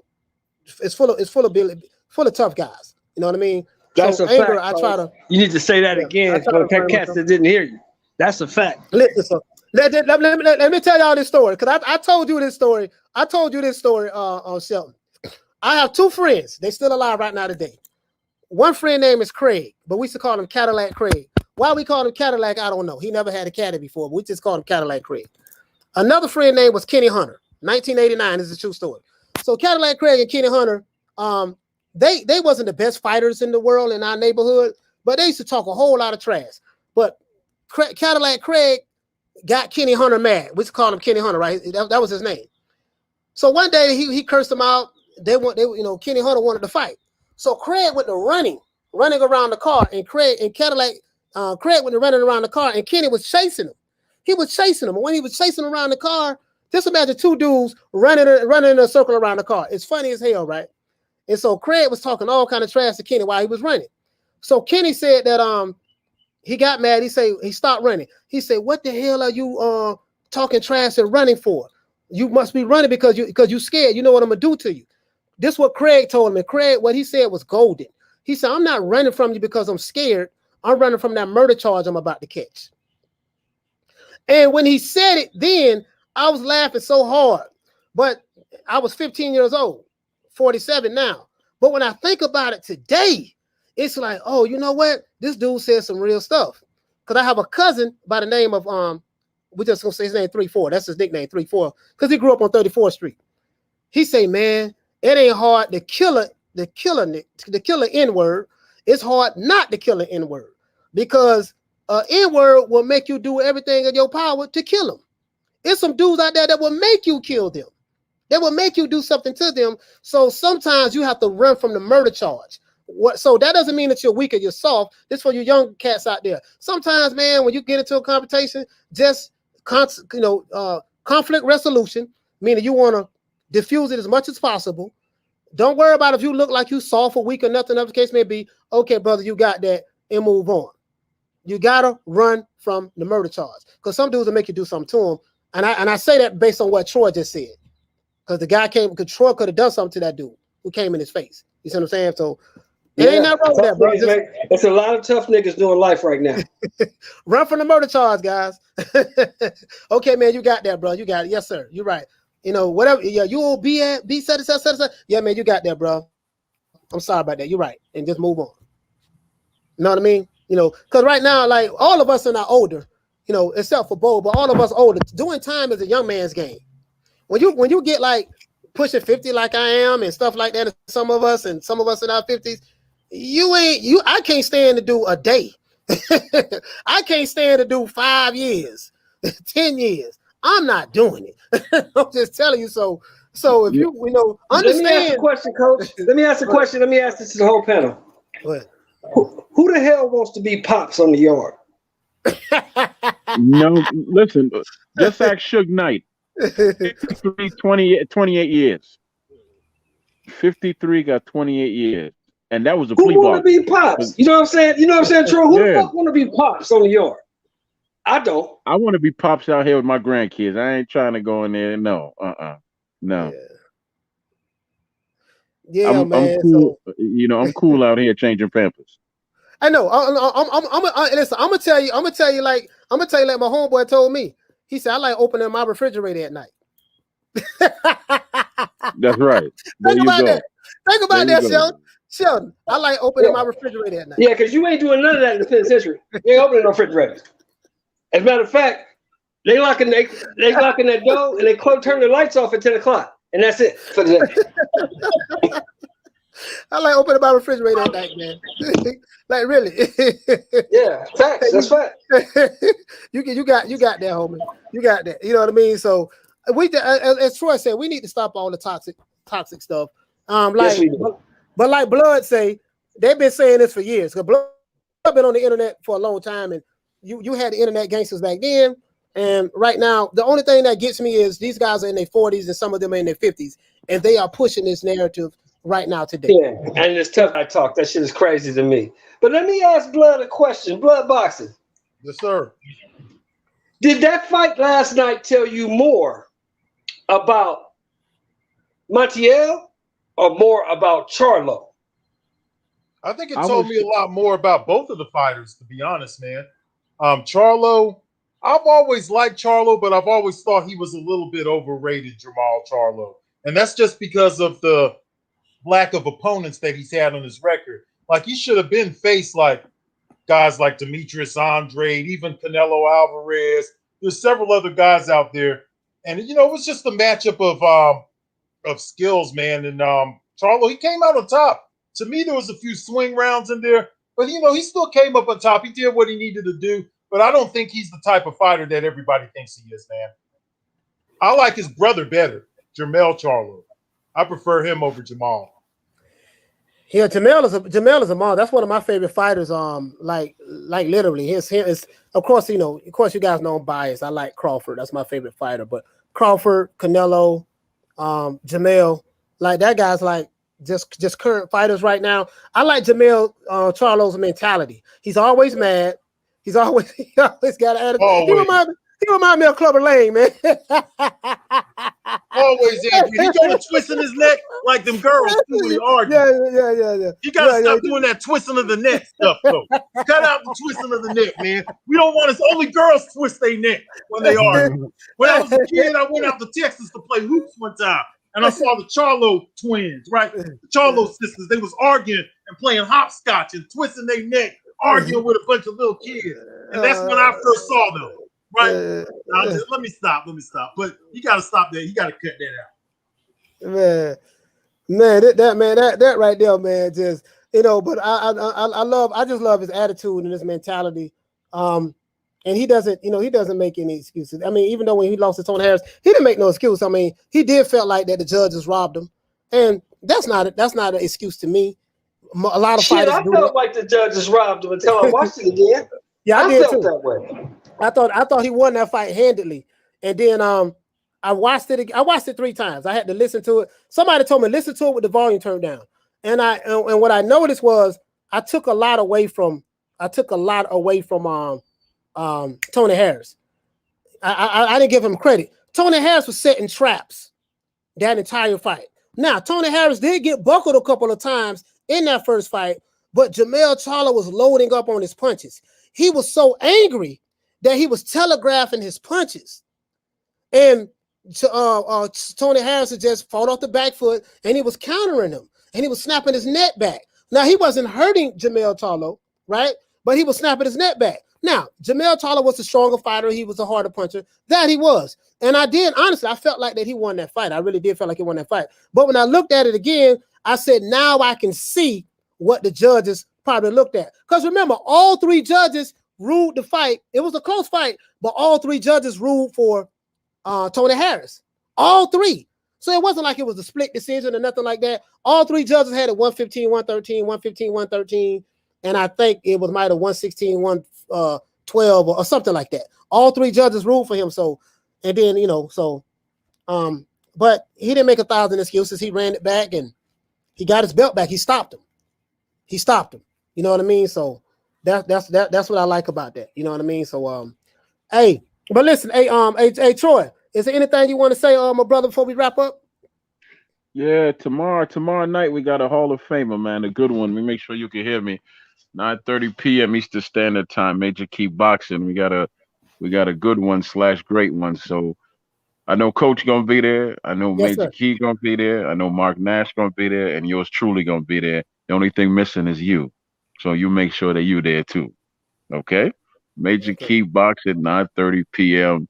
it's full of tough guys. You know what I mean? That's so a anger, fact. I try to. You need to say that again for cats that didn't hear you. That's a fact. Listen, so let me tell y'all this story, because I told you this story. I told you this story on Shelton. I have two friends. They still alive right now today. One friend name is Craig, but we used to call him Cadillac Craig. Why we call him Cadillac, I don't know. He never had a caddy before, but we just called him Cadillac Craig. Another friend name was Kenny Hunter. 1989 is a true story. So Cadillac Craig and Kenny Hunter, they wasn't the best fighters in the world in our neighborhood, but they used to talk a whole lot of trash. But Cadillac Craig got Kenny Hunter mad. We used to call him Kenny Hunter, right? That was his name. So one day he cursed him out. Kenny Hunter wanted to fight. So Craig went to running around the car, and Craig went to running around the car, and Kenny was chasing him. He was chasing him. And when he was chasing around the car, just imagine two dudes running in a circle around the car. It's funny as hell, right? And so Craig was talking all kind of trash to Kenny while he was running. So Kenny said that he got mad. He stopped running. He said, "What the hell are you talking trash and running for? You must be running because you scared. You know what I'm gonna do to you." This is what Craig told him. And Craig, what he said was golden. He said, "I'm not running from you because I'm scared. I'm running from that murder charge I'm about to catch." And when he said it, then I was laughing so hard. But I was 15 years old, 47 now. But when I think about it today, it's like, oh, you know what? This dude said some real stuff. Because I have a cousin by the name of we're just gonna say his name 34. That's his nickname, 34, because he grew up on 34th Street. He say, "Man, it ain't hard to kill the N-word. It's hard not to kill an N-word, because N-word will make you do everything in your power to kill them. It's some dudes out there that will make you kill them. They will make you do something to them. So sometimes you have to run from the murder charge. So that doesn't mean that you're weak or you're soft. This for you young cats out there. Sometimes, man, when you get into a confrontation, just conflict resolution, meaning you want to diffuse it as much as possible. Don't worry about if you look like you soft or weak or nothing, whatever the case may be. Okay, brother, you got that, and move on. You gotta run from the murder charge, because some dudes will make you do something to them. And I say that based on what Troy just said, because the guy came, because Troy could have done something to that dude who came in his face. You see what I'm saying? So it ain't nothing wrong with that, bro. It's a lot of tough niggas doing life right now. Run from the murder charge, guys. Okay, man, you got that, bro. You got it. Yes, sir. You're right. Whatever. Yeah, you will be set aside. Yeah, man, you got that, bro. I'm sorry about that. You're right. And just move on. You know what I mean? Because right now, like, all of us are not older, except for Bo, but all of us older. Doing time is a young man's game. When you get like pushing 50 like I am and stuff like that, and some of us in our 50s, I can't stand to do a day. I can't stand to do 5 years, 10 years. I'm not doing it. I'm just telling you. So if you know, understand. Let me ask a question, Coach. Let me ask a question. Let me ask this to the whole panel. What? Who the hell wants to be Pops on the yard? No, listen, just ask Suge Knight. 53, 28 years. 53 got 28 years. And that was a plea Who want to bargain. be Pops? You know what I'm saying? You know what I'm saying, Troy? Who the fuck want to be Pops on the yard? I don't. I want to be Pops out here with my grandkids. I ain't trying to go in there. No. No. Yeah, man. I'm cool. So, I'm cool out here changing Pampers. I know. Listen, I'm gonna tell you like my homeboy told me. He said I like opening my refrigerator at night. That's right. Think about that, Sheldon. I like opening my refrigerator at night. Yeah, because you ain't doing none of that in the penitentiary. You ain't opening no refrigerators. As a matter of fact, they locking that door and they turn the lights off at 10 o'clock. And that's it for the day. I like opening my refrigerator at night, man. Like really. Yeah, facts. That's fact. You got that, homie. You got that. You know what I mean? So we, as Troy said, we need to stop all the toxic stuff. Yes, we do. But like Blood say, they've been saying this for years. Because Blood been on the internet for a long time, and you had the internet gangsters back then. And right now, the only thing that gets me is these guys are in their 40s and some of them are in their 50s, and they are pushing this narrative right now today. Yeah, and it's tough. I talk. That shit is crazy to me. But let me ask Blood a question. Blood boxing. Yes, sir. Did that fight last night tell you more about Montiel or more about Charlo? I think it told me a lot more about both of the fighters, to be honest, man. Charlo, I've always liked Charlo, but I've always thought he was a little bit overrated, Jermall Charlo. And that's just because of the lack of opponents that he's had on his record. Like, he should have been faced like guys like Demetrius Andrade, even Canelo Alvarez. There's several other guys out there. And, it was just a matchup of skills, man. And Charlo, he came out on top. To me, there was a few swing rounds in there. But, he still came up on top. He did what he needed to do. But I don't think he's the type of fighter that everybody thinks he is, man. I like his brother better, Jermall Charlo. I prefer him over Jermall. Yeah, Jermall is a monster. That's one of my favorite fighters. Like literally, his of course you guys know I'm biased. I like Crawford. That's my favorite fighter. But Crawford, Canelo, Jermall, like that guy's like just current fighters right now. I like Jermall Charlo's mentality. He's always mad. He always got an attitude. He remind me of Clubber Lang, man. Always, Adrian. He going twisting his neck like them girls do when he argue. Yeah. You gotta stop doing that twisting of the neck stuff, though. Cut out the twisting of the neck, man. We don't want only girls twist their neck when they argue. When I was a kid, I went out to Texas to play hoops one time, and I saw the Charlo twins, right? The Charlo sisters. They was arguing and playing hopscotch and twisting their neck, arguing with a bunch of little kids. And that's when I first saw them. Right? Let me stop. But you got to stop that. You got to cut that out. Man, that right there, man. Just but I just love his attitude and his mentality. And he doesn't make any excuses. I mean, even though when he lost to Tony Harris, he didn't make no excuse. I mean, he did felt like that the judges robbed him, and that's not an excuse to me. A lot of fighters. I felt like the judges robbed him until I watched it again. Yeah, I did felt too. that way. I thought he won that fight handedly, and then I watched it 3 times. I had to listen to it. Somebody told me listen to it with the volume turned down, and what I noticed was I took a lot away from Tony Harris. I didn't give him credit. Tony Harris was setting traps that entire fight. Now Tony Harris did get buckled a couple of times in that first fight, but Jermall Charlo was loading up on his punches. He was so angry that he was telegraphing his punches. And Tony Harris had just fought off the back foot, and he was countering him, and he was snapping his neck back. Now, he wasn't hurting Jermall Charlo, right? But he was snapping his neck back. Now, Jermall Charlo was a stronger fighter. He was a harder puncher. That he was. And honestly, I felt like that he won that fight. I really did feel like he won that fight. But when I looked at it again, I said, now I can see what the judges probably looked at. Because remember, all 3 judges ruled the fight. It was a close fight, but all 3 judges ruled for Tony Harris. All three. So it wasn't like it was a split decision or nothing like that. All three judges had it 115, 113, 115, 113. And I think it was might have 116, 112 or something like that. All three judges ruled for him. So, and then, but he didn't make 1,000 excuses. He ran it back and he got his belt back. He stopped him. You know what I mean? So that's what I like about that. You know what I mean? So, hey, but listen, hey, Troy, is there anything you want to say, my brother, before we wrap up? Yeah, tomorrow night we got a Hall of Famer, man, a good one. We make sure you can hear me. 9:30 p.m. Eastern Standard Time, Major Key Boxing. We got a good one / great one. So I know Coach gonna be there. I know Yes, Major sir. Key gonna be there. I know Mark Nash gonna be there, and yours truly gonna be there. The only thing missing is you. So you make sure that you there too. Okay? Major Key Boxing, 9:30 p.m.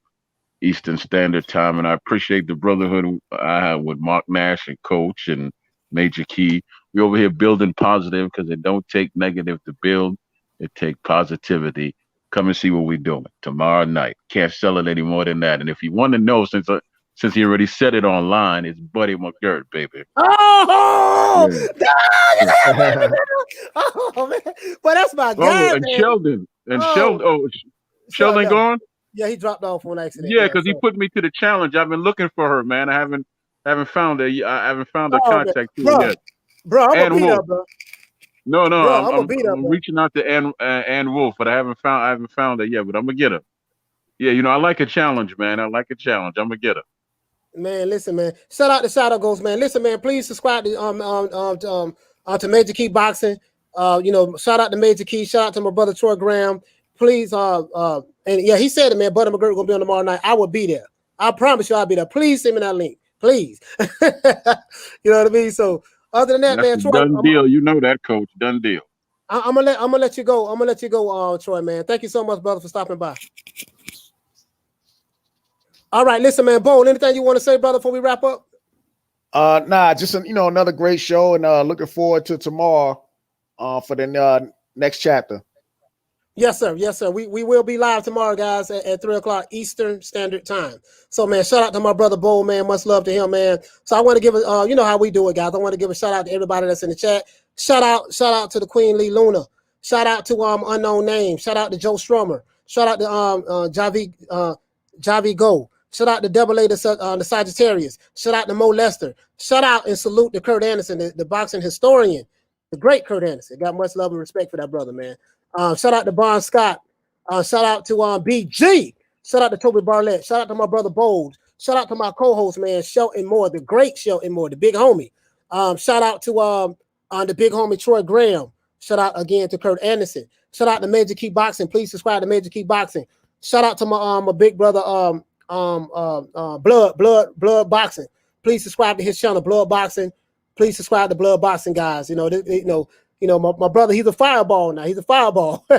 Eastern Standard Time, and I appreciate the brotherhood I have with Mark Nash and Coach and Major Key. We over here building positive because it don't take negative to build; it take positivity. Come and see what we're doing tomorrow night. Can't sell it any more than that. And if you want to know, since he already said it online, it's Buddy McGirt, baby. Oh, Yeah. oh man, but that's my Oh, guy, and man. Sheldon, Sheldon yeah. gone. Yeah, he dropped off on accident. Yeah, because he so. put me to the challenge. I've been looking for her, man. I haven't found her. I haven't found her Oh, contact man. yet. Bro, I'm Ann gonna beat Wolf. up, bro. No, Bro, I'm gonna beat up, I'm bro. reaching out to Ann Wolf, but I haven't found her yet. But I'm gonna get her. Yeah, I like a challenge, man. I like a challenge. I'm gonna get her. Man, listen, man. Shout out to Shadow Ghost, man. Listen, man. Please subscribe to Major Key Boxing. Shout out to Major Key. Shout out to my brother Troy Graham. Please, and yeah, he said it, man. Buddy McGirt gonna be on tomorrow night. I will be there. I promise you, I'll be there. Please send me that link, please. You know what I mean? So, other than that, That's man, a Troy, done deal. You know that, Coach. Done deal. I'm gonna let you go. I'm gonna let you go, Troy, man. Thank you so much, brother, for stopping by. All right, listen, man. Bo, anything you want to say, brother, before we wrap up? Nah, just another great show, and looking forward to tomorrow for the next chapter. Yes, sir. Yes, sir. We will be live tomorrow, guys, at 3:00 Eastern Standard Time. So, man, shout out to my brother Bo, man. Much love to him, man. So I want to give you know how we do it, guys. I want to give a shout out to everybody that's in the chat. Shout out to the Queen Lee Luna. Shout out to Unknown Name. Shout out to Joe Strummer. Shout out to Javi Go. Shout out to Double A, the Sagittarius. Shout out to Mo Lester. Shout out and salute to Kurt Anderson, the boxing historian, the great Kurt Anderson. Got much love and respect for that brother, man. Shout out to Bon Scott. Shout out to BG. Shout out to Toby Barlett. Shout out to my brother Bold. Shout out to my co-host, man, Shelton Moore, the great Shelton Moore, the big homie. Shout out to the big homie Troy Graham. Shout out again to Kurt Anderson. Shout out to Major Key Boxing. Please subscribe to Major Key Boxing. Shout out to my big brother Blood Boxing. Please subscribe to his channel, Blood Boxing. Please subscribe to Blood Boxing, guys. My brother, he's a fireball now. He's a fireball. You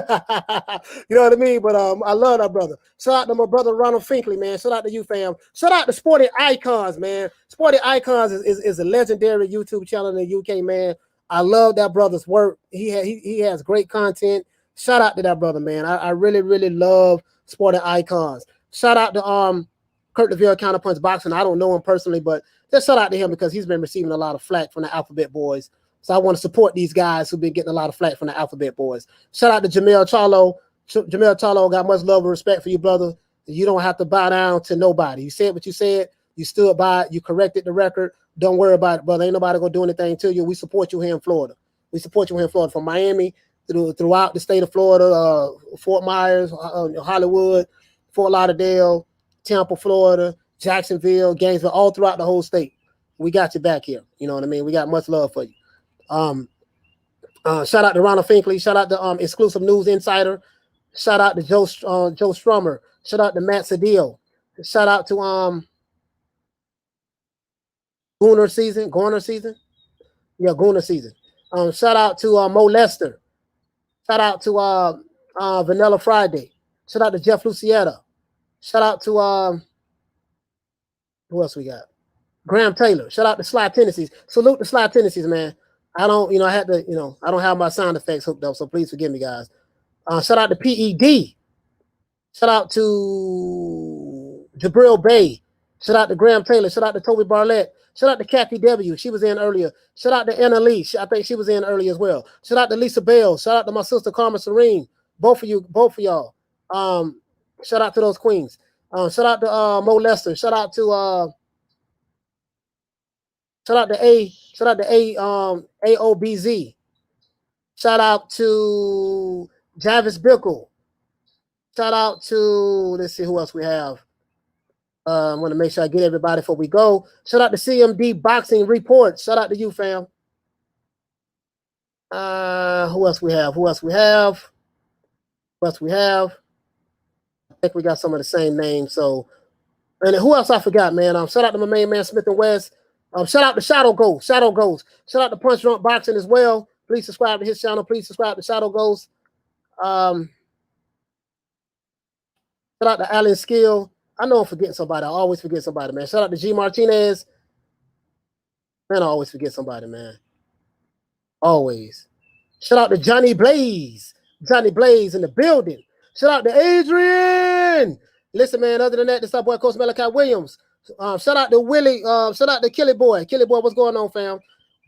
know what I mean? But I love that brother. Shout out to my brother Ronald Finkley, man. Shout out to you, fam. Shout out to Sporty Icons, man. Sporty Icons is a legendary YouTube channel in the UK, man. I love that brother's work. He has great content. Shout out to that brother, man. I really, really love Sporty Icons. Shout out to Kurt DeVille, Counterpunch Boxing. I don't know him personally, but just shout out to him because he's been receiving a lot of flack from the Alphabet Boys. So I want to support these guys who've been getting a lot of flack from the Alphabet Boys. Shout out to Jermall Charlo. Jermall Charlo, got much love and respect for you, brother. You don't have to bow down to nobody. You said what you said. You stood by it. You corrected the record. Don't worry about it, brother. Ain't nobody going to do anything to you. We support you here in Florida. We support you here in Florida, from Miami throughout the state of Florida, Fort Myers, Hollywood, Fort Lauderdale, Tampa, Florida, Jacksonville, Gainesville, all throughout the whole state. We got you back here. You know what I mean? We got much love for you. Shout out to Ronald Finkley. Shout out to Exclusive News Insider. Shout out to Joe Strummer. Shout out to Matt Sedillo. Shout out to Gooner Season. Yeah, Gooner Season. Shout out to Mo Lester. Shout out to Vanilla Friday. Shout out to Jeff Lucietta. Shout out to who else we got? Graham Taylor. Shout out to Sly Tennessees. Salute the Sly Tennessees, man. I don't have my sound effects hooked up, so please forgive me, guys. Shout out to PED. Shout out to Jabril Bay. Shout out to Graham Taylor. Shout out to Toby Barlett. Shout out to Kathy W. She was in earlier. Shout out to Anna Lee. I think she was in earlier as well. Shout out to Lisa Bell. Shout out to my sister Karma Serene. Both of y'all. Shout out to those queens. Shout out to Mo Lester. Shout out to AOBZ. Shout out to Javis Bickle. Shout out to, let's see who else we have. I want to make sure I get everybody before we go. Shout out to CMD Boxing Report. Shout out to you, fam. Who else we have? I think we got some of the same names. So, and who else I forgot, man? Shout out to my main man, Smith & West. Shout out to Shadow Ghost. Shout out to Punch Drunk Boxing as well. Please subscribe to his channel. Please subscribe to Shadow Ghost. Shout out to Alan Skill. I know I'm forgetting somebody. I always forget somebody, man. Shout out to G Martinez. Man, I always forget somebody, man. Always. Shout out to Johnny Blaze. Johnny Blaze in the building. Shout out to Adrian. Listen, man, other than that, this is our boy Coach Malachi Williams. Shout out to Willie. Shout out to Killy Boy. Killy Boy, what's going on, fam?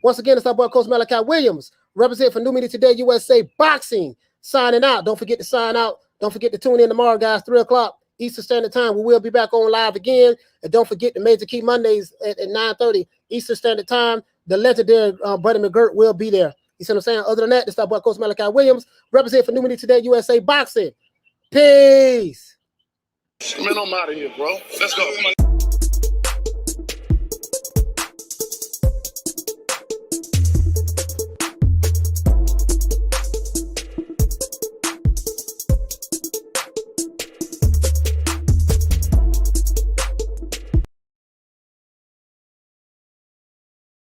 Once again, it's our boy Coach Malachi Williams. Represent for New Media Today USA Boxing. Signing out. Don't forget to sign out. Don't forget to tune in tomorrow, guys, 3 o'clock Eastern Standard Time. We will be back on live again. And don't forget the Major Key Mondays at 9:30 Eastern Standard Time. The legendary Buddy McGirt will be there. You see what I'm saying? Other than that, this is our boy Coach Malachi Williams. Represent for New Media Today USA Boxing. Peace. Man, I'm out of here, bro. Let's go.